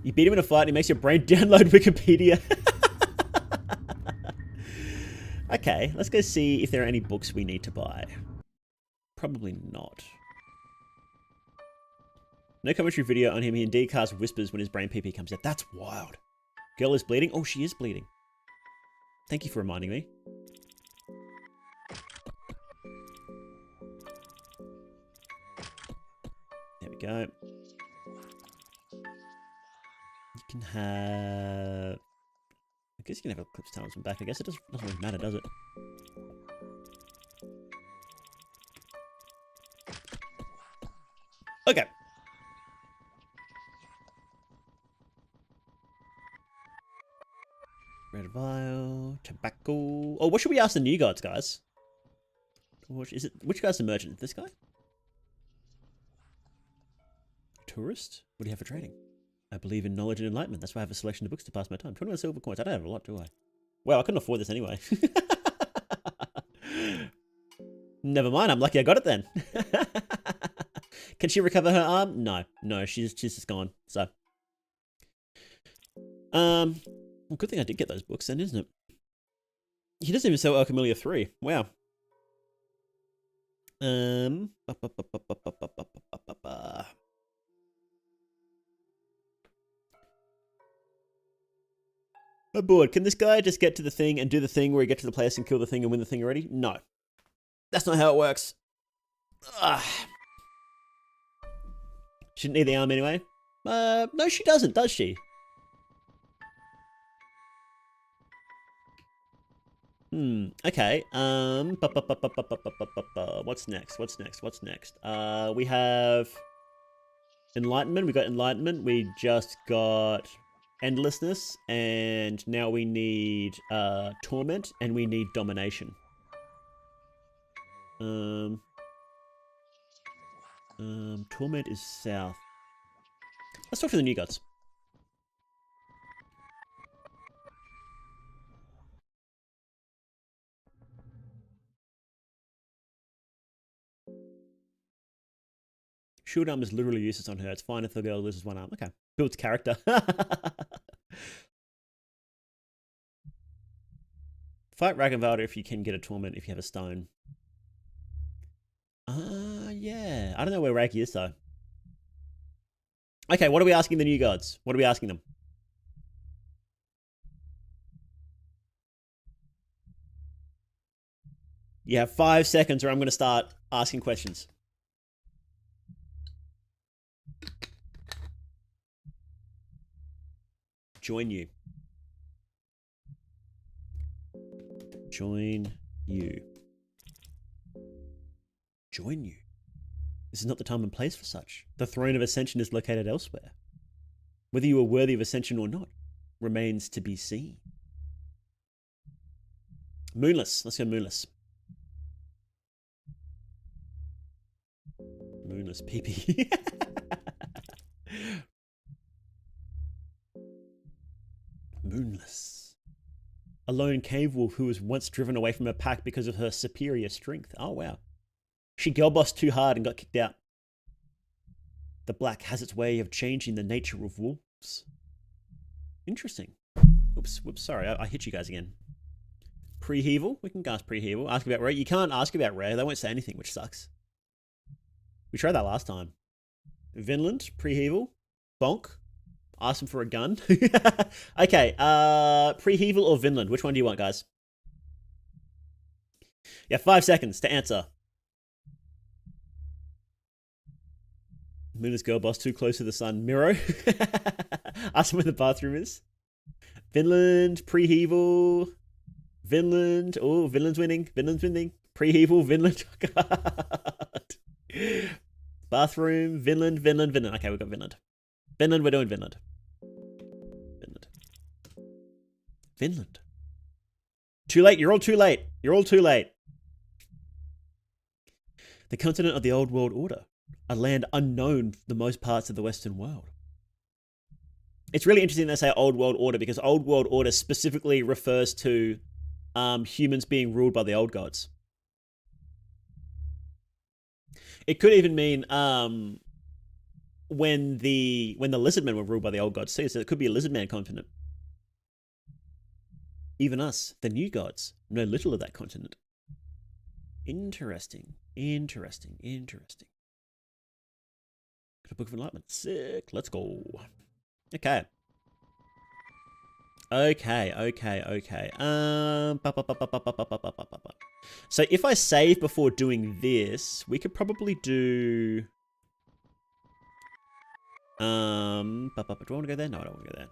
You beat him in a fight and it makes your brain download Wikipedia. Okay, let's go see if there are any books we need to buy. Probably not. No commentary video on him. He indeed casts whispers when his brain PP comes out. That's wild. Girl is bleeding. Oh, she is bleeding. Thank you for reminding me. There we go. You can have... I guess you can have Eclipse Talents from back. I guess it doesn't really matter, does it? Okay. Red vial, tobacco. Oh, what should we ask the new gods, guys? Which guy's the merchant? This guy? Tourist? What do you have for trading? I believe in knowledge and enlightenment. That's why I have a selection of books to pass my time. 21 silver coins. I don't have a lot, do I? Well, I couldn't afford this anyway. Never mind. I'm lucky I got it then. Can she recover her arm? No. No, she's just gone. So. Well, good thing I did get those books then, isn't it? He doesn't even sell Alchemilia 3. Wow. I'm bored. Can this guy just get to the thing and do the thing where he gets to the place and kill the thing and win the thing already? No. That's not how it works. Ugh. Shouldn't need the arm anyway. No, she doesn't, does she? Okay. What's next? What's next? What's next? We have Enlightenment. We got Enlightenment. We just got Endlessness, and now we need Torment, and we need Domination. Torment is south. Let's talk to the new gods. Shield arm is literally useless on her. It's fine if the girl loses one arm. Okay. Builds character. Fight Ragnvalder if you can get a Torment if you have a stone. Yeah. I don't know where Raki is though. Okay, what are we asking the new gods? What are we asking them? You have 5 seconds or I'm going to start asking questions. Join you. Join you. Join you. This is not the time and place for such. The throne of ascension is located elsewhere. Whether you are worthy of ascension or not remains to be seen. Moonless. Let's go Moonless. Moonless PP. Moonless. A lone cave wolf who was once driven away from her pack because of her superior strength. Oh, wow. She girl bossed too hard and got kicked out. The black has its way of changing the nature of wolves. Interesting. Oops, whoops, sorry, I hit you guys again. Pre-heaval? We can ask pre-heaval. Ask about rare. You can't ask about rare. They won't say anything, which sucks. We tried that last time. Vinland, pre-heaval. Bonk. Ask him for a gun. Okay, pre-heaval or Vinland? Which one do you want, guys? Yeah, 5 seconds to answer. Luna's girl boss too close to the sun. Miro. Ask him where the bathroom is. Vinland, pre-heval. Vinland. Oh, Vinland's winning. Vinland's winning. Pre-heval, Vinland. Bathroom, Vinland. Okay, we've got Vinland. Vinland, we're doing Vinland. Vinland. Too late, you're all too late. You're all too late. The continent of the Old World Order. A land unknown for the most parts of the Western world. It's really interesting they say Old World Order because Old World Order specifically refers to humans being ruled by the old gods. It could even mean when the lizardmen were ruled by the old gods too, so it could be a lizardman continent. Even us, the new gods, know little of that continent. Interesting. Got a Book of Enlightenment. Sick. Let's go. Okay. So if I save before doing this, we could probably do... do I want to go there? No, I don't want to go there.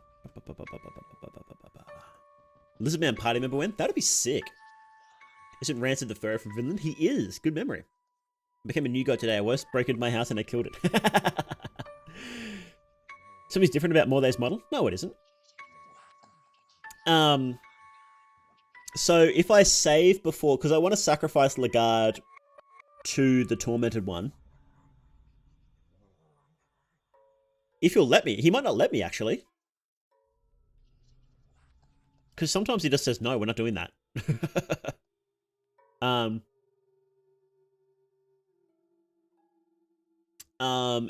Lizardman party member win? That'd be sick. Isn't Rancid the Pharaoh from Finland? He is. Good memory. Became a new god today. I almost broke into my house and I killed it. Something's different about Morday's model? No, it isn't. So if I save before, because I want to sacrifice Lagarde to the Tormented One. If he'll let me. He might not let me, actually. Because sometimes he just says, no, we're not doing that.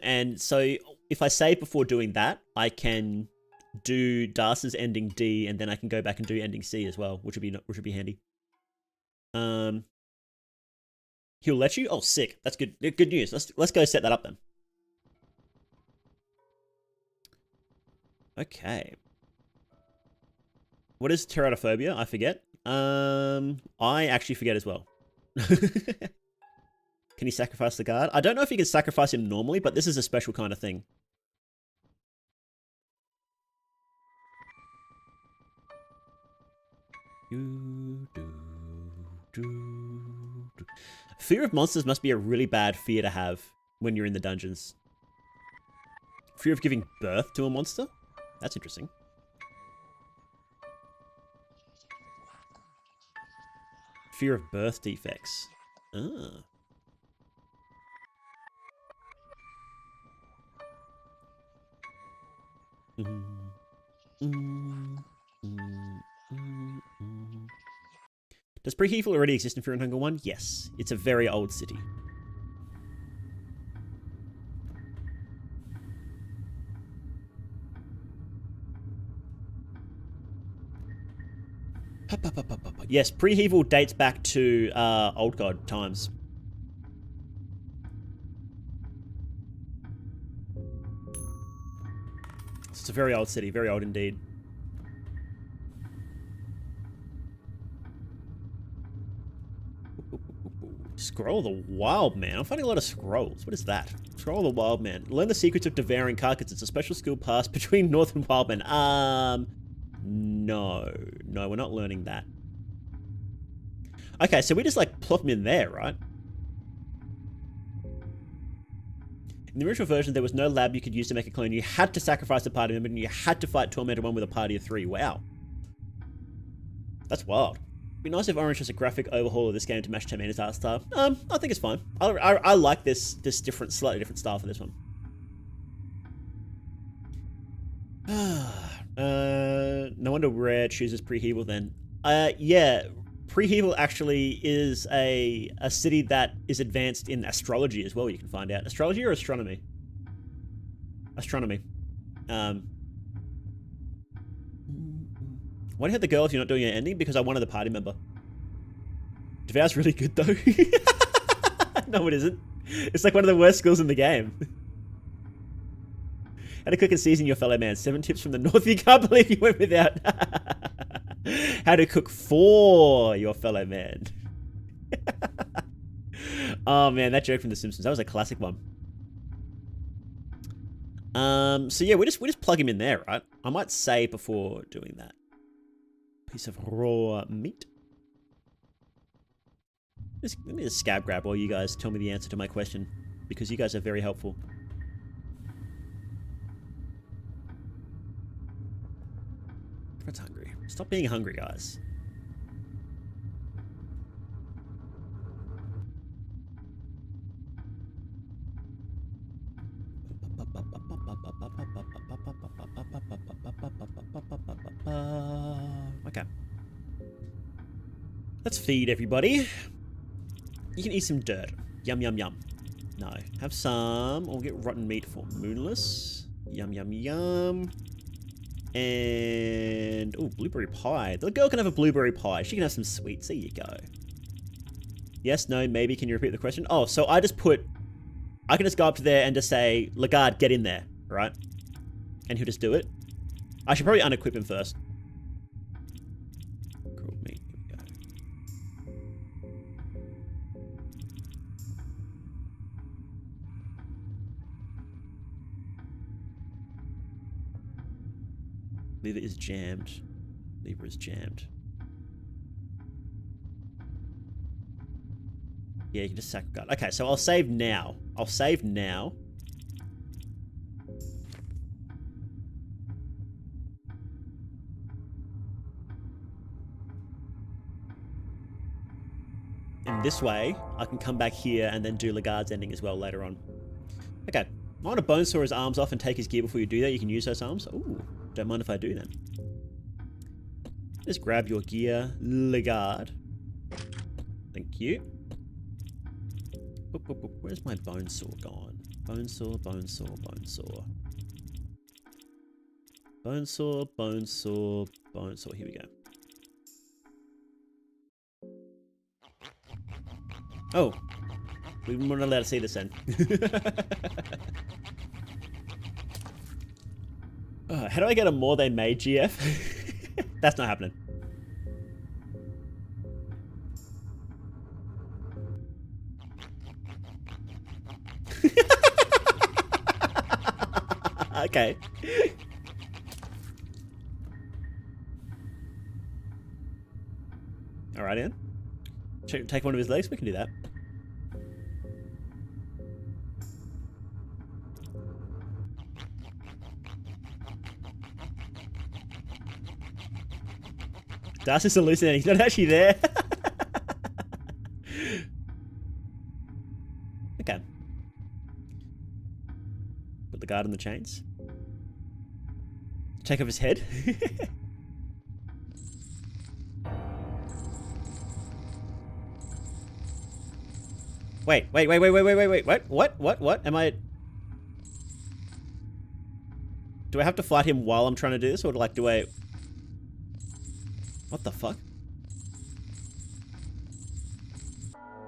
And so if I save before doing that, I can do Darce's ending D, and then I can go back and do ending C as well, which would be handy. He'll let you? Oh, sick. That's good. Good news. Let's go set that up then. Okay. What is teratophobia? I forget. I actually forget as well. Can he sacrifice the guard? I don't know if you can sacrifice him normally, but this is a special kind of thing. Fear of monsters must be a really bad fear to have when you're in the dungeons. Fear of giving birth to a monster? That's interesting. Fear of birth defects. Ah. Does pre-heval already exist in Fear and Hunger 1? Yes. It's a very old city. Yes, pre-heval dates back to Old God times. It's a very old city, very old indeed. Scroll of the Wild Man. I'm finding a lot of scrolls. What is that? Scroll of the Wild Man. Learn the secrets of devouring carcasses. It's a special skill pass between North and Wild Man. No, we're not learning that. Okay, so we just like plop them in there, right? In the original version, there was no lab you could use to make a clone. You had to sacrifice a party member, and you had to fight Tormented One with a party of 3. Wow. That's wild. It'd be nice if Orange has a graphic overhaul of this game to match Terminator's art style. I think it's fine. I like this different, slightly different style for this one. No wonder Rare chooses pre-heval then. Yeah, pre-heval actually is a city that is advanced in astrology as well, you can find out. Astrology or astronomy? Astronomy. Why do you have the girl if you're not doing an ending? Because I wanted the party member. Devour's really good though. No, it isn't. It's like one of the worst skills in the game. How to cook and season your fellow man. 7 tips from the north. You can't believe you went without. How to cook for your fellow man. Oh man, that joke from The Simpsons. That was a classic one. So yeah, we just plug him in there, right? I might save before doing that. Piece of raw meat. Let me just scab grab while you guys tell me the answer to my question, because you guys are very helpful. Everyone's hungry. Stop being hungry, guys. Okay. Let's feed everybody. You can eat some dirt. Yum, yum, yum. No. Have some. We'll get rotten meat for Moonless. Yum, yum, yum. And... oh, blueberry pie. The girl can have a blueberry pie. She can have some sweets. There you go. Yes, no, maybe. Can you repeat the question? Oh, so I just put... I can just go up to there and just say, Lagarde, get in there, right? And he'll just do it. I should probably unequip him first. Cool, meat. Here we go. Lever is jammed. Lever is jammed. Yeah, you can just sack guard. Okay, so I'll save now. I'll save now. And this way, I can come back here and then do Lagarde's ending as well later on. Okay, I want to bone saw his arms off and take his gear before you do that. You can use those arms. Ooh, don't mind if I do then. Just grab your gear, Lagarde. Thank you. Boop, boop, boop. Where's my bone saw gone? Bone saw, bone saw, bone saw. Bone saw, bone saw, bone saw. Here we go. Oh, we weren't allowed to see this then. How do I get a more than Maid GF? That's not happening. Okay. Alright, Ian. Take one of his legs, we can do that. Darcy's hallucinating, he's not actually there. Okay. Put the guard on the chains. Take off his head. Wait. What? Am I... do I have to fight him while I'm trying to do this? Or like, do I... what the fuck?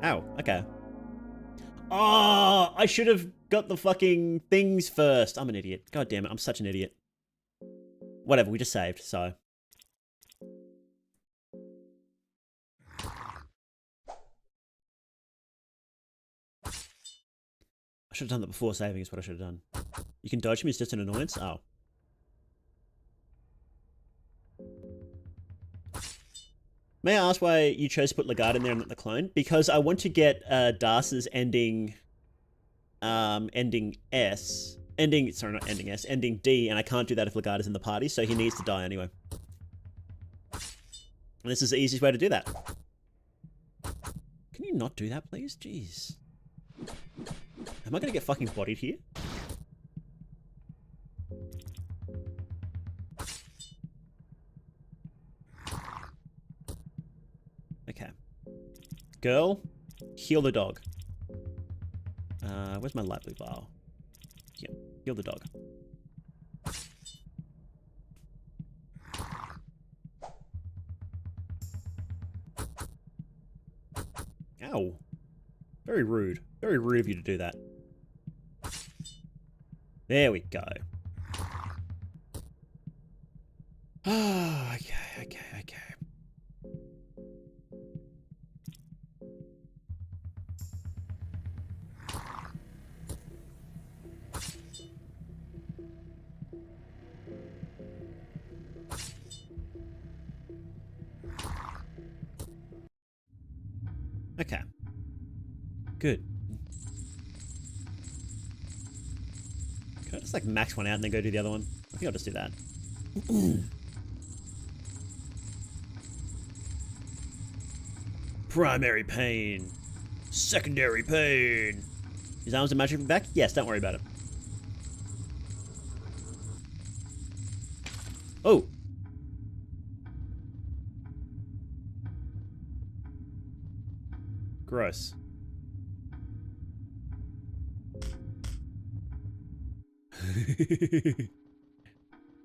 Ow, okay. Oh, I should have got the fucking things first. I'm an idiot. God damn it, I'm such an idiot. Whatever, we just saved, so... I should have done that before saving is what I should have done. You can dodge him, it's just an annoyance? Oh. May I ask why you chose to put Lagarde in there and not the clone? Because I want to get Darce's ending... ending S. Sorry, not ending S. Ending D, and I can't do that if Lagarde is in the party, so he needs to die anyway. And this is the easiest way to do that. Can you not do that, please? Jeez. Am I gonna get fucking bodied here? Okay. Girl, heal the dog. Where's my light blue vial? Yep, heal the dog. Ow. Very rude. Very rude of you to do that. There we go. Okay. Good. Can I just like max one out and then go do the other one? I think I'll just do that. Primary pain. Secondary pain. His arms are magically back? Yes, don't worry about it. Oh. Gross.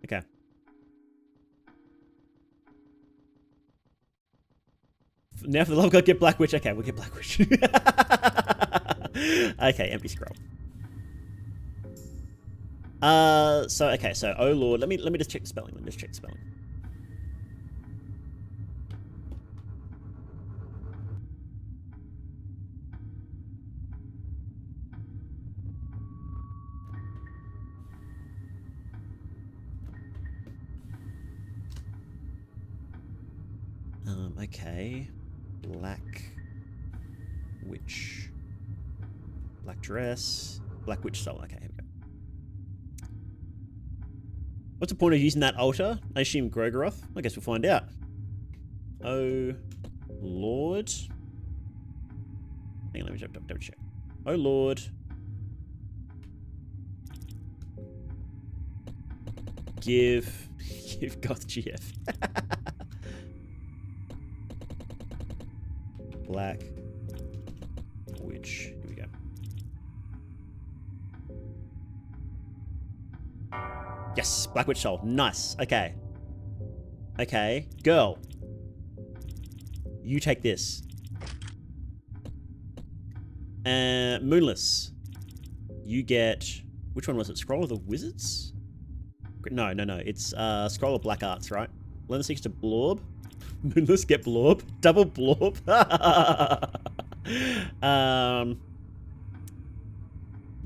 Okay. Now for the love of God, get Black Witch. Okay, we'll get Black Witch. Okay, empty scroll. So oh lord, let me just check the spelling. Let me just check the spelling. Okay. Black Witch. Black dress. Black Witch soul. Okay, here we go. What's the point of using that altar? I assume Grogaroth? I guess we'll find out. Oh Lord. Hang on, let me double check. Oh Lord. Give Goth GF. Black Witch. Here we go. Yes, Black Witch soul. Nice. Okay. Okay. Girl. You take this. Moonless. You get... Which one was it? Scroll of the Wizards? No. It's Scroll of Black Arts, right? Learn the secrets to Blorb. Moonless, get Blorb. Double Blorb.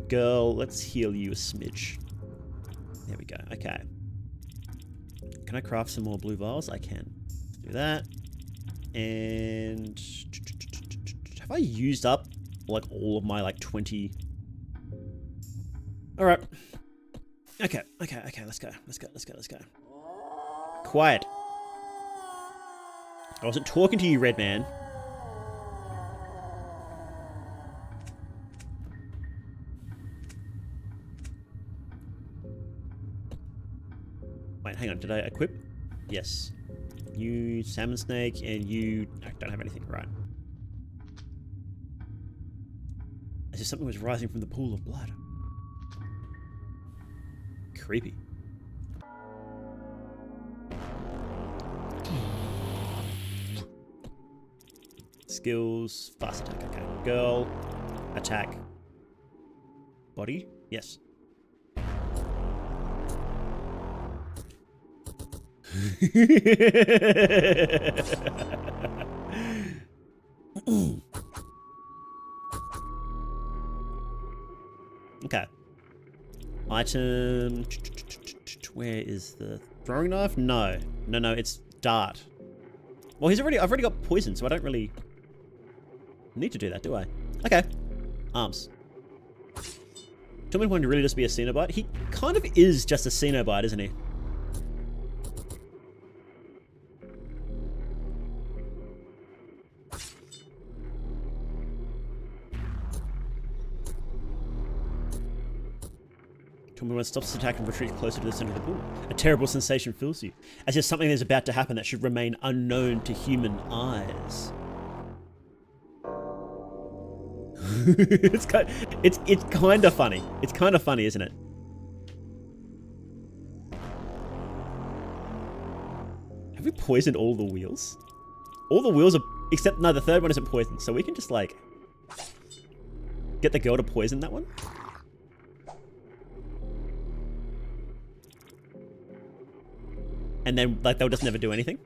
Girl, let's heal you a smidge. There we go. Okay. Can I craft some more blue vials? I can. Let's do that. And... Have I used up, like, all of my, like, 20... Alright. Okay. Let's go. Quiet. I wasn't talking to you, Red Man. Wait, hang on. Did I equip? Yes. You salmon snake and you don't have anything, right? As if something was rising from the pool of blood. Creepy. Skills, fast attack, okay. Girl, attack. Body? Yes. Okay. Item. Where is the throwing knife? No, it's dart. Well, I've already got poison, so I don't really need to do that, do I? Okay. Arms. Tormented One to really just be a Cenobite? He kind of is just a Cenobite, isn't he? Tormented One stops its attack and retreats closer to the center of the pool. A terrible sensation fills you, as if something is about to happen that should remain unknown to human eyes. It's kind of funny. It's kind of funny, isn't it? Have we poisoned all the wheels? All the wheels are, except no, the third one isn't poisoned, so we can just like get the girl to poison that one. And then like they'll just never do anything.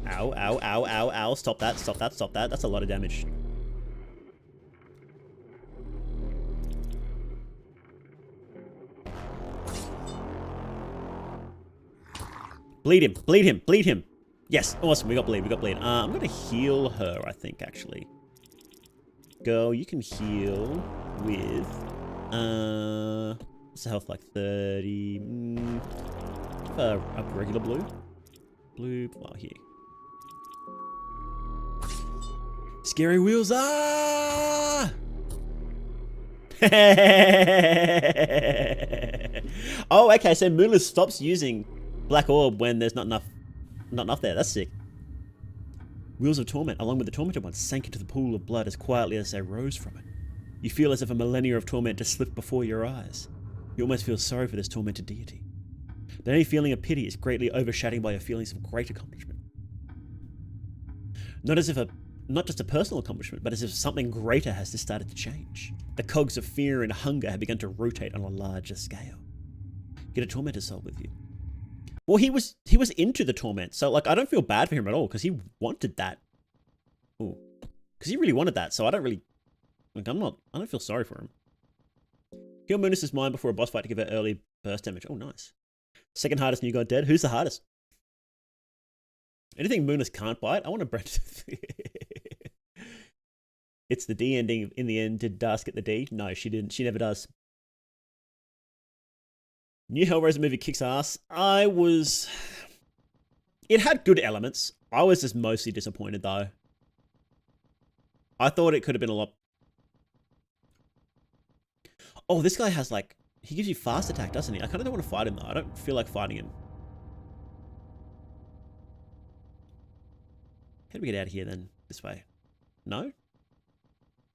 Ow. Stop that. That's a lot of damage. Bleed him, bleed him, bleed him. Yes, awesome, we got bleed, we got bleed. I'm gonna heal her, I think, actually. Girl, you can heal with, what's the health like? 30, a regular blue. Blue, well, here. Scary wheels, ah! Oh, okay, so Moonless stops using Black Orb when there's not enough there. That's sick. Wheels of Torment, along with the Tormented One, sank into the pool of blood as quietly as they rose from it. You feel as if a millennia of torment just slipped before your eyes. You almost feel sorry for this tormented deity. The only feeling of pity is greatly overshadowed by your feelings of great accomplishment. Not just a personal accomplishment, but as if something greater has just started to change. The cogs of fear and hunger have begun to rotate on a larger scale. Get a tormented soul with you. Well, he was into the torment, so like I don't feel bad for him at all because he wanted that. Ooh, because he really wanted that. So I don't really like. I don't feel sorry for him. Heal Moonus' mind before a boss fight to give her early burst damage. Oh, nice. Second hardest new god dead. Who's the hardest? Anything Moonus can't bite. I want to bread. It's the D ending in the end. Did Dusk get the D? No, she didn't. She never does. New Hellraiser movie kicks ass. It had good elements. I was just mostly disappointed though. I thought it could have been a lot. Oh, this guy has like, he gives you fast attack, doesn't he? I kind of don't want to fight him though. I don't feel like fighting him. How do we get out of here then? This way? No?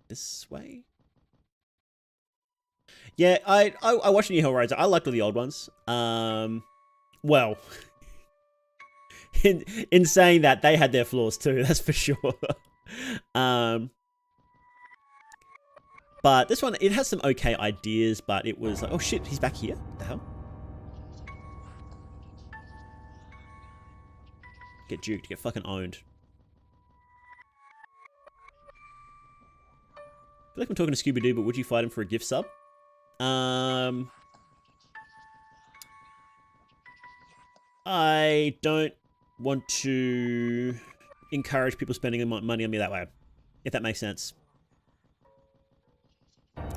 This way? Yeah, I watched New Hellraiser. I liked all the old ones. Well, in saying that, they had their flaws too. That's for sure. But this one, it has some okay ideas, but it was like, oh shit, he's back here. What the hell? Get juked, get fucking owned. I feel like I'm talking to Scooby-Doo, but would you fight him for a gift sub? I don't want to encourage people spending money on me that way, if that makes sense.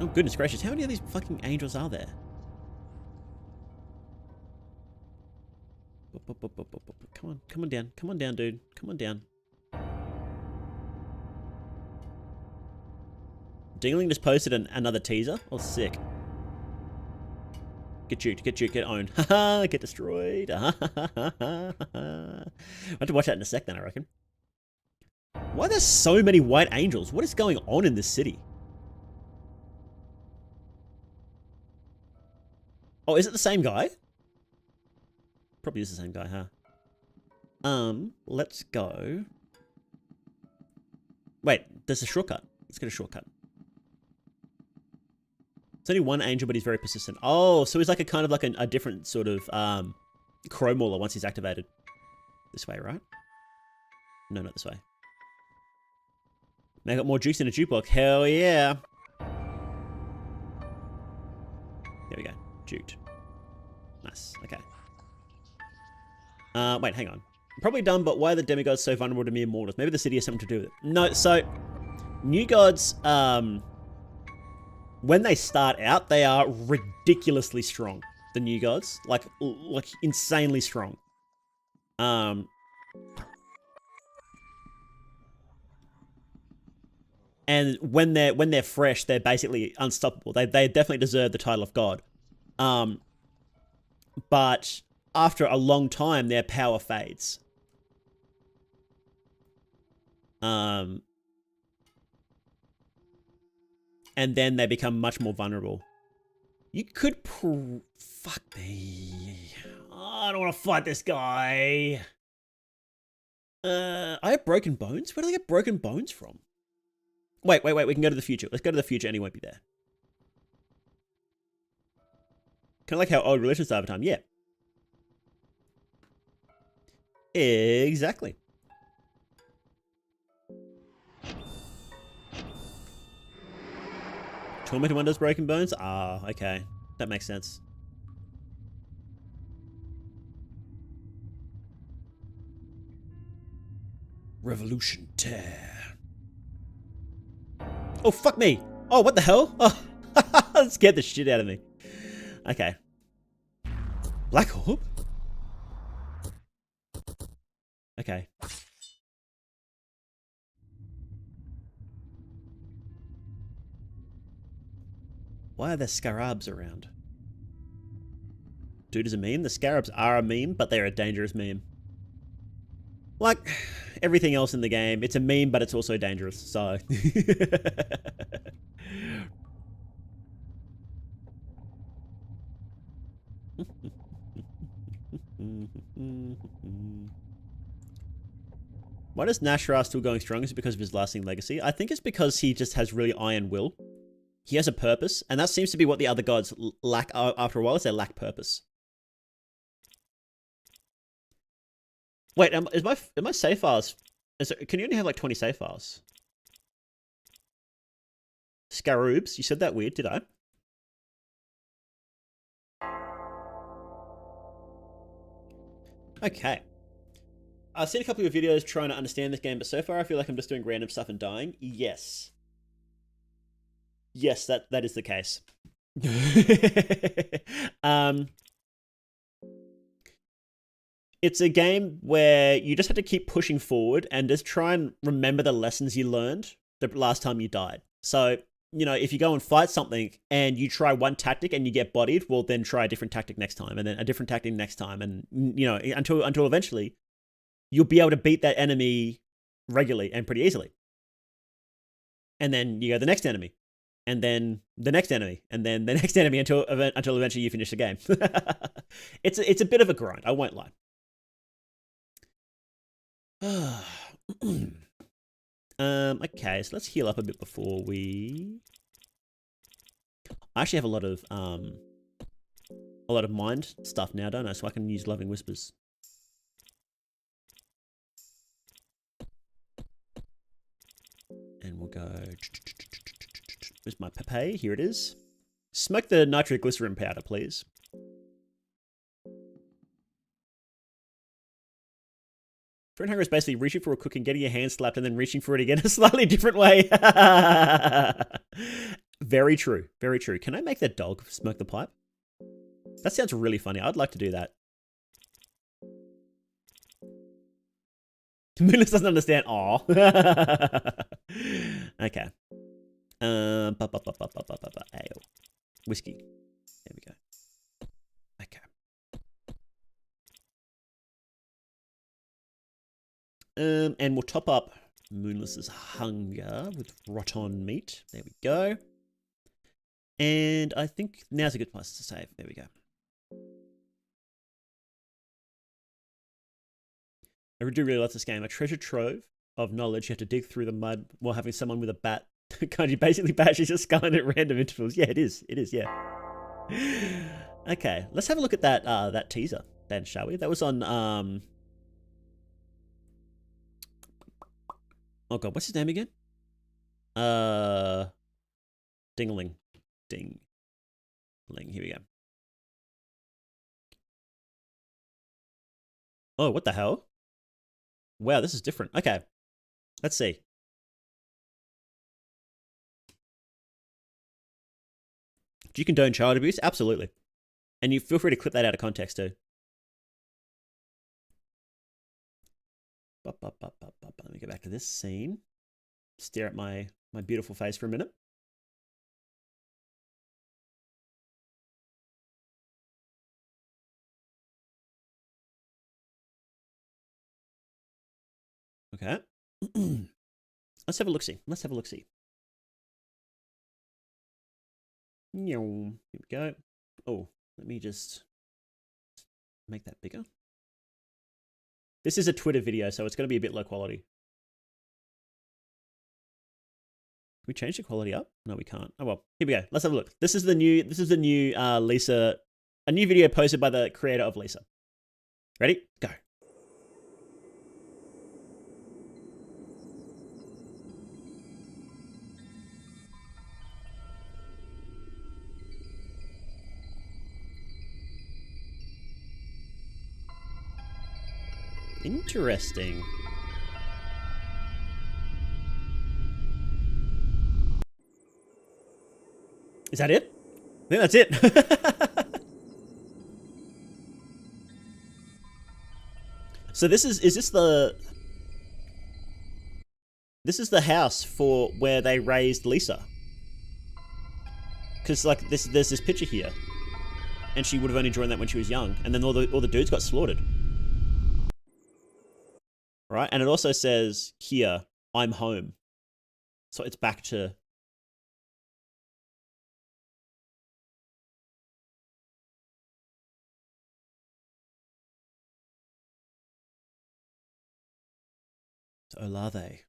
Oh, goodness gracious. How many of these fucking angels are there? Come on down. Come on down, dude. Come on down. Dingling just posted another teaser. Oh, sick. Get juked, get owned. Haha, get destroyed. I'll have to watch that in a sec then, I reckon. Why are there so many white angels? What is going on in this city? Oh, is it the same guy? Probably is the same guy, huh? Let's go. Wait, there's a shortcut. Let's get a shortcut. It's only one angel, but he's very persistent. Oh, so he's like a kind of like a different sort of crow mauler once he's activated. This way, right? No, not this way. Now I got more jukes in a jukebox. Hell yeah. There we go. Juked. Nice. Okay. Wait, hang on. Probably dumb, but why are the demigods so vulnerable to mere mortals? Maybe the city has something to do with it. No, so new gods, when they start out, they are ridiculously strong. The new gods, like insanely strong. And when they're fresh, they're basically unstoppable. They definitely deserve the title of god. But after a long time, their power fades. And then they become much more vulnerable. You could fuck me. Oh, I don't want to fight this guy. I have broken bones? Where do I get broken bones from? Wait. We can go to the future. Let's go to the future and he won't be there. Kind of like how old religions are over time. Yeah. Exactly. Tormented One does broken bones? Ah, okay. That makes sense. Revolution tear. Oh, fuck me. Oh, what the hell? Oh, that scared the shit out of me. Okay. Black orb? Okay. Why are there scarabs around? Dude is a meme? The scarabs are a meme, but they're a dangerous meme. Like everything else in the game, it's a meme, but it's also dangerous, so... Why does Nashra still going strong? Is it because of his lasting legacy? I think it's because he just has really iron will. He has a purpose, and that seems to be what the other gods lack after a while, is they lack purpose. Wait, am I save files? Can you only have like 20 save files? Scaroobs? You said that weird, did I? Okay. I've seen a couple of videos trying to understand this game, but so far I feel like I'm just doing random stuff and dying. Yes. Yes, that is the case. It's a game where you just have to keep pushing forward and just try and remember the lessons you learned the last time you died. So, you know, if you go and fight something and you try one tactic and you get bodied, well, then try a different tactic next time, and then a different tactic next time, and, you know, until eventually you'll be able to beat that enemy regularly and pretty easily. And then you go the next enemy, and then the next enemy, and then the next enemy until eventually you finish the game. It's a bit of a grind, I won't lie. Okay, so let's heal up a bit before we... I actually have a lot of mind stuff now, don't I? So I can use Loving Whispers. And we'll go... Where's my Pepe? Here it is. Smoke the nitroglycerin powder, please. Fruit hunger is basically reaching for a cookie, getting your hand slapped, and then reaching for it again a slightly different way. Very true. Very true. Can I make that dog smoke the pipe? That sounds really funny. I'd like to do that. Moonless doesn't understand. Aw. Okay. Ale. Whiskey. There we go. Okay. And we'll top up Moonless's hunger with rotten meat. There we go. And I think now's a good place to save. There we go. I do really love this game. A treasure trove of knowledge. You have to dig through the mud while having someone with a bat kind of basically bashes your skull in at random intervals. Yeah, it is. It is, yeah. Okay, let's have a look at that that teaser then, shall we? That was on oh god, what's his name again? Dingling. Dingling. Here we go. Oh, what the hell? Wow, this is different. Okay. Let's see. Do you condone child abuse? Absolutely. And you feel free to clip that out of context too. Let me go back to this scene. Stare at my beautiful face for a minute. Okay. Let's have a look-see. Let's have a look-see. Here we go. Oh, let me just make that bigger. This is a Twitter video, so it's going to be a bit low quality. Can we change the quality up? No, we can't. Oh well, here we go. Let's have a look. This is the new Lisa, a new video posted by the creator of Lisa. Ready? Go. Interesting. Is that it? I think that's it. So this is this the... This is the house for where they raised Lisa. Because, like, there's this picture here. And she would have only joined that when she was young. And then all the dudes got slaughtered. Right? And it also says here, I'm home. So it's back to... Olave.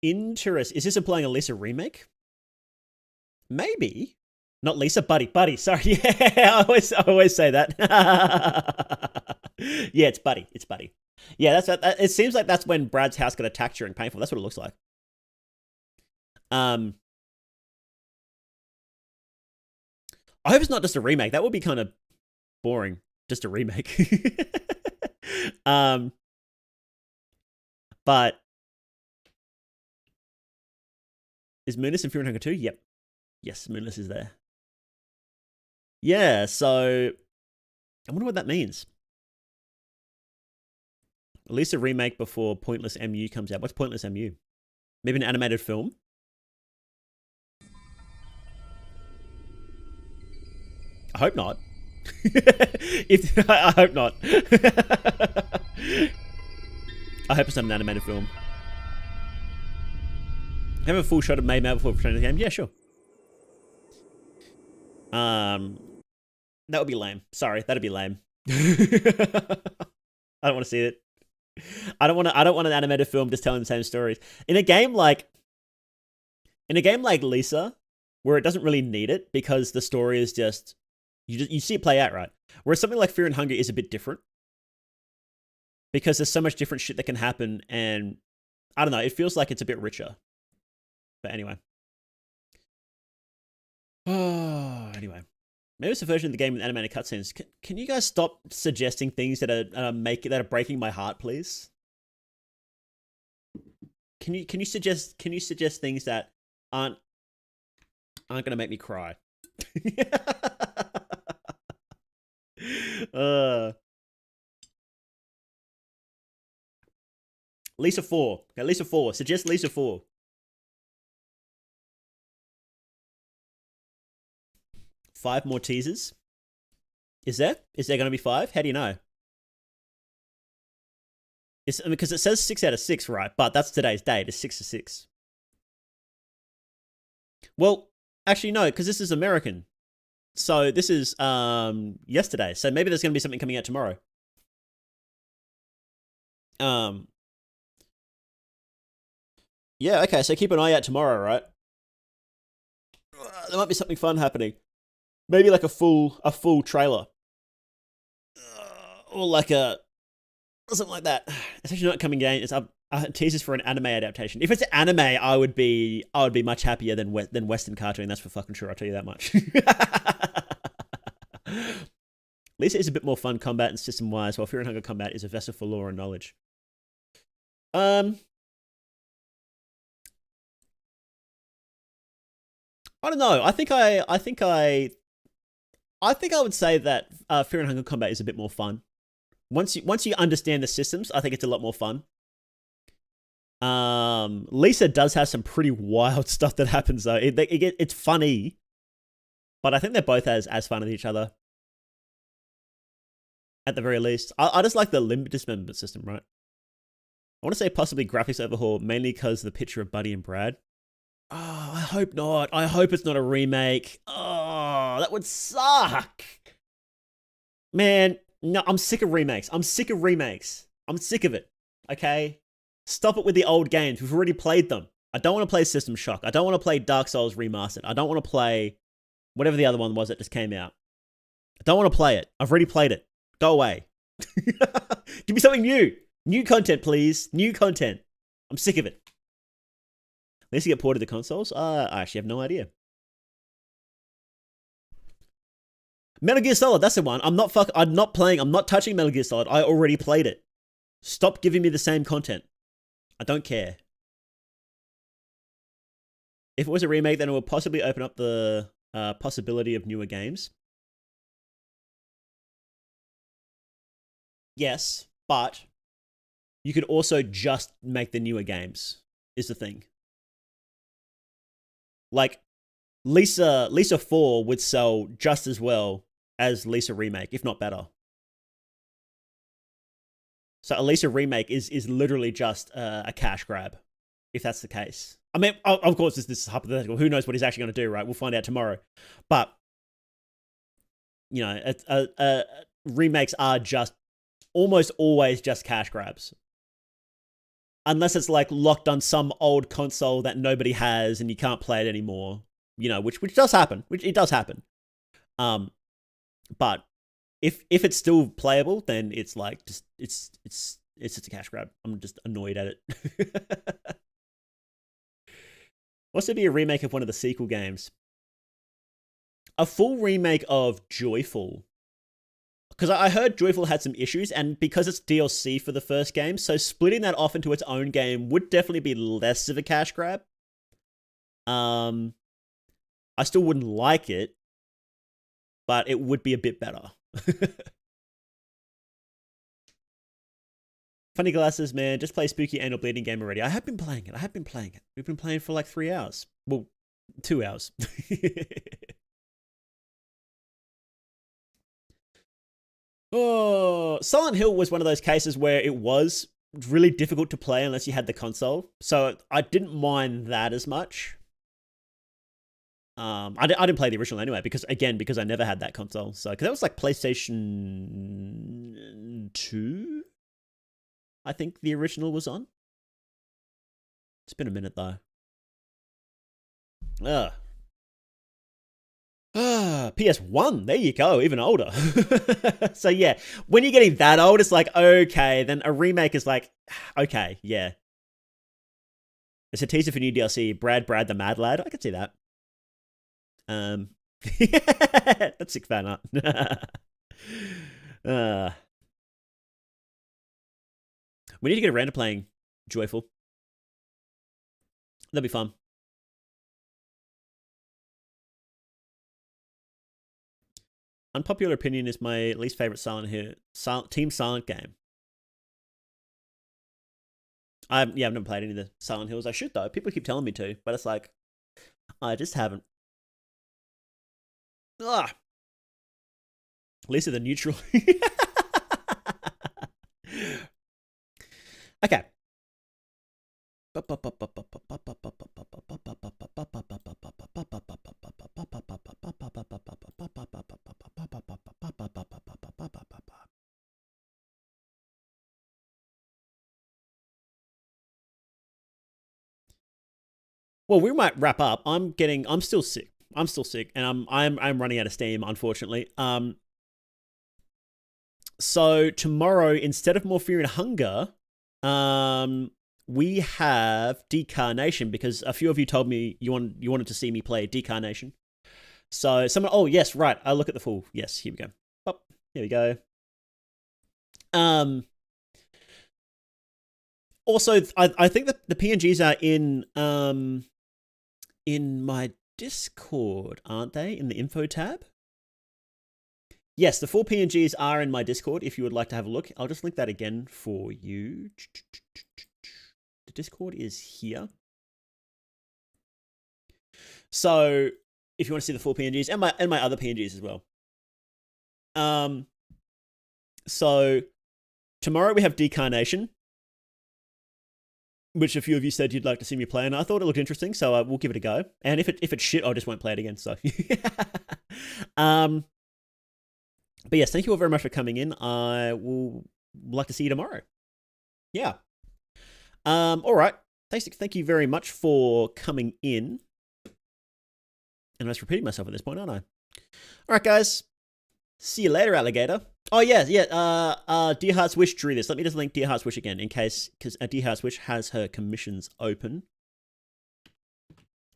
Is this implying a Lisa remake? Maybe. Not Lisa, Buddy. Sorry, yeah, I always say that. Yeah, it's Buddy. Yeah, it seems like that's when Brad's house got attacked during Painful. That's what it looks like. I hope it's not just a remake. That would be kind of boring. Just a remake. But is Moonless in Fear and Hunger 2? Yep. Yes, Moonless is there. Yeah, so I wonder what that means. At least a remake before Pointless MU comes out. What's Pointless MU? Maybe an animated film? I hope not. I hope not. I hope it's not an animated film. Have a full shot of Maid before pretending the game? Yeah, sure. That would be lame. Sorry, that'd be lame. I don't want to see it. I don't want an animated film just telling the same stories. In a game like Lisa, where it doesn't really need it because the story is just you see it play out, right? Whereas something like Fear and Hunger is a bit different. Because there's so much different shit that can happen, and I don't know, it feels like it's a bit richer. But anyway. Oh, anyway. Maybe it's a version of the game with animated cutscenes. Can you guys stop suggesting things that are breaking my heart, please? Can you suggest things that aren't gonna make me cry? Lisa 4. Okay, Lisa 4. Suggest Lisa 4. Five more teasers? Is there going to be 5? How do you know? Because it says 6 out of 6, right? But that's today's date. It's 6 to 6. Well, actually, no, because this is American. So this is yesterday. So maybe there's going to be something coming out tomorrow. Yeah, okay, so keep an eye out tomorrow, right? There might be something fun happening. Maybe like a full trailer. Or like something like that. It's actually not coming in. It's teasers for an anime adaptation. If it's an anime, I would be much happier than Western cartoon. That's for fucking sure. I'll tell you that much. Lisa is a bit more fun combat and system wise, while Fear and Hunger combat is a vessel for lore and knowledge. I don't know. I think I would say that Fear and Hunger combat is a bit more fun. Once you understand the systems, I think it's a lot more fun. Lisa does have some pretty wild stuff that happens though. It's funny, but I think they're both as fun as each other. At the very least, I just like the limb dismemberment system, right? I want to say possibly graphics overhaul, mainly because the picture of Buddy and Brad. Oh, I hope not. I hope it's not a remake. Oh, that would suck. Man, no, I'm sick of remakes. I'm sick of it. Okay? Stop it with the old games. We've already played them. I don't want to play System Shock. I don't want to play Dark Souls Remastered. I don't want to play whatever the other one was that just came out. I don't want to play it. I've already played it. Go away. Give me something new. New content, please. New content. I'm sick of it. At least you get ported to consoles? I actually have no idea. Metal Gear Solid, that's the one. I'm not touching Metal Gear Solid. I already played it. Stop giving me the same content. I don't care. If it was a remake, then it would possibly open up the possibility of newer games. Yes, but you could also just make the newer games, is the thing. Like, Lisa 4 would sell just as well as Lisa Remake, if not better. So a Lisa Remake is literally just a cash grab, if that's the case. I mean, of course, this is hypothetical. Who knows what he's actually going to do, right? We'll find out tomorrow. But, you know, remakes are just almost always just cash grabs. Unless it's like locked on some old console that nobody has and you can't play it anymore, you know, which does happen. It does happen. But if it's still playable, then it's like just it's just a cash grab. I'm just annoyed at it. What's to be a remake of one of the sequel games? A full remake of Joyful. Because I heard Joyful had some issues, and because it's DLC for the first game, so splitting that off into its own game would definitely be less of a cash grab. I still wouldn't like it, but it would be a bit better. Funny Glasses, man, just play Spooky Anal Bleeding game already. I have been playing it. We've been playing for like 3 hours. Well, 2 hours. Oh, Silent Hill was one of those cases where it was really difficult to play unless you had the console. So I didn't mind that as much. I didn't play the original anyway because I never had that console. So because that was like PlayStation 2, I think the original was on. It's been a minute though. PS1, there you go, even older. So yeah, when you're getting that old, it's like, okay, then a remake is like, okay, yeah. It's a teaser for new DLC, Brad the Mad Lad. I could see that. That's sick fan art. We need to get around to playing Joyful. That'd be fun. Unpopular opinion is my least favorite Team Silent game. I've never played any of the Silent Hills. I should though. People keep telling me to, but it's like I just haven't. Ugh. Lisa the neutral. Okay. Well, we might wrap up. I'm still sick. And I'm running out of steam, unfortunately. So tomorrow, instead of More Fear and Hunger, we have Decarnation, because a few of you told me you wanted to see me play Decarnation. So someone, oh yes, right. I'll look at the full. Yes, here we go. Oh, here we go. Also, I think that the PNGs are in my Discord, aren't they? In the info tab? Yes, the full PNGs are in my Discord if you would like to have a look. I'll just link that again for you. The Discord is here. So if you want to see the full PNGs and my other PNGs as well. So tomorrow we have Decarnation, which a few of you said you'd like to see me play, and I thought it looked interesting, so we'll give it a go. And if it's shit, I just won't play it again. So, but yes, thank you all very much for coming in. I will like to see you tomorrow. Yeah. All right. Thank you very much for coming in. And I'm just repeating myself at this point, aren't I? All right, guys. See you later, alligator. Oh, yeah. Dear Heart's Wish drew this. Let me just link Dear Heart's Wish again because Dear Heart's Wish has her commissions open.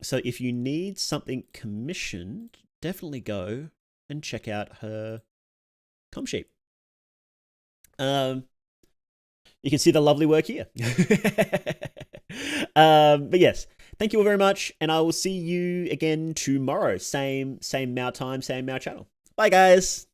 So if you need something commissioned, definitely go and check out her com sheet. You can see the lovely work here. But yes, thank you all very much, and I will see you again tomorrow. Same Mao time, same Mao channel. Bye, guys.